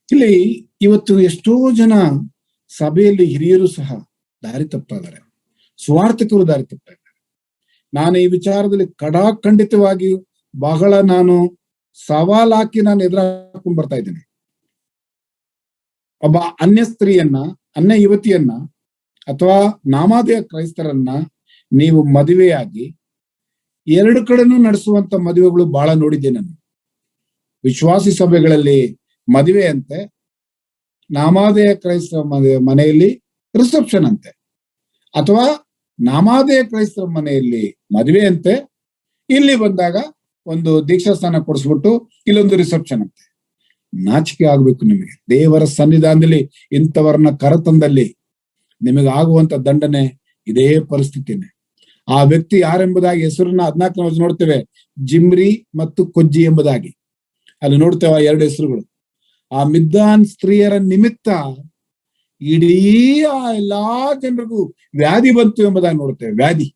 ಇಲ್ಲಿ ಇವತ್ತು ಎಷ್ಟೋ ಜನ ಸಭೆಯಲ್ಲಿ ಹಿರಿಯರು ಸಹ ದಾರಿ ತಪ್ತಾ ಇದ್ದಾರೆ, ಸ್ವಾರ್ಥಕರು ದಾರಿ ತಪ್ತಾ ಇದ್ದಾರೆ. ನಾನು ಈ ವಿಚಾರದಲ್ಲಿ ಖಂಡಿತವಾಗಿ ಬಹಳ ಸವಾಲಾಕಿ ನಾನು ಎದುರಾಕೊಂಡು ಬರ್ತಾ ಇದ್ದೇನೆ. ಒಬ್ಬ ಅನ್ಯ ಸ್ತ್ರೀಯನ್ನ, ಅನ್ಯ ಯುವತಿಯನ್ನ ಅಥವಾ ನಾಮಧೇಯ ಕ್ರೈಸ್ತರನ್ನ ನೀವು ಮದುವೆಯಾಗಿ ಎರಡು ಕಡೆನೂ ನಡೆಸುವಂತ ಮದುವೆಗಳು ಬಹಳ ನೋಡಿದ್ದೆ ನಾನು. ವಿಶ್ವಾಸಿ ಸಭೆಗಳಲ್ಲಿ ಮದುವೆ ಅಂತೆ, ನಾಮಧೇಯ ಕ್ರೈಸ್ತರ ಮನೆಯಲ್ಲಿ ರಿಸೆಪ್ಷನ್ ಅಂತೆ, ಅಥವಾ ನಾಮಧೇಯ ಕ್ರೈಸ್ತರ ಮನೆಯಲ್ಲಿ ಮದುವೆ ಅಂತೆ, ಇಲ್ಲಿ ಬಂದಾಗ ಒಂದು ದೀಕ್ಷಾ ಸ್ಥಾನ ಕೊಡಿಸ್ಬಿಟ್ಟು ಇಲ್ಲೊಂದು ರಿಸೆಪ್ಷನ್ ಅಂತೆ. ನಾಚಿಕೆ ಆಗ್ಬೇಕು ನಿಮಗೆ. ದೇವರ ಸನ್ನಿಧಾನದಲ್ಲಿ ಇಂಥವರನ್ನ ಕರತಂದಲ್ಲಿ ನಿಮಗೆ ಆಗುವಂತ ದಂಡನೆ ಇದೇ ಪರಿಸ್ಥಿತಿನೇ. ಆ ವ್ಯಕ್ತಿ ಯಾರೆಂಬುದಾಗಿ ಹೆಸರನ್ನ 14ನೇ ವಚನ ನೋಡ್ತೇವೆ, ಜಿಮ್ರಿ ಮತ್ತು ಕೊಜ್ಜಿ ಎಂಬುದಾಗಿ. ಅಲ್ಲಿ ನೋಡ್ತೇವೆ ಆ ಎರಡು ಹೆಸರುಗಳು. ಆ ಮಿದ್ಯಾನ್ ಸ್ತ್ರೀಯರ ನಿಮಿತ್ತ ಇಡೀ ಆ ಎಲ್ಲಾ ಜನರಿಗೂ ವ್ಯಾಧಿ ಬಂತು ಎಂಬುದಾಗಿ ನೋಡ್ತೇವೆ. ವ್ಯಾಧಿ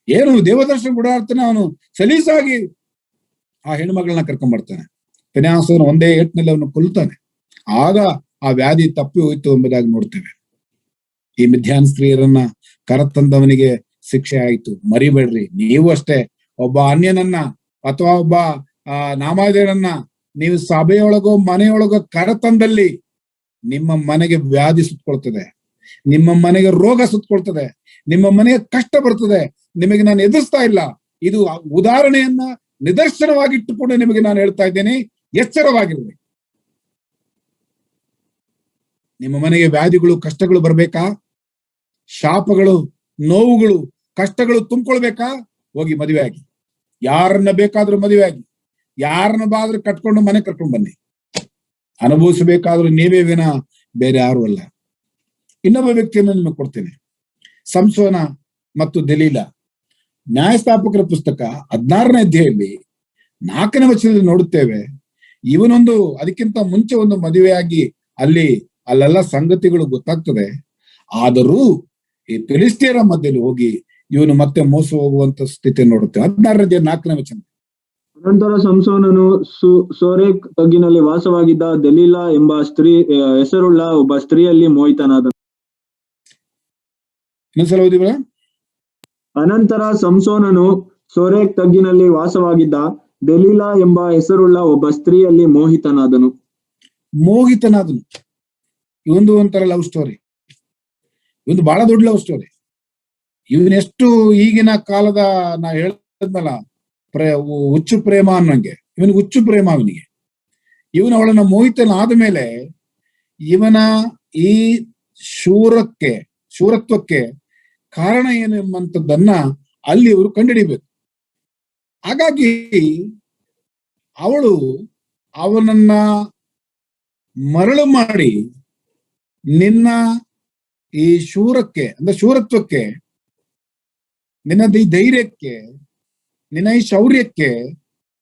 ಏನು ದೇವದರ್ಶನ ಗುಡಾರ್ತಾನೆ, ಅವನು ಸಲೀಸಾಗಿ ಆ ಹೆಣ್ಮಗಳನ್ನ ಕರ್ಕೊಂಡ್ ಬರ್ತಾನೆ. ಫಿನೆಹಾಸನ ಒಂದೇ ಏಟ್ನಲ್ಲಿ ಅವನು ಕೊಲ್ತಾನೆ. ಆಗ ಆ ವ್ಯಾಧಿ ತಪ್ಪಿ ಹೋಯ್ತು ಎಂಬುದಾಗಿ ನೋಡ್ತೇವೆ. ಈ ಮಿಥ್ಯಾನ್ ಸ್ತ್ರೀಯರನ್ನ ಕರತಂದವನಿಗೆ ಶಿಕ್ಷೆ ಆಯ್ತು. ಮರಿಬೇಡ್ರಿ, ನೀವು ಅಷ್ಟೇ ಒಬ್ಬ ಅನ್ಯನನ್ನ ಅಥವಾ ಒಬ್ಬ ನಾಮಾದೇರನ್ನ ನೀವು ಸಭೆಯೊಳಗೋ ಮನೆಯೊಳಗೋ ಕರತಂದಲ್ಲಿ ನಿಮ್ಮ ಮನೆಗೆ ವ್ಯಾಧಿ ಸುತ್ತಕೊಳ್ತದೆ, ನಿಮ್ಮ ಮನೆಗೆ ರೋಗ ಸುತ್ತಕೊಳ್ತದೆ, ನಿಮ್ಮ ಮನೆಗೆ ಕಷ್ಟ ಬರ್ತದೆ. ನಿಮಗೆ ನಾನು ಎದುರಿಸ್ತಾ ಇಲ್ಲ, ಇದು ಉದಾಹರಣೆಯನ್ನ ನಿದರ್ಶನವಾಗಿಟ್ಟುಕೊಂಡು ನಿಮಗೆ ನಾನು ಹೇಳ್ತಾ ಇದ್ದೇನೆ, ಎಚ್ಚರವಾಗಿರ್ಬೇಕು. ನಿಮ್ಮ ಮನೆಗೆ ವ್ಯಾಧಿಗಳು ಕಷ್ಟಗಳು ಬರ್ಬೇಕಾ, ಶಾಪಗಳು ನೋವುಗಳು ಕಷ್ಟಗಳು ತುಂಬಿಕೊಳ್ಬೇಕಾ, ಹೋಗಿ ಮದುವೆ ಆಗಿ, ಯಾರನ್ನ ಬೇಕಾದ್ರೂ ಮದುವೆ ಆಗಿ, ಯಾರನ್ನ ಬಾದ್ರೂ ಕಟ್ಕೊಂಡು ಮನೆ ಕರ್ಕೊಂಡು ಬನ್ನಿ. ಅನುಭವಿಸಬೇಕಾದ್ರೂ ನೀವೇ ವಿನ ಬೇರೆ ಯಾರು ಅಲ್ಲ. ಇನ್ನೊಬ್ಬ ವ್ಯಕ್ತಿಯನ್ನು ನಿಮಗೆ ಕೊಡ್ತೇನೆ. ಸಂಸೋನ ಮತ್ತು ದಲೀಲ. ನ್ಯಾಯಸ್ಥಾಪಕರ ಪುಸ್ತಕ 16ನೇ ಅಧ್ಯಾಯದಲ್ಲಿ 4ನೇ ವಚನದಲ್ಲಿ ನೋಡುತ್ತೇವೆ. ಇವನೊಂದು ಅದಕ್ಕಿಂತ ಮುಂಚೆ ಒಂದು ಮದುವೆಯಾಗಿ ಅಲ್ಲೆಲ್ಲ ಸಂಗತಿಗಳು ಗೊತ್ತಾಗ್ತದೆ. ಆದರೂ ಈ ಫಿಲಿಸ್ಟಿಯರ ಮಧ್ಯದಲ್ಲಿ ಹೋಗಿ ಇವನು ಮತ್ತೆ ಮೋಸ ಹೋಗುವಂತ ಸ್ಥಿತಿ ನೋಡುತ್ತೇವೆ. 16ನೇ ಅಧ್ಯಾಯ 4ನೇ ವಚನ. ಅನಂತರ ಸಂಸೋನನು ಸೋರೇಕ್ ತಗ್ಗಿನಲ್ಲಿ ವಾಸವಾಗಿದ್ದ ದಲೀಲಾ ಎಂಬ ಹೆಸರುಳ್ಳ ಒಬ್ಬ ಸ್ತ್ರೀಯಲ್ಲಿ ಮೋಹಿತನಾದನು. ಇನ್ನೊಂದ್ಸಲ ಓದಿವ. ಅನಂತರ ಸಂಸೋನನು ಸೋರೇಕ್ ತಗ್ಗಿನಲ್ಲಿ ವಾಸವಾಗಿದ್ದ ದಲೀಲಾ ಎಂಬ ಹೆಸರುಳ್ಳ ಒಬ್ಬ ಸ್ತ್ರೀಯಲ್ಲಿ ಮೋಹಿತನಾದನು. ಇವೊಂದು ಒಂಥರ ಲವ್ ಸ್ಟೋರಿ. ಇವೊಂದು ಬಹಳ ದೊಡ್ಡ ಲವ್ ಸ್ಟೋರಿ. ಇವನೆಷ್ಟು ಈಗಿನ ಕಾಲದ ನಾ ಹೇಳಿದ್ನಲ್ಲ ಹುಚ್ಚು ಪ್ರೇಮ ಅನ್ನಂಗೆ, ಇವನಿಗೆ ಹುಚ್ಚು ಪ್ರೇಮ. ಇವನು ಅವಳನ್ನ ಮೋಹಿತನಾದ ಮೇಲೆ ಇವನ ಈ ಶೂರತ್ವಕ್ಕೆ ಕಾರಣ ಏನು ಎಂಬಂಥದ್ದನ್ನ ಅಲ್ಲಿ ಇವರು ಕಂಡುಹಿಡಿಬೇಕು. ಹಾಗಾಗಿ ಅವಳು ಅವನನ್ನ ಮರಳು ಮಾಡಿ ನಿನ್ನ ಈ ಶೂರತ್ವಕ್ಕೆ, ನಿನ್ನ ಧೈರ್ಯಕ್ಕೆ, ನಿನ್ನ ಈ ಶೌರ್ಯಕ್ಕೆ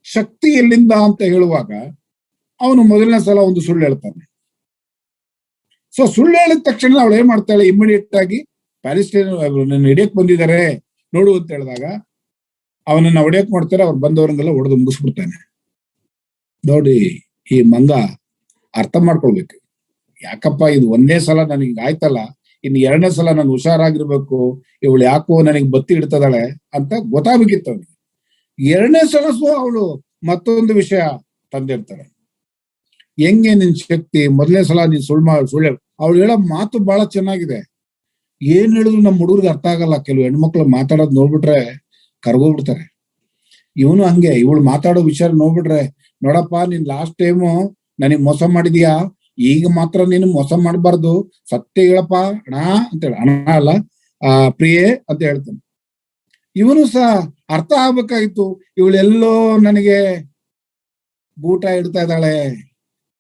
ಶಕ್ತಿ ಎಲ್ಲಿಂದ ಅಂತ ಹೇಳುವಾಗ ಅವನು ಮೊದಲನೇ ಸಲ ಒಂದು ಸುಳ್ಳು ಹೇಳ್ತಾನೆ. ಸೊ ಸುಳ್ಳು ಹೇಳಿದ ತಕ್ಷಣ ಅವಳು ಏನ್ ಮಾಡ್ತಾಳೆ, ಇಮಿಡಿಯೇಟ್ ಆಗಿ ಪ್ಯಾಲೆಸ್ಟೈನ್ ಹಿಡಿಯಕ್ ಬಂದಿದ್ದಾರೆ ನೋಡು ಅಂತ ಹೇಳಿದಾಗ ಅವನನ್ನ ಹೊಡೆಯಕ್ ಮಾಡ್ತಾರೆ. ಅವ್ರು ಬಂದವ್ರಂಗೆಲ್ಲ ಹೊಡೆದು ಮುಗಿಸ್ಬಿಡ್ತಾನೆ. ನೋಡಿ, ಈ ಮಂಗ ಅರ್ಥ ಮಾಡ್ಕೊಳ್ಬೇಕು. ಯಾಕಪ್ಪ ಇದು ಒಂದೇ ಸಲ ನನಗೆ ಆಯ್ತಲ್ಲ, ಇನ್ನು 2ನೇ ಸಲ ನಾನು ಹುಷಾರಾಗಿರ್ಬೇಕು, ಇವಳು ಯಾಕೋ ನನಗೆ ಬತ್ತಿ ಇಡ್ತದಾಳೆ ಅಂತ ಗೊತ್ತಾಗ್ಬೇಕಿತ್ತು ಅವನಿಗೆ. 2ನೇ ಸಲ ಅವಳು ಮತ್ತೊಂದು ವಿಷಯ ತಂದಿರ್ತಾರೆ. ಹೆಂಗೆ ನಿನ್ ಶಕ್ತಿ, ಮೊದಲನೇ ಸಲ ನೀನ್ ಸುಳ್ಳು ಅವಳು ಹೇಳೋ ಮಾತು ಬಹಳ ಚೆನ್ನಾಗಿದೆ. ಏನ್ ಹೇಳಿದ್ರು ನಮ್ಮ ಹುಡುಗರಿಗೆ ಅರ್ಥ ಆಗಲ್ಲ. ಕೆಲವು ಹೆಣ್ಮಕ್ಳು ಮಾತಾಡೋದು ನೋಡ್ಬಿಟ್ರೆ ಕರ್ಗೋಗ್ಬಿಡ್ತಾರೆ. ಇವನು ಹಂಗೆ, ಇವಳು ಮಾತಾಡೋ ವಿಚಾರ ನೋಡ್ಬಿಟ್ರೆ, ನೋಡಪ್ಪ ನೀನ್ ಲಾಸ್ಟ್ ಟೈಮು ನನಗ್ ಮೋಸ ಮಾಡಿದ್ಯಾ, ಈಗ ಮಾತ್ರ ನೀನು ಮೋಸ ಮಾಡ್ಬಾರ್ದು, ಸತ್ಯ ಹೇಳಪ್ಪ ಅಣ್ಣ ಅಂತೇಳಿ, ಅಣ್ಣ ಅಲ್ಲ ಪ್ರಿಯೆ ಅಂತ ಹೇಳ್ತಾನೆ. ಇವನು ಸಹ ಅರ್ಥ ಆಗ್ಬೇಕಾಗಿತ್ತು, ಇವಳೆಲ್ಲೋ ನನಗೆ ಬೂಟ ಇಡ್ತಾ ಇದ್ದಾಳೆ,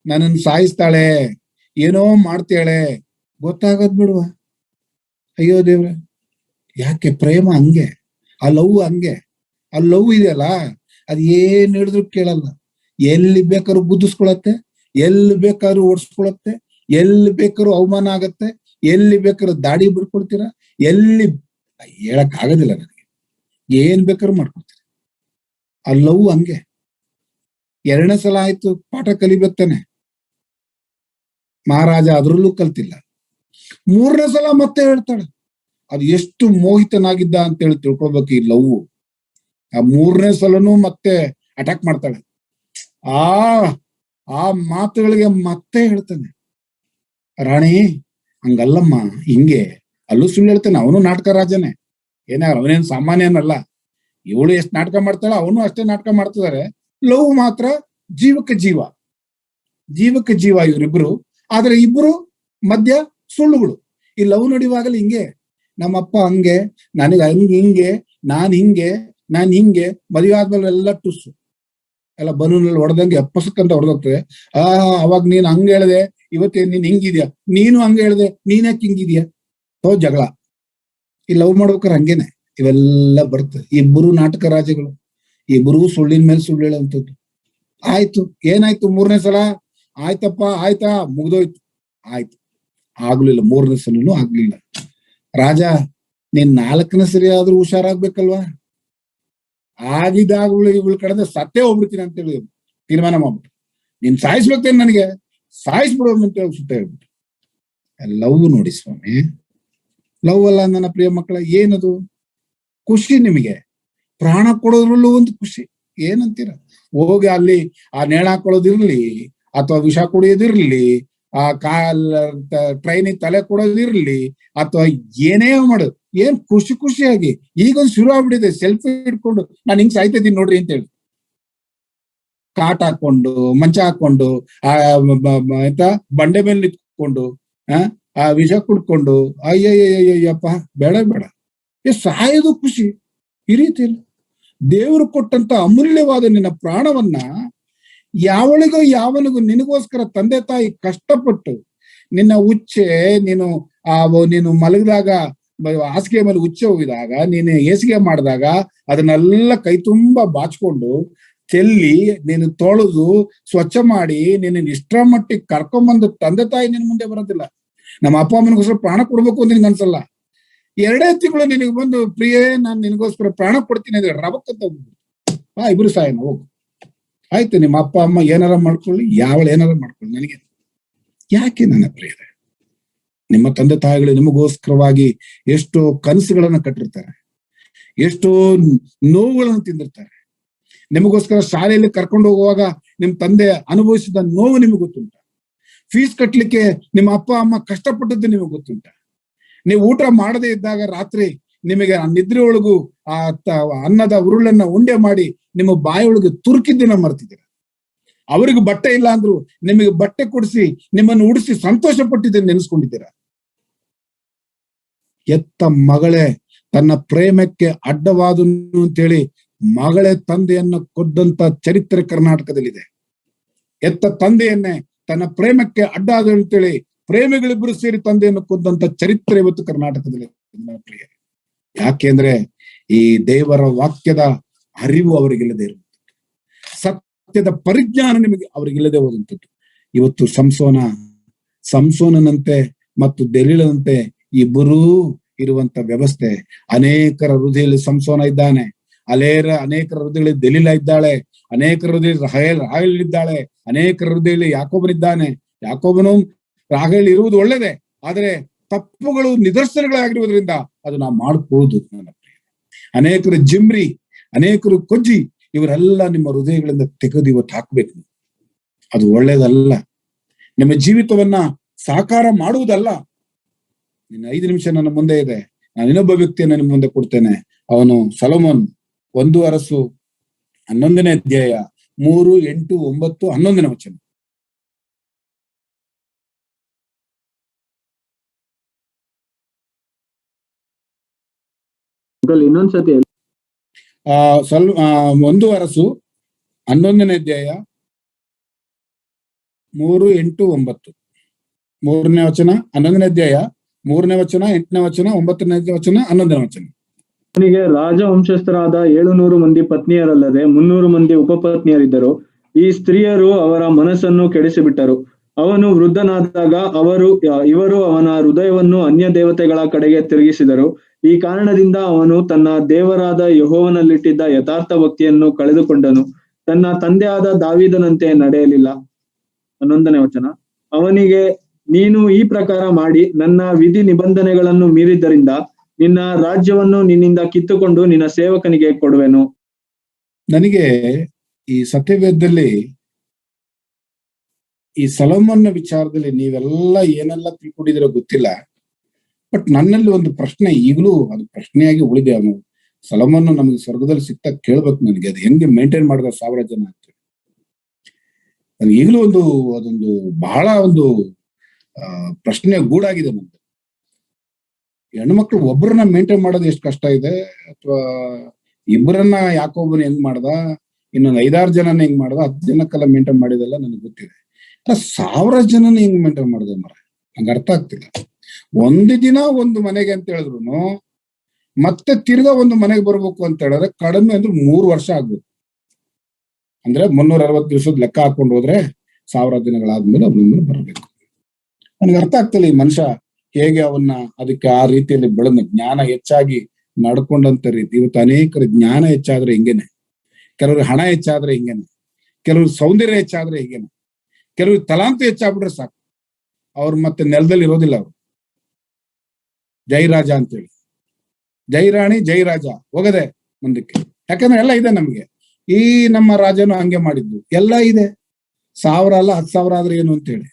ನನ್ನನ್ನು ಸಾಯಿಸ್ತಾಳೆ, ಏನೋ ಮಾಡ್ತಾಳೆ, ಗೊತ್ತಾಗದ್ ಬಿಡುವ. ಅಯ್ಯೋ ದೇವ್ರ, ಯಾಕೆ ಪ್ರೇಮ ಹಂಗೆ, ಆ ಲವ್ ಹಂಗೆ. ಆ ಲವ್ ಇದೆಯಲ್ಲ, ಅದ್ ಏನ್ ಹೇಳಿದ್ರು ಕೇಳಲ್ಲ. ಎಲ್ಲಿ ಬೇಕಾದ್ರೂ ಗುದ್ದಿಸ್ಕೊಳತ್ತೆ, ಎಲ್ಲಿ ಬೇಕಾದ್ರೂ ಓಡಿಸ್ಕೊಳತ್ತೆ, ಎಲ್ಲಿ ಬೇಕಾದ್ರೂ ಅವಮಾನ ಆಗತ್ತೆ, ಎಲ್ಲಿ ಬೇಕಾದ್ರೂ ದಾಡಿ ಬಿಡ್ಕೊಳ್ತೀರ, ಎಲ್ಲಿ ಹೇಳಕ್ ಆಗೋದಿಲ್ಲ ನನಗೆ, ಏನ್ ಬೇಕಾದ್ರೂ ಮಾಡ್ಕೊಳ್ತೀರ. ಆ ಲವ್ ಹಂಗೆ. 2ನೇ ಸಲ ಆಯ್ತು, ಪಾಠ ಕಲಿಬೇಕ್ತಾನೆ ಮಹಾರಾಜ, ಅದ್ರಲ್ಲೂ ಕಲ್ತಿಲ್ಲ. 3ನೇ ಸಲ ಮತ್ತೆ ಹೇಳ್ತಾಳೆ. ಅದು ಎಷ್ಟು ಮೋಹಿತನಾಗಿದ್ದ ಅಂತ ಹೇಳಿ ತಿಳ್ಕೊಳ್ಬೇಕು ಈ ಲವ್. ಆ 3ನೇ ಸಲನೂ ಮತ್ತೆ ಅಟ್ಯಾಕ್ ಮಾಡ್ತಾಳೆ. ಆ ಮಾತುಗಳಿಗೆ ಮತ್ತೆ ಹೇಳ್ತಾನೆ, ರಾಣಿ ಹಂಗಲ್ಲಮ್ಮ, ಹಿಂಗೆ. ಅಲ್ಲೂ ಸುಳ್ಳು ಹೇಳ್ತಾನೆ. ಅವನು ನಾಟಕ ರಾಜನೇ, ಅವನೇನ್ ಸಾಮಾನ್ಯನಲ್ಲ. ಇವಳು ಎಷ್ಟು ನಾಟಕ ಮಾಡ್ತಾಳೆ, ಅವನು ಅಷ್ಟೇ ನಾಟಕ ಮಾಡ್ತಿದ್ದಾರೆ. ಲವ್ ಮಾತ್ರ ಜೀವಕ್ಕೆ ಜೀವ ಇವರಿಬ್ರು. ಆದ್ರೆ ಇಬ್ರು ಮಧ್ಯ ಸುಳ್ಳುಗಳು. ಈ ಲವ್ ನಡೆಯುವಾಗಲೇ ಹಿಂಗೆ, ನಮ್ಮಪ್ಪ ಹಂಗೆ, ನನಗೆ ಹಿಂಗೆ, ನಾನ್ ಹಿಂಗೆ. ಮದುವೆ ಆದ್ಮೇಲೆ ಎಲ್ಲ ಟುಸ್ಸು ಎಲ್ಲ ಬಲೂನಲ್ಲಿ ಹೊಡೆದಂಗೆ ಎಪ್ಪಸಕ್ಕಂತ ಹೊಡೆದೋಗ್ತದೆ. ಅವಾಗ ನೀನ್ ಹಂಗ ಹೇಳ್ದೆ, ಇವತ್ತೇ ನೀನ್ ಹಿಂಗಿದ್ಯಾ, ನೀನು ಹಂಗ ಹೇಳ್ದೆ, ನೀನ್ಯಾಕೆ ಹಿಂಗಿದ್ಯಾ, ಜಗಳ. ಈ ಲವ್ ಮಾಡ್ಬೇಕಾರೆ ಹಂಗೇನೆ ಇವೆಲ್ಲ ಬರ್ತದೆ. ಇಬ್ಬರು ನಾಟಕ ರಾಜಗಳು, ಇಬ್ಬರು ಸುಳ್ಳಿನ ಮೇಲೆ ಸುಳ್ಳು ಹೇಳುವಂಥದ್ದು. ಆಯ್ತು, ಏನಾಯ್ತು 3ನೇ ಸಲ? ಆಯ್ತಪ್ಪ, ಆಯ್ತಾ, ಮುಗ್ದೋಯ್ತು. ಆಯ್ತು, ಆಗ್ಲಿಲ್ಲ. 3ನೇ ಸಲನೂ ಆಗ್ಲಿಲ್ಲ. ರಾಜ ನೀನ್ 4ನೇ ಸರಿ ಆದ್ರೂ ಹುಷಾರಾಗ್ಬೇಕಲ್ವಾ? ಆಗಿದ್ದಾಗಲೂ ಇವಳು ಕಡೆದ ಸತ್ತೇ ಹೋಗ್ಬಿಡ್ತೀನಿ ಅಂತೇಳಿ ತೀರ್ಮಾನ ಮಾಡ್ಬಿಟ್ಟು, ನೀನ್ ಸಾಯಿಸ್ಬೇಕೇನು ನನಗೆ, ಸಾಯಿಸ್ಬಿಡು ಅಂತ ಹೇಳಿ ಸುತ್ತ ಹೇಳ್ಬಿಟ್ಟು. ಲವ್ ನೋಡಿ ಸ್ವಾಮಿ, ಲವ್ ಅಲ್ಲ ನನ್ನ ಪ್ರಿಯ ಮಕ್ಕಳ, ಏನದು ಖುಷಿ? ನಿಮಗೆ ಪ್ರಾಣ ಕೊಡೋದ್ರಲ್ಲೂ ಒಂದು ಖುಷಿ. ಏನಂತೀರ? ಹೋಗಿ ಅಲ್ಲಿ ಆ ನೇಣ ಹಾಕೊಳ್ಳೋದಿರ್ಲಿ, ಅಥವಾ ವಿಷ ಕುಡಿಯೋದಿರ್ಲಿ, ಆ ಟ್ರೈನಿಗೆ ತಲೆ ಕೊಡೋದಿರ್ಲಿ, ಅಥವಾ ಏನೇ ಮಾಡೋದು, ಏನ್ ಖುಷಿ ಖುಷಿಯಾಗಿ ಈಗೊಂದು ಶುರು ಆಗ್ಬಿಟ್ಟಿದೆ. ಸೆಲ್ಫಿ ಇಟ್ಕೊಂಡು ನಾನು ಹಿಂಗ್ ಸಾಯ್ತಿದ್ದೀನಿ ನೋಡ್ರಿ ಅಂತ ಹೇಳಿ, ಕಾಟ್ ಹಾಕೊಂಡು, ಮಂಚ ಹಾಕೊಂಡು, ಎಂತ ಬಂಡೆ ಮೇಲೆ ನಿಂತ್ಕೊಂಡು, ಆ ವಿಷ ಕುಡ್ಕೊಂಡು, ಅಯ್ಯಯ್ಯಯ್ಯಪ್ಪ ಬೇಡ ಬೇಡ, ಸಾಯೋದು ಖುಷಿ. ಈ ರೀತಿ ದೇವರು ಕೊಟ್ಟಂತ ಅಮೂಲ್ಯವಾದ ನಿನ್ನ ಪ್ರಾಣವನ್ನ ಯಾವಳಿಗೋ ಯಾವನಿಗೂ ನಿನಗೋಸ್ಕರ ತಂದೆ ತಾಯಿ ಕಷ್ಟಪಟ್ಟು ನಿನ್ನ ಉಚ್ಚೆ, ನೀನು ಮಲಗಿದಾಗ ಹಾಸಿಗೆ ಮೇಲೆ ಉಚ್ಚೆ ಹೋಗಿದಾಗ, ನೀನು ಹೇಸಿಗೆ ಮಾಡಿದಾಗ ಅದನ್ನೆಲ್ಲ ಕೈ ತುಂಬಾ ಬಾಚ್ಕೊಂಡು ಚೆಲ್ಲಿ ನೀನು ತೊಳೆದು ಸ್ವಚ್ಛ ಮಾಡಿ ನಿನ್ನ ಇಷ್ಟರ ಮಟ್ಟಿಗೆ ಕರ್ಕೊಂಡ್ಬಂದು ತಂದೆ ತಾಯಿ ನಿನ್ ಮುಂದೆ ಬರೋದಿಲ್ಲ. ನಮ್ಮ ಅಪ್ಪ ಅಮ್ಮನಿಗೋಸ್ಕರ ಪ್ರಾಣ ಕೊಡ್ಬೇಕು ಅಂತ ನಿನ್ಗೆ ಅನ್ಸಲ್ಲ. 2 ತಿಂಗಳು ನಿನಗೆ ಬಂದು ಪ್ರಿಯೇ ನಾನು ನಿನಗೋಸ್ಕರ ಪ್ರಾಣ ಕೊಡ್ತೀನಿ ಅಂದ್ರೆ ರಬಕ್ಕಂತ ಹೋಗ್ಬಿಡು, ಇಬ್ರು ಸಾಯನ ಹೋಗು, ಆಯ್ತು ನಿಮ್ಮ ಅಪ್ಪ ಅಮ್ಮ ಏನಾರ ಮಾಡ್ಕೊಳ್ಳಿ, ಏನಾರ ಮಾಡ್ಕೊಳ್ಳಿ, ನನಗೆ ಯಾಕೆ ನನ್ನ ಪ್ರಿಯರೇ? ನಿಮ್ಮ ತಂದೆ ತಾಯಿಗಳು ನಿಮಗೋಸ್ಕರವಾಗಿ ಎಷ್ಟೋ ಕನಸುಗಳನ್ನ ಕಟ್ಟಿರ್ತಾರೆ, ಎಷ್ಟೋ ನೋವುಗಳನ್ನು ತಿಂದಿರ್ತಾರೆ. ನಿಮಗೋಸ್ಕರ ಶಾಲೆಯಲ್ಲಿ ಕರ್ಕೊಂಡು ಹೋಗುವಾಗ ನಿಮ್ ತಂದೆ ಅನುಭವಿಸಿದ ನೋವು ನಿಮಗೆ ಗೊತ್ತುಂಟ? ಫೀಸ್ ಕಟ್ಲಿಕ್ಕೆ ನಿಮ್ಮ ಅಪ್ಪ ಅಮ್ಮ ಕಷ್ಟಪಟ್ಟದ್ದು ನಿಮಗೆ ಗೊತ್ತುಂಟ? ನೀವು ಊಟ ಮಾಡದೇ ಇದ್ದಾಗ ರಾತ್ರಿ ನಿಮಗೆ ನಿದ್ರೆ ಒಳಗೂ ಆ ಅನ್ನದ ಉರುಳನ್ನ ಉಂಡೆ ಮಾಡಿ ನಿಮ್ಮ ಬಾಯೊಳಗೆ ತುರುಕಿದ್ದನ್ನ ಮರ್ತಿದ್ದೀರ. ಅವರಿಗೆ ಬಟ್ಟೆ ಇಲ್ಲ ಅಂದ್ರು ನಿಮಗೆ ಬಟ್ಟೆ ಕೊಡಿಸಿ ನಿಮ್ಮನ್ನು ಉಡಿಸಿ ಸಂತೋಷ ಪಟ್ಟಿದ್ದನ್ನು ನೆನೆಸ್ಕೊಂಡಿದ್ದೀರ. ಎತ್ತ ಮಗಳೇ ತನ್ನ ಪ್ರೇಮಕ್ಕೆ ಅಡ್ಡವಾದನು ಅಂತೇಳಿ ಮಗಳೇ ತಂದೆಯನ್ನ ಕೊದ್ದಂತ ಚರಿತ್ರೆ ಕರ್ನಾಟಕದಲ್ಲಿದೆ. ಎತ್ತ ತಂದೆಯನ್ನೇ ತನ್ನ ಪ್ರೇಮಕ್ಕೆ ಅಡ್ಡ ಆದ ಅಂತೇಳಿ ಪ್ರೇಮಿಗಳಿಬ್ಬರು ಸೇರಿ ತಂದೆಯನ್ನು ಕೊಂದಂತ ಚರಿತ್ರೆ ಇವತ್ತು ಕರ್ನಾಟಕದಲ್ಲಿ. ಯಾಕೆಂದ್ರೆ ಈ ದೇವರ ವಾಕ್ಯದ ಅರಿವು ಅವರಿಗಿಲ್ಲದೆ ಇರುವಂಥದ್ದು, ಸತ್ಯದ ಪರಿಜ್ಞಾನ ನಿಮಗೆ ಅವರಿಗಿಲ್ಲದೆ ಹೋದಂಥದ್ದು. ಇವತ್ತು ಸಂಸೋನನಂತೆ ಮತ್ತು ದೆಲೀಲನಂತೆ ಇಬ್ಬರೂ ಇರುವಂತ ವ್ಯವಸ್ಥೆ. ಅನೇಕರ ಹೃದಯದಲ್ಲಿ ಸಂಸೋನ ಇದ್ದಾನೆ, ಅನೇಕರ ಹೃದಯದಲ್ಲಿ ದೆಲೀಲ ಇದ್ದಾಳೆ, ಅನೇಕರ ಹೃದಯದಲ್ಲಿ ರಾಹೇಲ್ ಇದ್ದಾಳೆ, ಅನೇಕರ ಹೃದಯದಲ್ಲಿ ಯಾಕೋಬನಿದ್ದಾನೆ. ಯಾಕೋಬನು ರಾಹೇಲ್ ಇರುವುದು ಒಳ್ಳೇದೇ, ಆದ್ರೆ ತಪ್ಪುಗಳು ನಿದರ್ಶನಗಳಾಗಿರುವುದರಿಂದ ಅದು ನಾವು ಮಾಡ್ಕೊಳ್ಳುವುದು. ನನ್ನ ಪ್ರಿಯ, ಅನೇಕರು ಜಿಮ್ರಿ, ಅನೇಕರು ಕೊಜ್ಜಿ, ಇವರೆಲ್ಲ ನಿಮ್ಮ ಹೃದಯಗಳಿಂದ ತೆಗೆದು ಇವತ್ತು ಹಾಕ್ಬೇಕು. ಅದು ಒಳ್ಳೇದಲ್ಲ. ನಿಮ್ಮ ಜೀವಿತವನ್ನ ಸಾಕಾರ ಮಾಡುವುದಲ್ಲ. ನಿನ್ನ 5 ನಿಮಿಷ ನನ್ನ ಮುಂದೆ ಇದೆ, ನಾನು ಇನ್ನೊಬ್ಬ ವ್ಯಕ್ತಿಯನ್ನ ನಿಮ್ಮ ಮುಂದೆ ಕೊಡ್ತೇನೆ. ಅವನು ಸೊಲೊಮೋನ್ 1 ಅರಸು 11ನೇ ಅಧ್ಯಾಯ 3, 8, 9, 11ನೇ ವಚನ. ಇನ್ನೊಂದ್ಸತಿ 1 ಅರಸು 11ನೇ ಅಧ್ಯಾಯ 3, 8, 9, 3ನೇ ವಚನ, 11ನೇ ಅಧ್ಯಾಯ 3ನೇ ವಚನ, 8ನೇ ವಚನ, 9ನೇ ವಚನ, 11ನೇ ವಚನ. ಅವನಿಗೆ ರಾಜವಂಶಸ್ಥರಾದ 700 ಮಂದಿ ಪತ್ನಿಯರಲ್ಲದೆ 300 ಮಂದಿ ಉಪಪತ್ನಿಯರಿದ್ದರು. ಈ ಸ್ತ್ರೀಯರು ಅವರ ಮನಸ್ಸನ್ನು ಕೆಡಿಸಿಬಿಟ್ಟರು. ಅವನು ವೃದ್ಧನಾದಾಗ ಇವರು ಅವನ ಹೃದಯವನ್ನು ಅನ್ಯ ದೇವತೆಗಳ ಕಡೆಗೆ ತಿರುಗಿಸಿದರು. ಈ ಕಾರಣದಿಂದ ಅವನು ತನ್ನ ದೇವರಾದ ಯೆಹೋವನಲ್ಲಿಟ್ಟಿದ್ದ ಯಥಾರ್ಥ ಭಕ್ತಿಯನ್ನು ಕಳೆದುಕೊಂಡನು. ತನ್ನ ತಂದೆಯಾದ ದಾವೀದನಂತೆ ನಡೆಯಲಿಲ್ಲ. 11ನೇ ವಚನ. ಅವನಿಗೆ, ನೀನು ಈ ಪ್ರಕಾರ ಮಾಡಿ ನನ್ನ ವಿಧಿ ನಿಬಂಧನೆಗಳನ್ನು ಮೀರಿದ್ದರಿಂದ ನಿನ್ನ ರಾಜ್ಯವನ್ನು ನಿನ್ನಿಂದ ಕಿತ್ತುಕೊಂಡು ನಿನ್ನ ಸೇವಕನಿಗೆ ಕೊಡುವೆನು. ನನಗೆ ಈ ಸತ್ಯವೇದದಲ್ಲಿ ಈ ಸೊಲೊಮೋನ್ನ ವಿಚಾರದಲ್ಲಿ ನೀವೆಲ್ಲ ಏನೆಲ್ಲ ತಿಳ್ಕೊಂಡಿದಿರೋ ಗೊತ್ತಿಲ್ಲ, ಬಟ್ ನನ್ನಲ್ಲಿ ಒಂದು ಪ್ರಶ್ನೆ ಈಗಲೂ ಅದು ಪ್ರಶ್ನೆಯಾಗಿ ಉಳಿದೆ. ಅವನು ಸೊಲೊಮೋನ್ ನಮಗೆ ಸ್ವರ್ಗದಲ್ಲಿ ಸಿಕ್ತಾ ಕೇಳ್ಬೇಕು ನನಗೆ, ಅದು ಹೆಂಗೆ ಮೇಂಟೈನ್ ಮಾಡಿದ 1000 ಜನ ಅಂತ. ನನಗೆ ಈಗಲೂ ಅದೊಂದು ಬಹಳ ಒಂದು ಪ್ರಶ್ನೆ ಗೂಡಾಗಿದೆ ನಮ್ದು. ಹೆಣ್ಮಕ್ಳು ಒಬ್ಬರನ್ನ ಮೇಂಟೈನ್ ಮಾಡೋದು ಎಷ್ಟು ಕಷ್ಟ ಇದೆ, ಅಥವಾ ಇಬ್ಬರನ್ನ ಯಾಕೊಬ್ಬನ ಹೆಂಗ್ ಮಾಡ್ದ, ಇನ್ನೊಂದು 5-6 ಜನನ ಹೆಂಗ್ ಮಾಡ್ದ, 10 ಜನಕ್ಕೆಲ್ಲ ಮೇಂಟೈನ್ ಮಾಡಿದೆಲ್ಲ ನನಗೆ ಗೊತ್ತಿದೆ. 1000 ಜನನ ಹೆಂಗ್ ಮೇಂಟೈನ್ ಮಾಡ್ದ ಮರ, ನಂಗೆ ಅರ್ಥ ಆಗ್ತಿಲ್ಲ. ಒಂದು ದಿನ ಒಂದು ಮನೆಗೆ ಅಂತ ಹೇಳಿದ್ರು ಮತ್ತೆ ತಿರ್ಗಾ ಒಂದು ಮನೆಗೆ ಬರ್ಬೇಕು ಅಂತ ಹೇಳಿದ್ರೆ ಕಡಿಮೆ ಅಂದ್ರೆ 3 ವರ್ಷ ಆಗ್ಬೇಕು. ಅಂದ್ರೆ 360 ದಿವಸದ ಲೆಕ್ಕ ಹಾಕೊಂಡು ಹೋದ್ರೆ 1000 ದಿನಗಳಾದ್ಮೇಲೆ ಅವ್ನ ಬರಬೇಕು. ನನಗೆ ಅರ್ಥ ಆಗ್ತಿಲ್ಲ ಈ ಮನುಷ್ಯ ಹೇಗೆ ಅವನ್ನ ಅದಕ್ಕೆ ಆ ರೀತಿಯಲ್ಲಿ ಬೆಳೆದ ಜ್ಞಾನ ಹೆಚ್ಚಾಗಿ ನಡ್ಕೊಂಡಂತ ರೀತಿ. ಇವತ್ತು ಅನೇಕರ ಜ್ಞಾನ ಹೆಚ್ಚಾದ್ರೆ ಹಿಂಗೇನೆ, ಕೆಲವ್ರಿಗೆ ಹಣ ಹೆಚ್ಚಾದ್ರೆ ಹಿಂಗೇನೆ, ಕೆಲವ್ರಿಗೆ ಸೌಂದರ್ಯ ಹೆಚ್ಚಾದ್ರೆ ಹೀಗೇನೆ, ಕೆಲವ್ರಿಗೆ ತಲಾಂತ ಹೆಚ್ಚಾಗ್ಬಿಟ್ರೆ ಸಾಕು, ಅವ್ರು ಮತ್ತೆ ನೆಲದಲ್ಲಿ ಇರೋದಿಲ್ಲ. ಅವರು ಜೈ ರಾಜ ಅಂತೇಳಿ, ಜೈ ರಾಣಿ ಜೈ ರಾಜ ಹೋಗದೆ ಮುಂದಕ್ಕೆ. ಯಾಕಂದ್ರೆ ಎಲ್ಲ ಇದೆ ನಮ್ಗೆ. ಈ ನಮ್ಮ ರಾಜನು ಹಂಗೆ ಮಾಡಿದ್ದು ಎಲ್ಲ ಇದೆ. 1000 ಅಲ್ಲ 10,000 ಆದ್ರೆ ಏನು ಅಂತೇಳಿ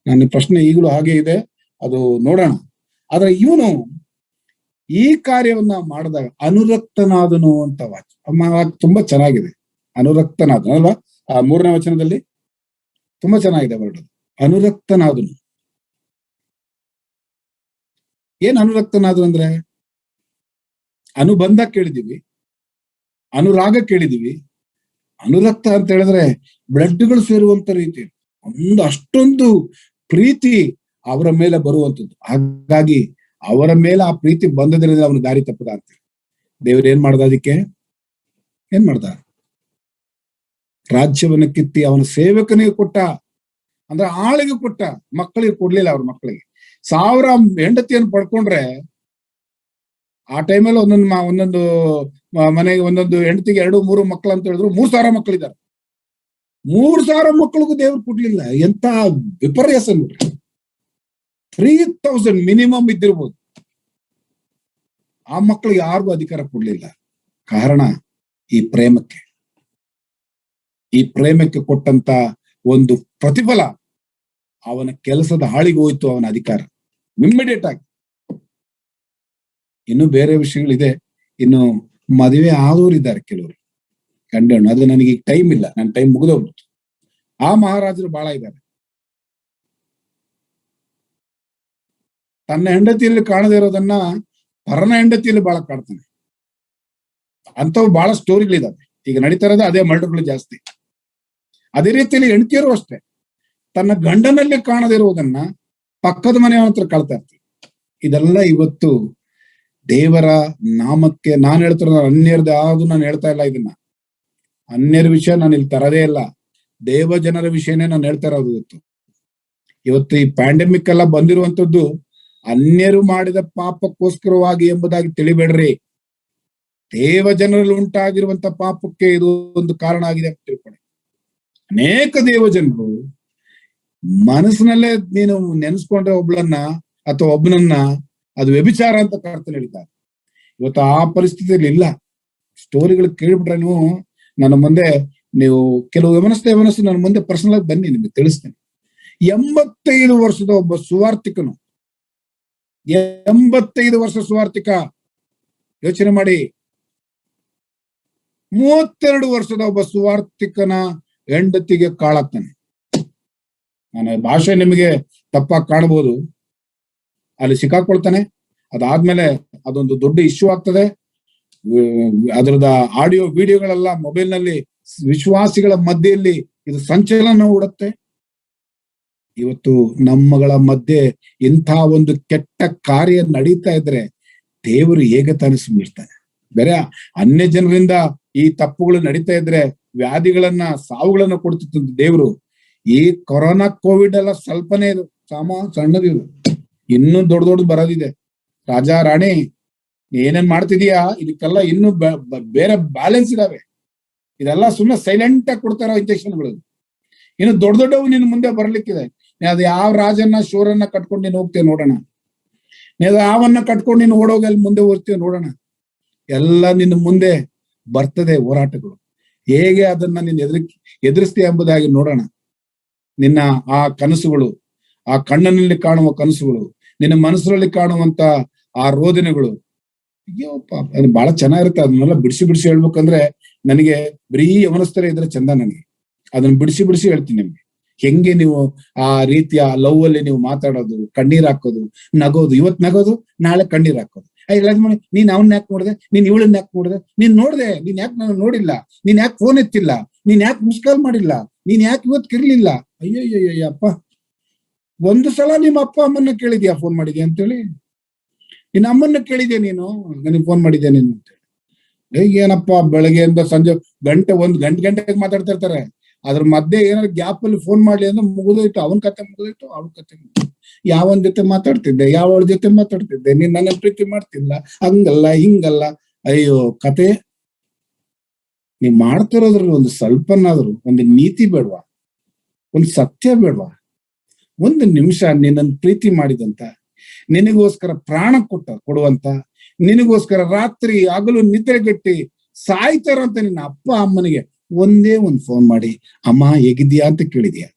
ನನ್ನ ಪ್ರಶ್ನೆ ಈಗಲೂ ಹಾಗೆ ಇದೆ, ಅದು ನೋಡೋಣ. ಆದ್ರೆ ಇವನು ಈ ಕಾರ್ಯವನ್ನ ಮಾಡಿದಾಗ ಅನುರಕ್ತನಾದನು ಅಂತ ವಾಕ್ಯ ತುಂಬಾ ಚೆನ್ನಾಗಿದೆ. ಅನುರಕ್ತನಾದನು ಅಲ್ವಾ? ಆ 3ನೇ ವಚನದಲ್ಲಿ ತುಂಬಾ ಚೆನ್ನಾಗಿದೆ ವರ್ಡ್. ಅನುರಕ್ತನಾದನು. ಏನ್ ಅನುರಕ್ತನಾದನು ಅಂದ್ರೆ, ಅನುಬಂಧ ಕೇಳಿದೀವಿ, ಅನುರಾಗ ಕೇಳಿದೀವಿ. ಅನುರಕ್ತ ಅಂತ ಹೇಳಿದ್ರೆ ಬ್ಲಡ್ಗಳು ಸೇರುವಂತ ರೀತಿ, ಅಷ್ಟೊಂದು ಪ್ರೀತಿ ಅವರ ಮೇಲೆ ಬರುವಂಥದ್ದು. ಹಾಗಾಗಿ ಅವರ ಮೇಲೆ ಆ ಪ್ರೀತಿ ಬಂದದ್ರಿಂದ ಅವನು ದಾರಿ ತಪ್ಪದ ಅಂತ ದೇವ್ರು ಏನ್ ಮಾಡ್ದ? ಅದಕ್ಕೆ ಏನ್ ಮಾಡ್ದ? ರಾಜ್ಯವನ್ನ ಕಿತ್ತಿ ಅವನ ಸೇವಕನಿಗೆ ಕೊಟ್ಟ, ಅಂದ್ರೆ ಆಳಿಗೆ ಕೊಟ್ಟ, ಮಕ್ಕಳಿಗೆ ಕೊಡ್ಲಿಲ್ಲ. ಅವ್ರ ಮಕ್ಕಳಿಗೆ 1000 ಹೆಂಡತಿಯನ್ನು ಪಡ್ಕೊಂಡ್ರೆ ಆ ಟೈಮಲ್ಲಿ ಒಂದೊಂದು ಮನೆಗೆ ಒಂದೊಂದು ಹೆಂಡತಿಗೆ 2-3 ಮಕ್ಕಳು ಅಂತ ಹೇಳಿದ್ರು 3,000 ಮಕ್ಕಳಿದ್ದಾರೆ. 3,000 ಮಕ್ಕಳಿಗೂ ದೇವ್ರು ಕೊಡ್ಲಿಲ್ಲ. ಎಂತ ವಿಪರ್ಯಾಸ ನೋಡ್ರಿ. 3,000 ಮಿನಿಮಮ್ ಇದ್ದಿರ್ಬೋದು. ಆ ಮಕ್ಕಳಿಗೆ ಯಾರಿಗೂ ಅಧಿಕಾರ ಕೊಡ್ಲಿಲ್ಲ. ಕಾರಣ ಈ ಪ್ರೇಮಕ್ಕೆ. ಈ ಪ್ರೇಮಕ್ಕೆ ಕೊಟ್ಟಂತ ಒಂದು ಪ್ರತಿಫಲ ಅವನ ಕೆಲಸದ ಹಾಳಿಗೆ ಹೋಯ್ತು, ಅವನ ಅಧಿಕಾರ ಇಮ್ಮಿಡಿಯೇಟ್ ಆಗಿ. ಇನ್ನು ಬೇರೆ ವಿಷಯಗಳಿದೆ. ಇನ್ನು ಮದುವೆ ಆದವರಿದ್ದಾರೆ ಕೆಲವರು ಗಂಡ ಹೆಣ್ಣು. ಅದು ನನಗೆ ಈಗ ಟೈಮ್ ಇಲ್ಲ, ನನ್ನ ಟೈಮ್ ಮುಗಿದೋಗ್ಬಿಡ್ತು. ಆ ಮಹಾರಾಜರು ಬಹಳ ಇದ್ದಾರೆ. ತನ್ನ ಹೆಂಡತಿಯಲ್ಲಿ ಕಾಣದೇ ಇರೋದನ್ನ ಪರನ ಹೆಂಡತಿಯಲ್ಲಿ ಬಹಳ ಕಾಡ್ತಾನೆ. ಅಂತವು ಬಹಳ ಸ್ಟೋರಿಗಳಿದಾವೆ. ಈಗ ನಡೀತಾ ಇರೋದು ಅದೇ ಮರ್ಡರ್ಗಳು ಜಾಸ್ತಿ. ಅದೇ ರೀತಿಯಲ್ಲಿ ಹೆಂಡತಿಯರು ಅಷ್ಟೇ ತನ್ನ ಗಂಡನಲ್ಲಿ ಕಾಣದೇ ಇರುವುದನ್ನ ಪಕ್ಕದ ಮನೆಯವನ ಹತ್ರ ಕಾಳ್ತಾ ಇರ್ತೀವಿ. ಇದೆಲ್ಲ ಇವತ್ತು ದೇವರ ನಾಮಕ್ಕೆ ನಾನು ಹೇಳ್ತಿರೋ ಅನ್ಯರ್ದು ಯಾವುದು ನಾನು ಹೇಳ್ತಾ ಇಲ್ಲ. ಇದನ್ನ ಅನ್ಯರ ವಿಷಯ ನಾನು ಇಲ್ಲಿ ತರದೇ ಇಲ್ಲ. ದೇವ ಜನರ ವಿಷಯನೇ ನಾನು ಹೇಳ್ತಾ ಇರೋದು. ಇವತ್ತು ಈ ಪ್ಯಾಂಡಮಿಕ್ ಎಲ್ಲ ಬಂದಿರುವಂತದ್ದು ಅನ್ಯರು ಮಾಡಿದ ಪಾಪಕ್ಕೋಸ್ಕರವಾಗಿ ಎಂಬುದಾಗಿ ತಿಳಿಬೇಡ್ರಿ. ದೇವ ಜನರಲ್ಲಿ ಉಂಟಾಗಿರುವಂತ ಪಾಪಕ್ಕೆ ಇದು ಒಂದು ಕಾರಣ ಆಗಿದೆ ಅಂತ ತಿಳ್ಕೊಳ್ಳಿ. ಅನೇಕ ದೇವ ಜನರು ಮನಸ್ಸಿನಲ್ಲೇ ನೀನು ನೆನೆಸ್ಕೊಂಡ್ರೆ ಒಬ್ಳನ್ನ ಅಥವಾ ಒಬ್ಬನನ್ನ ಅದು ವ್ಯಭಿಚಾರ ಅಂತ ಕರ್ತನೆ ಹೇಳ್ತಾರೆ. ಇವತ್ತು ಆ ಪರಿಸ್ಥಿತಿಯಲ್ಲಿ ಇಲ್ಲ. ಸ್ಟೋರಿಗಳು ಕೇಳ್ಬಿಟ್ರೆ ನೀವು ನನ್ನ ಮುಂದೆ, ನೀವು ಕೆಲವು ಗಮನಿಸ್ತಾ ನನ್ನ ಮುಂದೆ ಪರ್ಸನಲ್ ಆಗಿ ಬನ್ನಿ, ನಿಮಗೆ ತಿಳಿಸ್ತೇನೆ. 85 ವರ್ಷದ ಒಬ್ಬ ಸುವಾರ್ತಿಕನು, 85 ವರ್ಷ ಸುವಾರ್ತಿಕ, ಯೋಚನೆ ಮಾಡಿ. 32 ವರ್ಷದ ಒಬ್ಬ ಸುವಾರ್ತಿಕನ ಹೆಂಡತಿಗೆ ಕಾಳಾಗ್ತಾನೆ. ನನ್ನ ಭಾಷೆ ನಿಮಗೆ ತಪ್ಪಾಗಿ ಕಾಣಬಹುದು. ಅಲ್ಲಿ ಸಿಕ್ಕಾಕೊಳ್ತಾನೆ. ಅದಾದ್ಮೇಲೆ ಅದೊಂದು ದೊಡ್ಡ ಇಶ್ಯೂ ಆಗ್ತದೆ. ಅದರದ ಆಡಿಯೋ ವಿಡಿಯೋಗಳೆಲ್ಲ ಮೊಬೈಲ್ ನಲ್ಲಿ ವಿಶ್ವಾಸಿಗಳ ಮಧ್ಯೆಯಲ್ಲಿ ಇದು ಸಂಚಲನ ಹೂಡುತ್ತೆ. ಇವತ್ತು ನಮ್ಮಗಳ ಮಧ್ಯೆ ಇಂಥ ಒಂದು ಕೆಟ್ಟ ಕಾರ್ಯ ನಡೀತಾ ಇದ್ರೆ ದೇವರು ಹೇಗೆ ತನಿಸ್ಬಿಡ್ತಾನೆ. ಬೇರೆ ಅನ್ಯ ಜನರಿಂದ ಈ ತಪ್ಪುಗಳು ನಡೀತಾ ಇದ್ರೆ ವ್ಯಾಧಿಗಳನ್ನ, ಸಾವುಗಳನ್ನ ಕೊಡ್ತಿತ್ತು ದೇವರು. ಈ ಕೊರೋನಾ ಕೋವಿಡ್ ಎಲ್ಲ ಸ್ವಲ್ಪನೇ ಇದು, ಸಣ್ಣದಿದು. ಇನ್ನೂ ದೊಡ್ಡ ಬರೋದಿದೆ. ರಾಜಾ ರಾಣಿ ಏನೇನ್ ಮಾಡ್ತಿದೀಯಾ, ಇದಕ್ಕೆಲ್ಲ ಇನ್ನು ಬೇರೆ ಬ್ಯಾಲೆನ್ಸ್ ಇದಾವೆ. ಇದೆಲ್ಲ ಸುಮ್ಮನೆ ಸೈಲೆಂಟ್ ಆಗಿ ಕೊಡ್ತಾರೋ ಇಂಜೆಕ್ಷನ್ಗಳು. ಇನ್ನು ದೊಡ್ಡವು ನಿನ್ ಮುಂದೆ ಬರ್ಲಿಕ್ಕಿದೆ. ಅದು ಯಾವ ರಾಜನ್ನ ಶೂರನ್ನ ಕಟ್ಕೊಂಡು ನೀನು ಹೋಗ್ತೇವೆ ನೋಡೋಣ. ನೀವು ಯಾವನ್ನ ಕಟ್ಕೊಂಡು ನೀನು ಓಡೋಗಿ ಅಲ್ಲಿ ಮುಂದೆ ಹೋಗ್ತೇವೆ ನೋಡೋಣ. ಎಲ್ಲ ನಿನ್ನ ಮುಂದೆ ಬರ್ತದೆ ಹೋರಾಟಗಳು. ಹೇಗೆ ಅದನ್ನ ನೀನು ಎದುರಿಸ್ತೀಯ ಎಂಬುದಾಗಿ ನೋಡೋಣ. ನಿನ್ನ ಆ ಕನಸುಗಳು, ಆ ಕಣ್ಣನಲ್ಲಿ ಕಾಣುವ ಕನಸುಗಳು, ನಿನ್ನ ಮನಸ್ಸಲ್ಲಿ ಕಾಣುವಂತ ಆ ರೋದನೆಗಳು, ಅಯ್ಯೋ ಪಾಪ, ಅದು ಬಹಳ ಚೆನ್ನಾಗಿರುತ್ತೆ. ಅದನ್ನೆಲ್ಲ ಬಿಡಿಸಿ ಹೇಳ್ಬೇಕಂದ್ರೆ ನನಗೆ ಬರೀ ಯವನಸ್ಥರ ಇದ್ರೆ ಚಂದ. ನನಗೆ ಅದನ್ನ ಬಿಡಿಸಿ ಹೇಳ್ತೀನಿ ನಿಮ್ಗೆ. ಹೆಂಗೆ ನೀವು ಆ ರೀತಿಯ ಲವ್ ಅಲ್ಲಿ ನೀವು ಮಾತಾಡೋದು, ಕಣ್ಣೀರ್ ಹಾಕೋದು, ನಗೋದು, ಇವತ್ ನಗೋದು ನಾಳೆ ಕಣ್ಣೀರ್ ಹಾಕೋದು. ಮಾಡಿ ನೀನ್ ಅವನ್ನ ಯಾಕೆ ನೋಡಿದೆ, ನೀನ್ ಇವಳನ್ನ ಯಾಕೆ ನೋಡಿದೆ, ನೀನ್ ನೋಡ್ದೆ, ನೀನ್ ಯಾಕೆ ನಾನು ನೋಡಿಲ್ಲ, ನೀನ್ ಯಾಕೆ ಫೋನ್ ಎತ್ತಿಲ್ಲ, ನೀನ್ ಯಾಕೆ ಮಿಸ್ ಕಾಲ್ ಮಾಡಿಲ್ಲ, ನೀನ್ ಯಾಕೆ ಇವತ್ತಿರ್ಲಿಲ್ಲ. ಅಯ್ಯೋ ಅಪ್ಪ, ಒಂದು ಸಲ ನಿಮ್ಮ ಅಪ್ಪ ಅಮ್ಮನ್ನ ಕೇಳಿದ್ಯಾ ಫೋನ್ ಮಾಡಿದ್ಯಾ ಅಂತೇಳಿ? ನಿನ್ನ ಅಮ್ಮನ್ನ ಕೇಳಿದ್ಯಾ ನೀನು ನನಗೆ ಫೋನ್ ಮಾಡಿದ್ಯಾ ನೀನು ಅಂತೇಳಿ? ಏನಪ್ಪ ಬೆಳಗ್ಗೆಯಿಂದ ಸಂಜೆ ಗಂಟೆಗೆ ಮಾತಾಡ್ತಾ ಇರ್ತಾರೆ. ಅದ್ರ ಮಧ್ಯೆ ಏನಾದ್ರು ಗ್ಯಾಪ್ ಅಲ್ಲಿ ಫೋನ್ ಮಾಡ್ಲಿ ಅಂದ್ರೆ ಮುಗಿದೋಯ್ತು. ಅವನ ಕತೆ ಮುಗಿದೋಯ್ತು, ಅವಳ ಕತೆ. ಯಾವನ್ ಜೊತೆ ಮಾತಾಡ್ತಿದ್ದೆ, ಯಾವಳ ಜೊತೆ ಮಾತಾಡ್ತಿದ್ದೆ, ನೀನ್ ನನ್ನ ಪ್ರೀತಿ ಮಾಡ್ತಿಲ್ಲ, ಹಂಗಲ್ಲ ಹಿಂಗಲ್ಲ. ಅಯ್ಯೋ ಕತೆ. ನೀವ್ ಮಾಡ್ತಿರೋದ್ರಲ್ಲಿ ಒಂದು ಸ್ವಲ್ಪನಾದ್ರು ಒಂದು ನೀತಿ ಬೇಡ್ವಾ, ಒಂದು ಸತ್ಯ ಬೇಡ್ವಾ? ಒಂದು ನಿಮಿಷ ನಿನ್ನನ್ನು ಪ್ರೀತಿ ಮಾಡಿದಂತ, ನಿನಗೋಸ್ಕರ ಪ್ರಾಣ ಕೊಡುವಂತ, ನಿನಗೋಸ್ಕರ ರಾತ್ರಿ ಹಗಲು ನಿದ್ರೆಗೆಟ್ಟಿ ಸಾಯ್ತಾರಂತ ನಿನ್ನ ಅಪ್ಪ ಅಮ್ಮನಿಗೆ ಒಂದೇ ಒಂದು ಫೋನ್ ಮಾಡಿ ಅಮ್ಮ ಹೇಗಿದ್ಯಾ ಅಂತ ಕೇಳಿದ್ಯಾ?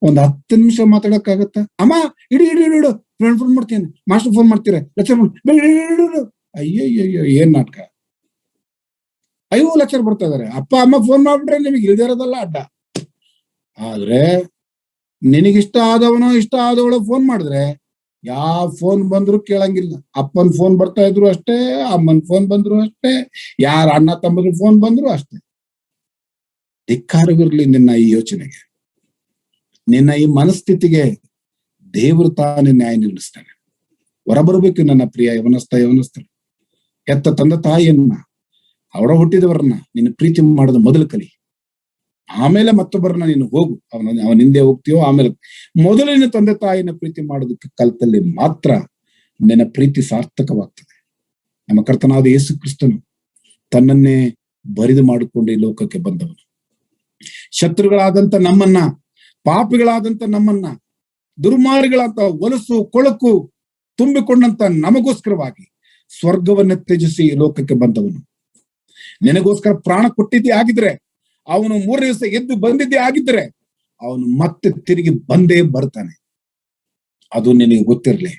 ಒಂದ್ 10 ನಿಮಿಷ ಮಾತಾಡಕ್ಕಾಗತ್ತ? ಅಮ್ಮ ಇಡು ಇಡು ಇಡು, ಫ್ರೆಂಡ್ ಫೋನ್ ಮಾಡ್ತೀನಿ, ಮಾಸ್ಟರ್ ಫೋನ್ ಮಾಡ್ತೀರ, ಲೆಕ್ಚರ್ ಅಯ್ಯಯ್ಯೋ ಏನ್ ನಾಟಕ. 5 ಲೆಕ್ಚರ್ ಬರ್ತಾ ಇದಾರೆ, ಅಪ್ಪ ಅಮ್ಮ ಫೋನ್ ಮಾಡ್ಬಿಟ್ರೆ ನಿಮಗೆ ಇಲ್ದೇ ಇರೋದಲ್ಲ ಅಡ್ಡ. ಆದ್ರೆ ನಿನಗಿಷ್ಟ ಆದವನೋ ಇಷ್ಟ ಆದವಳು ಫೋನ್ ಮಾಡಿದ್ರೆ ಯಾವ ಫೋನ್ ಬಂದ್ರು ಕೇಳಂಗಿಲ್ಲ. ಅಪ್ಪನ್ ಫೋನ್ ಬರ್ತಾ ಇದ್ರು ಅಷ್ಟೇ, ಅಮ್ಮನ್ ಫೋನ್ ಬಂದ್ರು ಅಷ್ಟೇ, ಯಾರ ಅಣ್ಣ ತಮ್ಮದ್ರ ಫೋನ್ ಬಂದ್ರು ಅಷ್ಟೇ. ಧಿಕ್ಕಾರವಿರ್ಲಿ ನಿನ್ನ ಈ ಯೋಚನೆಗೆ, ನಿನ್ನ ಈ ಮನಸ್ಥಿತಿಗೆ. ದೇವರು ತಾನೇ ನ್ಯಾಯ ನಿರ್ಣಯಿಸ್ತಾನೆ. ಹೊರಬರಬೇಕು ನನ್ನ ಪ್ರಿಯ ಯವನಸ್ಥರು. ಹೆತ್ತ ತಂದೆ ತಾಯಿಯನ್ನ, ಅವರ ಹುಟ್ಟಿದವರನ್ನ ನಿನ್ನ ಪ್ರೀತಿ ಮಾಡೋದು ಮೊದಲು ಕಲಿ. ಆಮೇಲೆ ಮತ್ತೊಬ್ಬರನ್ನ ನೀನು ಹೋಗು, ಅವನ ಹಿಂದೆ ಹೋಗ್ತೀಯೋ ಆಮೇಲೆ. ಮೊದಲು ನಿನ್ನ ತಂದೆ ತಾಯಿನ ಪ್ರೀತಿ ಮಾಡೋದಕ್ಕೆ ಕಲ್ತಲ್ಲಿ ಮಾತ್ರ ನಿನ್ನ ಪ್ರೀತಿ ಸಾರ್ಥಕವಾಗ್ತದೆ. ನಮ್ಮ ಕರ್ತನಾದ ಯೇಸು ಕ್ರಿಸ್ತನು ತನ್ನನ್ನೇ ಬರಿದು ಮಾಡಿಕೊಂಡು ಈ ಲೋಕಕ್ಕೆ ಬಂದವನು. ಶತ್ರುಗಳಾದಂತ ನಮ್ಮನ್ನ, ಪಾಪಿಗಳಾದಂತ ನಮ್ಮನ್ನ, ದುರ್ಮಾರ್ಗಗಳಂತ ಹೊಲಸು ಕೊಳಕು ತುಂಬಿಕೊಂಡಂತ ನಮಗೋಸ್ಕರವಾಗಿ ಸ್ವರ್ಗವನ್ನ ತ್ಯಜಿಸಿ ಈ ಲೋಕಕ್ಕೆ ಬಂದವನು. ನಿನಗೋಸ್ಕರ ಪ್ರಾಣ ಕೊಟ್ಟಿದ್ದೇ ಆಗಿದ್ರೆ, ಅವನು 3 ದಿವಸ ಎದ್ದು ಬಂದಿದ್ದೇ ಆಗಿದ್ರೆ, ಅವನು ಮತ್ತೆ ತಿರುಗಿ ಬಂದೇ ಬರ್ತಾನೆ. ಅದು ನಿನಗೆ ಗೊತ್ತಿರ್ಲಿ.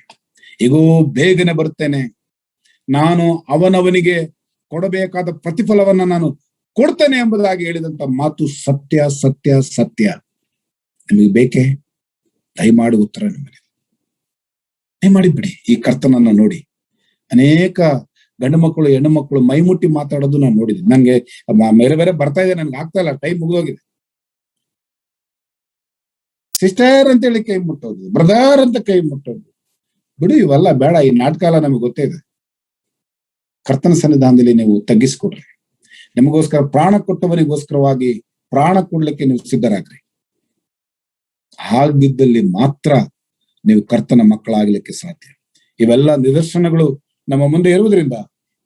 ಈಗೋ ಬೇಗನೆ ಬರ್ತೇನೆ, ನಾನು ಅವನವನಿಗೆ ಕೊಡಬೇಕಾದ ಪ್ರತಿಫಲವನ್ನ ನಾನು ಕೊಡ್ತೇನೆ ಎಂಬುದಾಗಿ ಹೇಳಿದಂತ ಮಾತು ಸತ್ಯ ಸತ್ಯ ಸತ್ಯ. ನಿಮಗೆ ಬೇಕೇ? ದಯಮಾಡಿ ಉತ್ತರ ನಿಮ್ಮನೆ ದಯಮಾಡಿ ಬಿಡಿ. ಈ ಕರ್ತನನ್ನ ನೋಡಿ ಅನೇಕ ಗಂಡು ಮಕ್ಕಳು ಹೆಣ್ಣು ಮಕ್ಕಳು ಮೈಮುಟ್ಟಿ ಮಾತಾಡೋದು ನಾನು ನೋಡಿದ್ದೀನಿ. ನಂಗೆ ಬೇರೆ ಬೇರೆ ಬರ್ತಾ ಇದೆ, ನನ್ಗೆ ಆಗ್ತಾ ಇಲ್ಲ, ಟೈಮ್ ಮುಗಿದೋಗಿದೆ. ಸಿಸ್ಟರ್ ಅಂತ ಹೇಳಿ ಕೈ ಮುಟ್ಟೋದು, ಬ್ರದರ್ ಅಂತ ಕೈ ಮುಟ್ಟೋದು, ಬಿಡು, ಇವೆಲ್ಲ ಬೇಡ. ಈ ನಾಟಕ ಎಲ್ಲ ನಮಗೆ ಗೊತ್ತೇ ಇದೆ. ಕರ್ತನ ಸನ್ನಿಧಾನದಲ್ಲಿ ನೀವು ತಗ್ಗಿಸ್ಕೊಡ್ರಿ. ನಿಮಗೋಸ್ಕರ ಪ್ರಾಣ ಕೊಟ್ಟವರಿಗೋಸ್ಕರವಾಗಿ ಪ್ರಾಣ ಕೊಡ್ಲಿಕ್ಕೆ ನೀವು ಸಿದ್ಧರಾಗ್ರಿ. ಹಾಗಿದ್ದಲ್ಲಿ ಮಾತ್ರ ನೀವು ಕರ್ತನ ಮಕ್ಕಳಾಗ್ಲಿಕ್ಕೆ ಸಾಧ್ಯ. ಇವೆಲ್ಲ ನಿದರ್ಶನಗಳು ನಮ್ಮ ಮುಂದೆ ಇರುವುದರಿಂದ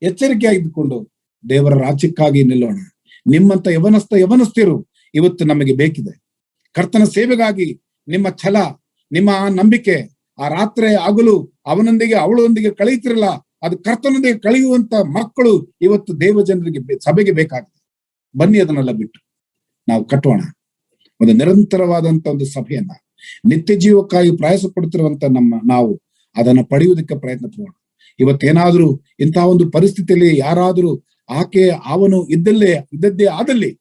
ಎಚ್ಚರಿಕೆಯಾಗಿದ್ದುಕೊಂಡು ದೇವರ ರಾಜ್ಯಕ್ಕಾಗಿ ನಿಲ್ಲೋಣ. ನಿಮ್ಮಂತ ಯವನಸ್ಥರು ಇವತ್ತು ನಮಗೆ ಬೇಕಿದೆ. ಕರ್ತನ ಸೇವೆಗಾಗಿ ನಿಮ್ಮ ಛಲ, ನಿಮ್ಮ ಆ ನಂಬಿಕೆ, ಆ ರಾತ್ರಿ ಹಗಲು ಅವನೊಂದಿಗೆ ಅವಳೊಂದಿಗೆ ಕಳೆಯುತ್ತಿರಲ್ಲ, ಅದು ಕರ್ತನೊಂದಿಗೆ ಕಳೆಯುವಂತ ಮಕ್ಕಳು ಇವತ್ತು ದೇವ ಜನರಿಗೆ ಸಭೆಗೆ ಬೇಕಾಗಿದೆ. ಬನ್ನಿ, ಅದನ್ನೆಲ್ಲ ಬಿಟ್ಟು ನಾವು ಕಟ್ಟೋಣ ಒಂದು ನಿರಂತರವಾದಂತ ಒಂದು ಸಭೆಯನ್ನ. ನಿತ್ಯ ಜೀವಕ್ಕಾಗಿ ಪ್ರಯಾಸ ಪಡುತ್ತಿರುವಂತ ನಾವು ಅದನ್ನ ಪಡೆಯುವುದಕ್ಕೆ ಪ್ರಯತ್ನ ಪಡೋಣ. ಇವತ್ತೇನಾದ್ರೂ ಇಂತಹ ಒಂದು ಪರಿಸ್ಥಿತಿಯಲ್ಲಿ ಯಾರಾದ್ರೂ ಆಕೆ ಅವನು ಇದ್ದದ್ದೇ ಆದಲ್ಲಿ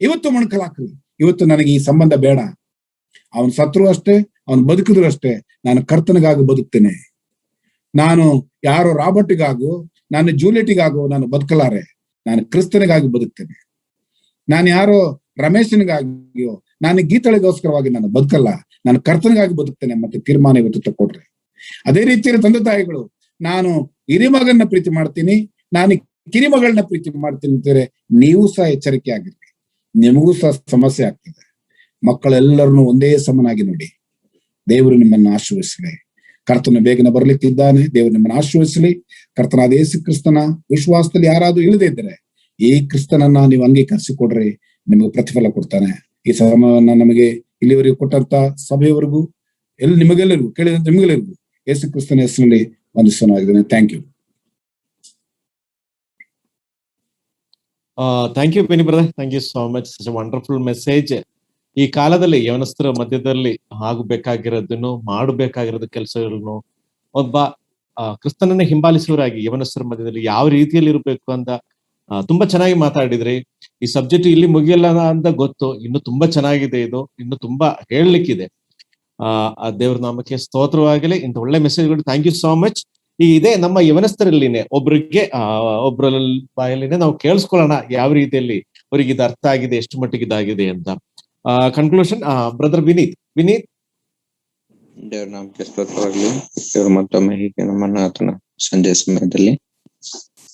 ಇವತ್ತು ಮೊಣಕಲಾಕ್ರಿ. ಇವತ್ತು ನನಗೆ ಈ ಸಂಬಂಧ ಬೇಡ, ಅವನು ಸತ್ರು ಅಷ್ಟೇ, ಅವನು ಬದುಕಿದ್ರು ಅಷ್ಟೇ, ನಾನು ಕರ್ತನಿಗಾಗಿ ಬದುಕ್ತೇನೆ. ನಾನು ಯಾರೋ ರಾಬರ್ಟ್ಗಾಗೋ, ನಾನು ಜೂಲಿಯಟ್ಗಾಗೋ ನಾನು ಬದುಕಲಾರೆ, ನಾನು ಕ್ರಿಸ್ತನಿಗಾಗಿ ಬದುಕ್ತೇನೆ. ನಾನು ಯಾರೋ ರಮೇಶನಿಗಾಗಿಯೋ, ನಾನು ಗೀತಳಿಗೋಸ್ಕರವಾಗಿ ನಾನು ಬದುಕಲ್ಲ, ನಾನು ಕರ್ತನಿಗಾಗಿ ಬದುಕ್ತೇನೆ. ಮತ್ತೆ ತೀರ್ಮಾನ ಇವತ್ತು ತಕೊಡ್ರಿ. ಅದೇ ರೀತಿಯ ತಂದೆ ತಾಯಿಗಳು, ನಾನು ಹಿರಿಮಗನ್ನ ಪ್ರೀತಿ ಮಾಡ್ತೀನಿ, ನಾನು ಕಿರಿಮಗಳನ್ನ ಪ್ರೀತಿ ಮಾಡ್ತೀನಿ ಅಂತಾರೆ, ನೀವು ಸಹ ಎಚ್ಚರಿಕೆ ಆಗಿರ್ರಿ. ನಿಮಗೂ ಸಹ ಸಮಸ್ಯೆ ಆಗ್ತದೆ. ಮಕ್ಕಳೆಲ್ಲರನ್ನು ಒಂದೇ ಸಮನಾಗಿ ನೋಡಿ. ದೇವರು ನಿಮ್ಮನ್ನು ಆಶೀರ್ವದಿಸಲಿ. ಕರ್ತನ ಬೇಗನೆ ಬರ್ಲಿಕ್ಕಿದ್ದಾನೆ. ದೇವರು ನಿಮ್ಮನ್ನು ಆಶೀರ್ವದಿಸಲಿ. ಕರ್ತನಾದ ಯೇಸು ಕ್ರಿಸ್ತನ ವಿಶ್ವಾಸದಲ್ಲಿ ಯಾರಾದ್ರೂ ಇಲ್ಲದೆ ಇದ್ರೆ ಈ ಕ್ರಿಸ್ತನನ್ನ ನೀವು ಅಂಗೀಕರಿಸಿಕೊಡ್ರಿ, ನಿಮಗೆ ಪ್ರತಿಫಲ ಕೊಡ್ತಾನೆ. ಈ ಸಮಯವನ್ನ ನಮಗೆ ಇಲ್ಲಿವರೆಗೂ ಕೊಟ್ಟಂತ ಸಭೆಯವರೆಗೂ ನಿಮಗೆಲ್ಲರಿಗೂ ಕೇಳಿದಂತ ನಿಮಗೆಲ್ಲರಿಗೂ ಯೇಸು ಕ್ರಿಸ್ತನ ಹೆಸರಿನಲ್ಲಿ ವಂದಿಸನಾಗಿದ್ದೇನೆ. Thank you. Thank you Benny brother, thank you so much. Such a wonderful message. ಈ ಕಾಲದಲ್ಲಿ ಯವನಸ್ಥರ ಮಧ್ಯದಲ್ಲಿ ಆಗಬೇಕಾಗಿರೋದನ್ನು, ಮಾಡಬೇಕಾಗಿರೋದು ಕೆಲಸಗಳನ್ನು, ಒಬ್ಬ ಕ್ರಿಸ್ತನನ್ನ ಹಿಂಬಾಲಿಸುವರಾಗಿ ಯವನಸ್ಥರ ಮಧ್ಯದಲ್ಲಿ ಯಾವ ರೀತಿಯಲ್ಲಿ ಇರಬೇಕು ಅಂತ ತುಂಬಾ ಚೆನ್ನಾಗಿ ಮಾತಾಡಿದ್ರಿ. ಈ ಸಬ್ಜೆಕ್ಟ್ ಇಲ್ಲಿ ಮುಗಿಯಲ್ಲ ಅಂತ ಗೊತ್ತು, ಇನ್ನು ತುಂಬಾ ಚೆನ್ನಾಗಿದೆ, ಇದು ಇನ್ನು ತುಂಬಾ ಹೇಳಲಿಕ್ಕಿದೆ. ಆ ದೇವ್ರ ನಾಮಕ್ಕೆ ಸ್ತೋತ್ರವಾಗಲಿ. ಇಂಥ ಒಳ್ಳೆ ಮೆಸೇಜ್ಗಳು. Thank you so much. ಈ ಇದೇ ನಮ್ಮ ಯವನಸ್ಥರಲ್ಲಿನೇ ಒಬ್ರಿಗೆ ಒಬ್ಬರ ಬಾಯಲ್ಲಿನೇ ನಾವು ಕೇಳಿಸ್ಕೊಳ್ಳೋಣ ಯಾವ ರೀತಿಯಲ್ಲಿ ಅವರಿಗೆ ಇದು ಅರ್ಥ ಆಗಿದೆ, ಎಷ್ಟು ಮಟ್ಟಿಗೆ ಇದಾಗಿದೆ ಅಂತ. Conclusion brother Vineeth. ದೇವ್ರ ನಾಮಕ್ಕೆ ಸ್ತೋತ್ರವಾಗಲಿ. ದೇವ್ರ ಮತ್ತೊಮ್ಮೆ ಹೀಗೆ ನಮ್ಮನ್ನ ಆತನ ಸಂಜೆ ಸಮಯದಲ್ಲಿ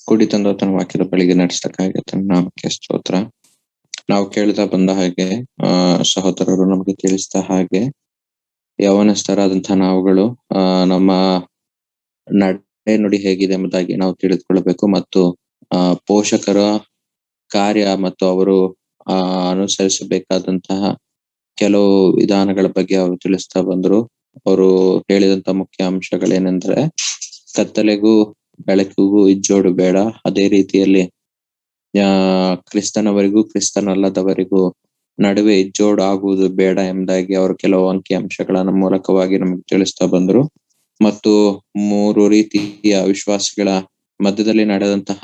ಕೂಡಿ ತಂದು ಆತನ ವಾಕ್ಯದ ಬಳಿಗೆ ನಡೆಸಕ್ಕಾಗಿ ಆತನ ನಾಮಕ್ಕೆ ಸ್ತೋತ್ರ. ನಾವು ಕೇಳ್ತಾ ಬಂದ ಹಾಗೆ ಸಹೋದರರು ನಮಗೆ ತಿಳಿಸಿದ ಹಾಗೆ ಯೌವನಸ್ಥರಾದಂತಹ ನಾವುಗಳು ನಮ್ಮ ನಡೆ ನುಡಿ ಹೇಗಿದೆ ಎಂಬುದಾಗಿ ನಾವು ತಿಳಿದುಕೊಳ್ಳಬೇಕು ಮತ್ತು ಪೋಷಕರ ಕಾರ್ಯ ಮತ್ತು ಅವರು ಅನುಸರಿಸಬೇಕಾದಂತಹ ಕೆಲವು ವಿಧಾನಗಳ ಬಗ್ಗೆ ಅವರು ತಿಳಿಸ್ತಾ ಬಂದ್ರು. ಅವರು ಹೇಳಿದಂತ ಮುಖ್ಯ ಅಂಶಗಳೇನೆಂದ್ರೆ ಕತ್ತಲೆಗೂ ಬೆಳಕಿಗೂ ಇಜ್ಜೋಡು ಬೇಡ, ಅದೇ ರೀತಿಯಲ್ಲಿ ಕ್ರಿಸ್ತನವರಿಗೂ ಕ್ರಿಸ್ತನಲ್ಲದವರಿಗೂ ನಡುವೆ ಇಜ್ಜೋಡು ಆಗುವುದು ಬೇಡ ಎಂಬುದಾಗಿ ಅವರು ಕೆಲವು ಅಂಕಿ ಅಂಶಗಳ ಮೂಲಕವಾಗಿ ನಮಗೆ ತಿಳಿಸ್ತಾ ಬಂದ್ರು. ಮತ್ತು 3 ರೀತಿಯ ವಿಶ್ವಾಸಿಗಳ ಮಧ್ಯದಲ್ಲಿ ನಡೆದಂತಹ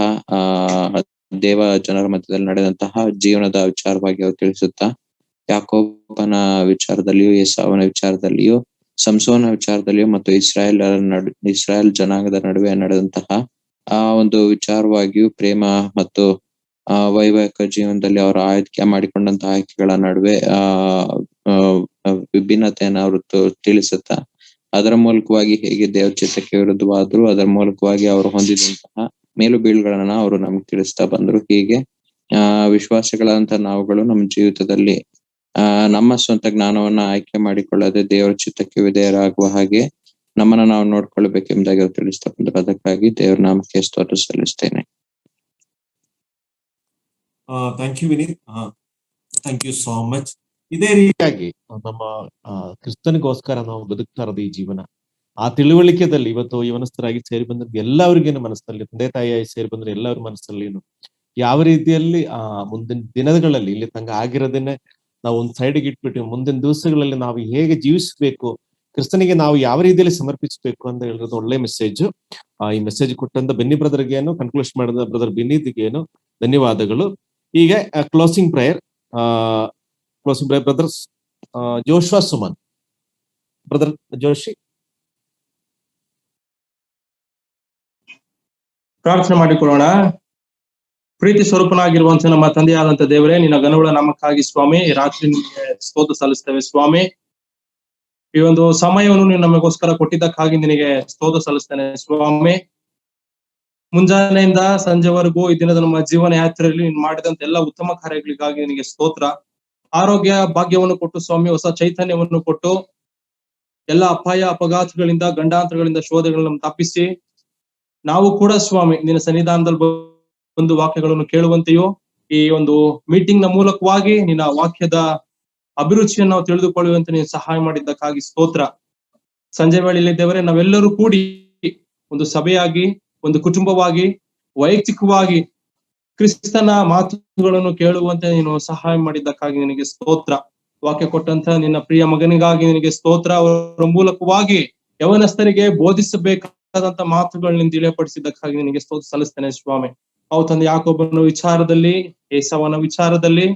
ದೇವ ಜನರ ಮಧ್ಯದಲ್ಲಿ ನಡೆದಂತಹ ಜೀವನದ ವಿಚಾರವಾಗಿ ಅವರು ತಿಳಿಸುತ್ತಾ ಯಾಕೋಬನ ವಿಚಾರದಲ್ಲಿಯೂ, ಏಸಾವನ ವಿಚಾರದಲ್ಲಿಯೂ, ಸಂಸೋನ ವಿಚಾರದಲ್ಲಿಯೂ ಮತ್ತು ಇಸ್ರಾಯೇಲ್ ಜನಾಂಗದ ನಡುವೆ ನಡೆದಂತಹ ಆ ಒಂದು ವಿಚಾರವಾಗಿಯೂ ಪ್ರೇಮ ಮತ್ತು ವೈವಾಹಿಕ ಜೀವನದಲ್ಲಿ ಅವರು ಆಯ್ಕೆ ಮಾಡಿಕೊಂಡಂತಹ ಆಯ್ಕೆಗಳ ನಡುವೆ ವಿಭಿನ್ನತೆಯನ್ನು ಅವರು ತಿಳಿಸುತ್ತಾ ಅದರ ಮೂಲಕವಾಗಿ ಹೇಗೆ ದೇವ್ರ ಚಿತ್ತಕ್ಕೆ ವಿರುದ್ಧವಾದ್ರು ಅದರ ಮೂಲಕವಾಗಿ ಅವರು ಹೊಂದಿದಂತಹ ಮೇಲು ಬೀಳುಗಳನ್ನ ಅವರು ನಮ್ಗೆ ತಿಳಿಸ್ತಾ ಬಂದ್ರು. ಹೀಗೆ ವಿಶ್ವಾಸಿಗಳಂತ ನಾವುಗಳು ನಮ್ಮ ಜೀವಿತದಲ್ಲಿ ನಮ್ಮ ಸ್ವಂತ ಜ್ಞಾನವನ್ನ ಆಯ್ಕೆ ಮಾಡಿಕೊಳ್ಳದೆ ದೇವರ ಚಿತ್ತಕ್ಕೆ ವಿಧೇಯರಾಗುವ ಹಾಗೆ ನಮ್ಮನ್ನ ನಾವು ನೋಡ್ಕೊಳ್ಬೇಕೆಂಬುದಾಗಿ ಅವರು ತಿಳಿಸ್ತಾ ಬಂದ್ರು. ಅದಕ್ಕಾಗಿ ದೇವ್ರ ನಾಮಕ್ಕೆ ಸ್ತೋತ್ರ ಸಲ್ಲಿಸ್ತೇನೆ. Thank you Vineet, thank you so much. ಇದೇ ರೀತಿಯಾಗಿ ನಮ್ಮ ಕ್ರಿಸ್ತನಿಗೋಸ್ಕರ ನಾವು ಬದುಕ್ತಾ ಇರೋದು ಈ ಜೀವನ. ಆ ತಿಳುವಳಿಕೆದಲ್ಲಿ ಇವತ್ತು ಯವನಸ್ಥರಾಗಿ ಸೇರಿ ಬಂದ ಎಲ್ಲರಿಗೇನು ಮನಸ್ಸಿನಲ್ಲಿ, ತಂದೆ ತಾಯಿಯಾಗಿ ಸೇರಿ ಬಂದ್ರೆ ಎಲ್ಲರ ಮನಸ್ಸಲ್ಲಿನು ಯಾವ ರೀತಿಯಲ್ಲಿ ಮುಂದಿನ ದಿನಗಳಲ್ಲಿ ಇಲ್ಲಿ ತಂಗ ಆಗಿರೋದನ್ನೇ ನಾವು ಒಂದು ಸೈಡ್ಗೆ ಇಟ್ಬಿಟ್ಟು ಮುಂದಿನ ದಿವಸಗಳಲ್ಲಿ ನಾವು ಹೇಗೆ ಜೀವಿಸ್ಬೇಕು, ಕ್ರಿಸ್ತನಿಗೆ ನಾವು ಯಾವ ರೀತಿಯಲ್ಲಿ ಸಮರ್ಪಿಸಬೇಕು ಅಂತ ಹೇಳಿರೋದು ಒಳ್ಳೆ ಮೆಸೇಜ್. ಈ ಮೆಸೇಜ್ ಕೊಟ್ಟಂತ ಬೆನ್ನಿ ಬ್ರದರ್ಗೇನು, ಕನ್ಕ್ಲೂಷನ್ ಮಾಡಿದ ಬ್ರದರ್ ಬೆನ್ನಿದಿಗೇನು ಧನ್ಯವಾದಗಳು. ಈಗ closing prayer brothers Joshua Suman. Brother Joshi ಪ್ರಾರ್ಥನೆ ಮಾಡಿಕೊಳ್ಳೋಣ. ಪ್ರೀತಿ ಸ್ವರೂಪನಾಗಿರುವಂತ ನಮ್ಮ ತಂದೆಯಾದಂತ ದೇವರೇ, ನಿನ್ನ ಘನವುಳ್ಳ ನಾಮಕ್ಕಾಗಿ ಸ್ವಾಮಿ ರಾತ್ರಿ ನಿಮಗೆ ಸ್ತೋತ್ರ ಸಲ್ಲಿಸ್ತೇವೆ ಸ್ವಾಮಿ. ಈ ಒಂದು ಸಮಯವನ್ನು ನೀನು ನಮಗೋಸ್ಕರ ಕೊಟ್ಟಿದ್ದಕ್ಕಾಗಿ ನಿನಗೆ ಸ್ತೋತ್ರ ಸಲ್ಲಿಸ್ತೇನೆ ಸ್ವಾಮಿ. ಮುಂಜಾನೆಯಿಂದ ಸಂಜೆವರೆಗೂ ಈ ದಿನದ ನಮ್ಮ ಜೀವನ ಯಾತ್ರೆಯಲ್ಲಿ ನೀನು ಮಾಡಿದಂತ ಎಲ್ಲ ಉತ್ತಮ ಕಾರ್ಯಗಳಿಗಾಗಿ ನಿನಗೆ ಸ್ತೋತ್ರ. ಆರೋಗ್ಯ ಭಾಗ್ಯವನ್ನು ಕೊಟ್ಟು ಸ್ವಾಮಿ, ಹೊಸ ಚೈತನ್ಯವನ್ನು ಕೊಟ್ಟು ಎಲ್ಲ ಅಪಾಯ ಅಪಘಾತಗಳಿಂದ, ಗಂಡಾಂತರಗಳಿಂದ, ಶೋಧಗಳನ್ನು ತಪ್ಪಿಸಿ ನಾವು ಕೂಡ ಸ್ವಾಮಿ ನಿನ್ನ ಸನ್ನಿಧಾನದಲ್ಲಿ ಒಂದು ವಾಕ್ಯಗಳನ್ನು ಕೇಳುವಂತೆಯೋ ಈ ಒಂದು ಮೀಟಿಂಗ್ ನ ಮೂಲಕವಾಗಿ ನಿನ್ನ ವಾಕ್ಯದ ಅಭಿರುಚಿಯನ್ನು ನಾವು ತಿಳಿದುಕೊಳ್ಳುವಂತೆ ನೀನು ಸಹಾಯ ಮಾಡಿದ್ದಕ್ಕಾಗಿ ಸ್ತೋತ್ರ. ಸಂಜೆ ವೇಳೆಯಲ್ಲಿ ದೇವರೇ ನಾವೆಲ್ಲರೂ ಕೂಡಿ ಒಂದು ಸಭೆಯಾಗಿ, ಒಂದು ಕುಟುಂಬವಾಗಿ, ವೈಯಕ್ತಿಕವಾಗಿ ಕ್ರಿಸ್ತನ ಮಾತುಗಳನ್ನು ಕೇಳುವಂತೆ ನೀನು ಸಹಾಯ ಮಾಡಿದ್ದಕ್ಕಾಗಿ ನಿನಗೆ ಸ್ತೋತ್ರ. ವಾಕ್ಯ ಕೊಟ್ಟಂತ ನಿನ್ನ ಪ್ರಿಯ ಮಗನಿಗಾಗಿ ನಿನಗೆ ಸ್ತೋತ್ರ. ಅವರ ಮೂಲಕವಾಗಿ ಯವನಸ್ಥರಿಗೆ ಬೋಧಿಸಬೇಕಾದಂತ ಮಾತುಗಳನ್ನ ತಿಳಿಯಪಡಿಸಿದ್ದಕ್ಕಾಗಿ ನಿನಗೆ ಸ್ತೋತ್ರ ಸಲ್ಲಿಸ್ತೇನೆ ಸ್ವಾಮಿ. ಅವು ತಂದೆ ಯಾಕೋಬನ ವಿಚಾರದಲ್ಲಿ, ಏಸಾವನ ವಿಚಾರದಲ್ಲಿ,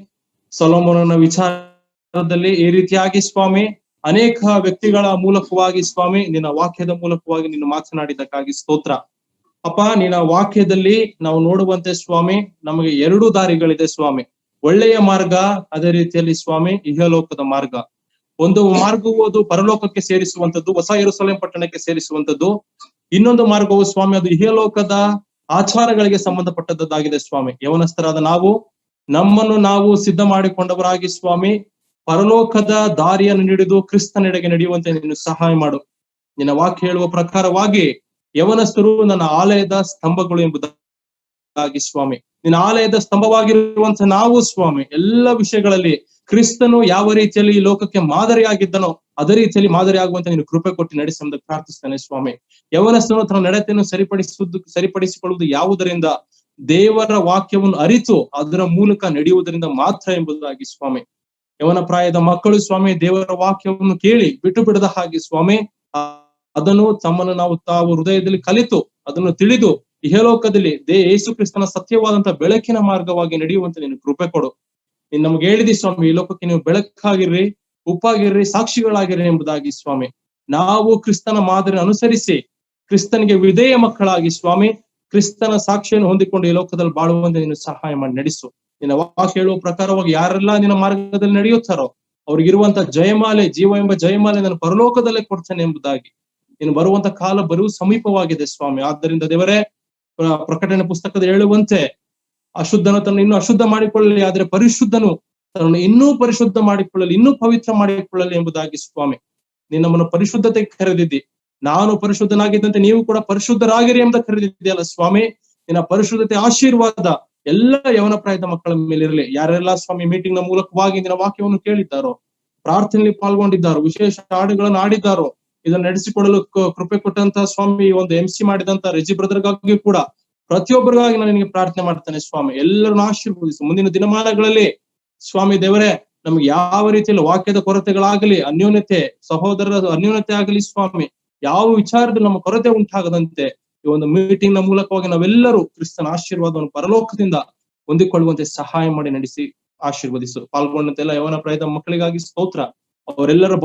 ಸೊಲೊಮೋನನ ವಿಚಾರದಲ್ಲಿ ಈ ರೀತಿಯಾಗಿ ಸ್ವಾಮಿ ಅನೇಕ ವ್ಯಕ್ತಿಗಳ ಮೂಲಕವಾಗಿ ಸ್ವಾಮಿ ನಿನ್ನ ವಾಕ್ಯದ ಮೂಲಕವಾಗಿ ನೀನು ಮಾತನಾಡಿದ್ದಕ್ಕಾಗಿ ಸ್ತೋತ್ರ. ಅಪ್ಪ, ನಿನ್ನ ವಾಕ್ಯದಲ್ಲಿ ನಾವು ನೋಡುವಂತೆ ಸ್ವಾಮಿ ನಮಗೆ 2 ದಾರಿಗಳಿದೆ ಸ್ವಾಮಿ. ಒಳ್ಳೆಯ ಮಾರ್ಗ, ಅದೇ ರೀತಿಯಲ್ಲಿ ಸ್ವಾಮಿ ಇಹಲೋಕದ ಮಾರ್ಗ. ಒಂದು ಮಾರ್ಗವು ಅದು ಪರಲೋಕಕ್ಕೆ ಸೇರಿಸುವಂತದ್ದು, ಹೊಸ ಯೆರೂಸಲೇಮ್ ಪಟ್ಟಣಕ್ಕೆ ಸೇರಿಸುವಂತದ್ದು. ಇನ್ನೊಂದು ಮಾರ್ಗವು ಸ್ವಾಮಿ ಅದು ಇಹಲೋಕದ ಆಚಾರಗಳಿಗೆ ಸಂಬಂಧಪಟ್ಟದ್ದಾಗಿದೆ ಸ್ವಾಮಿ. ಯವನಸ್ಥರಾದ ನಾವು ನಮ್ಮನ್ನು ನಾವು ಸಿದ್ಧ ಮಾಡಿಕೊಂಡವರಾಗಿ ಸ್ವಾಮಿ ಪರಲೋಕದ ದಾರಿಯನ್ನು ಹಿಡಿದು ಕ್ರಿಸ್ತನೆಡೆಗೆ ನಡೆಯುವಂತೆ ನೀನು ಸಹಾಯ ಮಾಡು. ನಿನ್ನ ವಾಕ್ಯ ಹೇಳುವ ಪ್ರಕಾರವಾಗಿ ಯವನಸ್ಥರು ನನ್ನ ಆಲಯದ ಸ್ತಂಭಗಳು ಎಂಬುದಾಗಿ ಸ್ವಾಮಿ, ನಿನ್ನ ಆಲಯದ ಸ್ತಂಭವಾಗಿರುವಂತ ನಾವು ಸ್ವಾಮಿ ಎಲ್ಲ ವಿಷಯಗಳಲ್ಲಿ ಕ್ರಿಸ್ತನು ಯಾವ ರೀತಿಯಲ್ಲಿ ಈ ಲೋಕಕ್ಕೆ ಮಾದರಿಯಾಗಿದ್ದನೋ ಅದೇ ರೀತಿಯಲ್ಲಿ ಮಾದರಿ ಆಗುವಂತೆ ನೀನು ಕೃಪೆ ಕೊಟ್ಟು ನಡೆಸುವಂತ ಪ್ರಾರ್ಥಿಸ್ತೇನೆ ಸ್ವಾಮಿ. ಯವನಸ್ಥನು ತನ್ನ ನಡತೆಯನ್ನು ಸರಿಪಡಿಸಿಕೊಳ್ಳುವುದು ಯಾವುದರಿಂದ? ದೇವರ ವಾಕ್ಯವನ್ನು ಅರಿತು ಅದರ ಮೂಲಕ ನಡೆಯುವುದರಿಂದ ಮಾತ್ರ ಎಂಬುದಾಗಿ ಸ್ವಾಮಿ. ಯವನ ಪ್ರಾಯದ ಮಕ್ಕಳು ಸ್ವಾಮಿ ದೇವರ ವಾಕ್ಯವನ್ನು ಕೇಳಿ ಬಿಟ್ಟು ಬಿಡದ ಹಾಗೆ ಸ್ವಾಮಿ ಅದನ್ನು ತಮ್ಮನ್ನು ತಾವು ಹೃದಯದಲ್ಲಿ ಕಲಿತು ಅದನ್ನು ತಿಳಿದು ಇಹಲೋಕದಲ್ಲಿ ಯೇಸು ಕ್ರಿಸ್ತನ ಸತ್ಯವಾದಂತಹ ಬೆಳಕಿನ ಮಾರ್ಗವಾಗಿ ನಡೆಯುವಂತೆ ನೀನು ಕೃಪೆ ಕೊಡು. ನೀನ್ ನಮ್ಗೆ ಹೇಳಿದಿ ಸ್ವಾಮಿ, ಈ ಲೋಕಕ್ಕೆ ನೀವು ಬೆಳಕಾಗಿರ್ರಿ, ಉಪ್ಪಾಗಿರ್ರಿ, ಸಾಕ್ಷಿಗಳಾಗಿರ್ರಿ ಎಂಬುದಾಗಿ ಸ್ವಾಮಿ. ನಾವು ಕ್ರಿಸ್ತನ ಮಾದರಿ ಅನುಸರಿಸಿ ಕ್ರಿಸ್ತನಿಗೆ ವಿಧೇಯ ಮಕ್ಕಳಾಗಿ ಸ್ವಾಮಿ ಕ್ರಿಸ್ತನ ಸಾಕ್ಷಿಯನ್ನು ಹೊಂದಿಕೊಂಡು ಈ ಲೋಕದಲ್ಲಿ ಬಾಳುವಂತೆ ನೀನು ಸಹಾಯ ಮಾಡಿ ನಡೆಸು. ನಿನ್ನ ವಾಕ್ಯ ಹೇಳುವ ಪ್ರಕಾರವಾಗಿ ಯಾರೆಲ್ಲ ನಿನ್ನ ಮಾರ್ಗದಲ್ಲಿ ನಡೆಯುತ್ತಾರೋ ಅವ್ರಿಗಿರುವಂತ ಜಯಮಾಲೆ, ಜೀವ ಎಂಬ ಜಯಮಾಲೆ ನಾನು ಪರಲೋಕದಲ್ಲೇ ಕೊಡ್ತೇನೆ ಎಂಬುದಾಗಿ. ನೀನು ಬರುವಂತ ಕಾಲ ಬರುವ ಸಮೀಪವಾಗಿದೆ ಸ್ವಾಮಿ. ಆದ್ದರಿಂದ ದೇವರೇ, ಪ್ರಕಟಣೆ ಪುಸ್ತಕದ ಹೇಳುವಂತೆ ಅಶುದ್ಧನು ತನ್ನ ಇನ್ನೂ ಅಶುದ್ಧ ಮಾಡಿಕೊಳ್ಳಲಿ, ಆದ್ರೆ ಪರಿಶುದ್ಧನು ತನ್ನನ್ನು ಇನ್ನೂ ಪರಿಶುದ್ಧ ಮಾಡಿಕೊಳ್ಳಲಿ, ಇನ್ನೂ ಪವಿತ್ರ ಮಾಡಿಕೊಳ್ಳಲಿ ಎಂಬುದಾಗಿ ಸ್ವಾಮಿ. ನೀನ್ ನಮ್ಮನ್ನು ಪರಿಶುದ್ಧತೆಗೆ ಕರೆದಿದ್ದಿ. ನಾನು ಪರಿಶುದ್ಧನಾಗಿದ್ದಂತೆ ನೀವು ಕೂಡ ಪರಿಶುದ್ಧರಾಗಿರಿ ಅಂತ ಕರೆದಿದ್ದೀಯಲ್ಲ ಸ್ವಾಮಿ. ನಿನ್ನ ಪರಿಶುದ್ಧತೆ ಆಶೀರ್ವಾದ ಎಲ್ಲ ಯವನ ಪ್ರಾಯದ ಮಕ್ಕಳ ಮೇಲೆ ಇರಲಿ. ಯಾರೆಲ್ಲ ಸ್ವಾಮಿ ಮೀಟಿಂಗ್ ನ ಮೂಲಕವಾಗಿ ನಿನ್ನ ವಾಕ್ಯವನ್ನು ಕೇಳಿದ್ದಾರೋ, ಪ್ರಾರ್ಥನೆಯಲ್ಲಿ ಪಾಲ್ಗೊಂಡಿದ್ದಾರೋ, ವಿಶೇಷ ಹಾಡುಗಳನ್ನು ಆಡಿದ್ದಾರೋ, ಇದನ್ನು ನಡೆಸಿಕೊಡಲು ಕೃಪೆ ಕೊಟ್ಟಂತ ಸ್ವಾಮಿ ಒಂದು MC ಮಾಡಿದಂತ ರೆಜಿ ಬ್ರದರ್ಗಾಗಿ ಕೂಡ ಪ್ರತಿಯೊಬ್ಬರಿಗಾಗಿ ನಾನು ನಿನಗೆ ಪ್ರಾರ್ಥನೆ ಮಾಡ್ತೇನೆ ಸ್ವಾಮಿ. ಎಲ್ಲರನ್ನು ಆಶೀರ್ವದಿಸು. ಮುಂದಿನ ದಿನಮಾನಗಳಲ್ಲಿ ಸ್ವಾಮಿ ದೇವರೇ ನಮ್ಗೆ ಯಾವ ರೀತಿಯಲ್ಲಿ ವಾಕ್ಯದ ಕೊರತೆಗಳಾಗಲಿ, ಅನ್ಯೋನ್ಯತೆ, ಸಹೋದರರ ಅನ್ಯೋನ್ಯತೆ ಆಗಲಿ ಸ್ವಾಮಿ, ಯಾವ ವಿಚಾರದಲ್ಲಿ ನಮ್ಮ ಕೊರತೆ ಉಂಟಾಗದಂತೆ ಈ ಒಂದು ಮೀಟಿಂಗ್ ನ ಮೂಲಕವಾಗಿ ನಾವೆಲ್ಲರೂ ಕ್ರಿಸ್ತನ ಆಶೀರ್ವಾದವನ್ನು ಪರಲೋಕದಿಂದ ಹೊಂದಿಕೊಳ್ಳುವಂತೆ ಸಹಾಯ ಮಾಡಿ ನಡೆಸಿ ಆಶೀರ್ವದಿಸು. ಪಾಲ್ಗೊಂಡಂತೆಲ್ಲ ಯವನ ಪ್ರಾಯದ ಮಕ್ಕಳಿಗಾಗಿ ಸ್ತೋತ್ರ. ಅವರೆಲ್ಲರ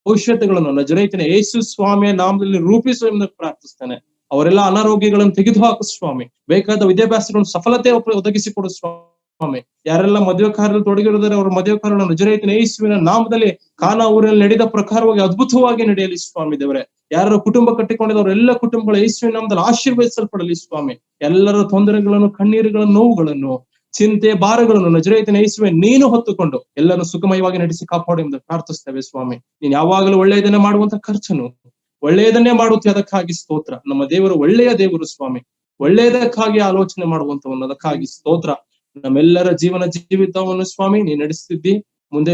ಭವಿಷ್ಯತೆಗಳನ್ನು ನಜರೇತಿನ ಯೇಸು ಸ್ವಾಮಿಯ ನಾಮದಲ್ಲಿ ರೂಪಿಸು ಎಂದು ಪ್ರಾರ್ಥಿಸ್ತೇನೆ. ಅವರೆಲ್ಲ ಅನಾರೋಗ್ಯಗಳನ್ನು ತೆಗೆದುಹಾಕು ಸ್ವಾಮಿ. ಬೇಕಾದ ವಿದ್ಯಾಭ್ಯಾಸಗಳನ್ನು ಸಫಲತೆ ಒದಗಿಸಿಕೊಡು ಸ್ವಾಮಿ. ಯಾರೆಲ್ಲ ಮದುವೆ ಕಾರ್ಯದಲ್ಲಿ ತೊಡಗಿರುತ್ತಾರೆ ಅವರ ಮದುವೆ ಕಾರ್ಯಗಳನ್ನು ನಜರೇತಿನ ಯೇಸುವಿನ ನಾಮದಲ್ಲಿ ಕಾನಾ ಊರಿನಲ್ಲಿ ನಡೆದ ಪ್ರಕಾರವಾಗಿ ಅದ್ಭುತವಾಗಿ ನಡೆಯಲಿ ಸ್ವಾಮಿ ದೇವರೇ. ಯಾರು ಕುಟುಂಬ ಕಟ್ಟಿಕೊಂಡಿದ್ದವರು ಎಲ್ಲ ಕುಟುಂಬಗಳ ಯೇಸುವಿನ ನಾಮದಲ್ಲಿ ಆಶೀರ್ವದಿಸಲ್ಪಡಲಿ ಸ್ವಾಮಿ. ಎಲ್ಲರ ತೊಂದರೆಗಳನ್ನು, ಕಣ್ಣೀರುಗಳನ್ನು, ನೋವುಗಳನ್ನು, ಚಿಂತೆ, ಭಾರಗಳನ್ನು ನಜರೇತಿನ ಯೇಸುವೆ ನೀನು ಹೊತ್ತುಕೊಂಡು ಎಲ್ಲರನ್ನು ಸುಖಮಯವಾಗಿ ನಡೆಸಿ ಕಾಪಾಡು ಎಂದು ಪ್ರಾರ್ಥಿಸ್ತೇವೆ ಸ್ವಾಮಿ. ನೀನ್ ಯಾವಾಗಲೂ ಒಳ್ಳೆಯದನ್ನೇ ಮಾಡುವಂತ ಖರ್ಚನು ಒಳ್ಳೆಯದನ್ನೇ ಮಾಡುತ್ತೆ, ಅದಕ್ಕಾಗಿ ಸ್ತೋತ್ರ. ನಮ್ಮ ದೇವರು ಒಳ್ಳೆಯ ದೇವರು ಸ್ವಾಮಿ, ಒಳ್ಳೆಯದಕ್ಕಾಗಿ ಆಲೋಚನೆ ಮಾಡುವಂತವನು, ಅದಕ್ಕಾಗಿ ಸ್ತೋತ್ರ. ನಮ್ಮೆಲ್ಲರ ಜೀವಿತವನ್ನು ಸ್ವಾಮಿ ನೀ ನಡೆಸ್ತಿದ್ದಿ, ಮುಂದೆ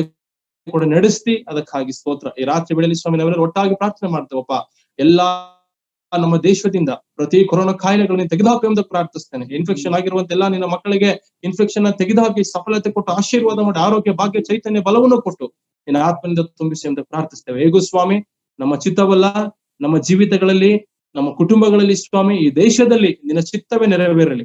ಕೂಡ ನಡೆಸ್ತಿ, ಅದಕ್ಕಾಗಿ ಸ್ತೋತ್ರ. ಈ ರಾತ್ರಿ ವೇಳೆಯಲ್ಲಿ ಸ್ವಾಮಿ ನಾವೆಲ್ಲರೂ ಒಟ್ಟಾಗಿ ಪ್ರಾರ್ಥನೆ ಮಾಡ್ತೇವಪ್ಪ. ಎಲ್ಲಾ ನಮ್ಮ ದೇಶದಿಂದ ಪ್ರತಿ ಕೊರೋನಾ ಕಾಯಿಲೆಗಳನ್ನು ತೆಗೆದುಹಾಕು ಎಂದು ಪ್ರಾರ್ಥಿಸ್ತೇನೆ. ಇನ್ಫೆಕ್ಷನ್ ಆಗಿರುವಂತ ಎಲ್ಲಾ ನಿನ್ನ ಮಕ್ಕಳಿಗೆ ಇನ್ಫೆಕ್ಷನ್ ತೆಗೆದುಹಾಕಿ ಸಫಲತೆ ಕೊಟ್ಟು ಆಶೀರ್ವಾದ ಮಾಡಿ ಆರೋಗ್ಯ, ಭಾಗ್ಯ, ಚೈತನ್ಯ, ಬಲವನ್ನು ಕೊಟ್ಟು ನಿನ್ನ ಆತ್ಮನಿಂದ ತುಂಬಿಸಿ ಎಂದು ಪ್ರಾರ್ಥಿಸ್ತೇವೆ. ಹೇಗೂ ಸ್ವಾಮಿ ನಮ್ಮ ಚಿತ್ತವಲ್ಲ, ನಮ್ಮ ಜೀವಿತಗಳಲ್ಲಿ, ನಮ್ಮ ಕುಟುಂಬಗಳಲ್ಲಿ ಸ್ವಾಮಿ, ಈ ದೇಶದಲ್ಲಿ ನಿನ್ನ ಚಿತ್ತವೇ ನೆರವೇರಲಿ.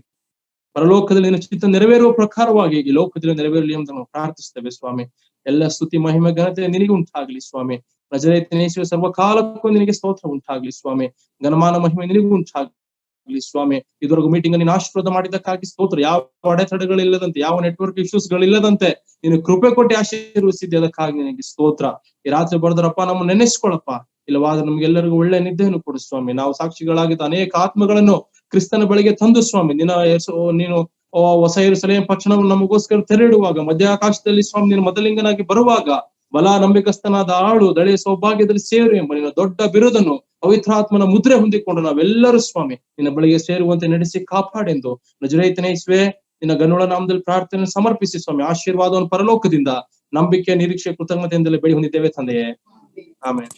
ಪರಲೋಕದಲ್ಲಿ ನಿನ್ನ ಚಿತ್ತ ನೆರವೇರುವ ಪ್ರಕಾರವಾಗಿ ಈ ಲೋಕದಲ್ಲಿ ನೆರವೇರಲಿ ಅಂತ ನಾವು ಪ್ರಾರ್ಥಿಸ್ತೇವೆ ಸ್ವಾಮಿ. ಎಲ್ಲ ಸ್ತುತಿ, ಮಹಿಮೆ, ಘನತೆ ನಿನಗೆ ಉಂಟಾಗ್ಲಿ ಸ್ವಾಮಿ. ನಜರೇತಿನ ಯೇಸುವೆ ಸರ್ವಕಾಲಕ್ಕೂ ನಿನಗೆ ಸ್ತೋತ್ರ ಉಂಟಾಗ್ಲಿ ಸ್ವಾಮಿ. ಘನಮಾನ ಮಹಿಮೆ ನಿನಗೂ ಉಂಟಾಗ್ಲಿ ಸ್ವಾಮಿ. ಇದುವರೆಗೂ ಮೀಟಿಂಗ್ ನೀನು ಆಶೀರ್ವಾದ ಮಾಡಿದ್ದಕ್ಕಾಗಿ ಸ್ತೋತ್ರ. ಯಾವ ಅಡೆತಡೆಗಳಿಲ್ಲದಂತೆ, ಯಾವ ನೆಟ್ವರ್ಕ್ ಇಶ್ಯೂಸ್ ಗಳಿಲ್ಲದಂತೆ ನೀನು ಕೃಪೆ ಕೊಟ್ಟು ಆಶೀರ್ವದಿಸಿದ್ದೆ, ಅದಕ್ಕಾಗಿ ನಿನಗೆ ಸ್ತೋತ್ರ. ಈ ರಾತ್ರಿ ಬರ್ದರಪ್ಪ ನಮ್ಮ ನೆನೆಸ್ಕೊಳಪ್ಪ. ಇಲ್ಲವಾದ್ರೆ ನಮ್ಗೆಲ್ಲರಿಗೂ ಒಳ್ಳೆ ನಿದ್ದೆಯನ್ನು ಕೊಡು ಸ್ವಾಮಿ. ನಾವು ಸಾಕ್ಷಿಗಳಾಗಿದ್ದ ಅನೇಕ ಆತ್ಮಗಳನ್ನು ಕ್ರಿಸ್ತನ ಬಳಿಗೆ ತಂದು ಸ್ವಾಮಿ ನೀನು ಹೊಸ ಯೆರೂಸಲೇಮ್ ಪಟ್ಟಣವನ್ನು ನಮಗೋಸ್ಕರ ತೆರೆಯಿಡುವಾಗ, ಮಧ್ಯಾಕಾಶದಲ್ಲಿ ಸ್ವಾಮಿ ನೀನು ಮೊದಲಿಂಗನಾಗಿ ಬರುವಾಗ ಬಲ ನಂಬಿಕಸ್ಥನಾದ ಆಳು ದಳೆಯ ಸೌಭಾಗ್ಯದಲ್ಲಿ ಸೇರು ಎಂಬ ನಿನ್ನ ದೊಡ್ಡ ಬಿರುದನ್ನು ಪವಿತ್ರಾತ್ಮನ ಮುದ್ರೆ ಹೊಂದಿಕೊಂಡು ನಾವೆಲ್ಲರೂ ಸ್ವಾಮಿ ನಿನ್ನ ಬಳಿಗೆ ಸೇರುವಂತೆ ನಡೆಸಿ ಕಾಪಾಡೆಂದು ನಜರೇತಿನ ಯೇಸುವೇ ನಿನ್ನ ಗನುಳ ನಾಮದಲ್ಲಿ ಪ್ರಾರ್ಥನೆ ಸಮರ್ಪಿಸಿ ಸ್ವಾಮಿ ಆಶೀರ್ವಾದವನ್ನು ಪರಲೋಕದಿಂದ ನಂಬಿಕೆ, ನಿರೀಕ್ಷೆ, ಕೃತಜ್ಞತೆಯಿಂದಲೇ ಬೆಳಿ ಹೊಂದಿದ್ದೇವೆ ತಂದೆಯೇ. ಆಮೆನ್.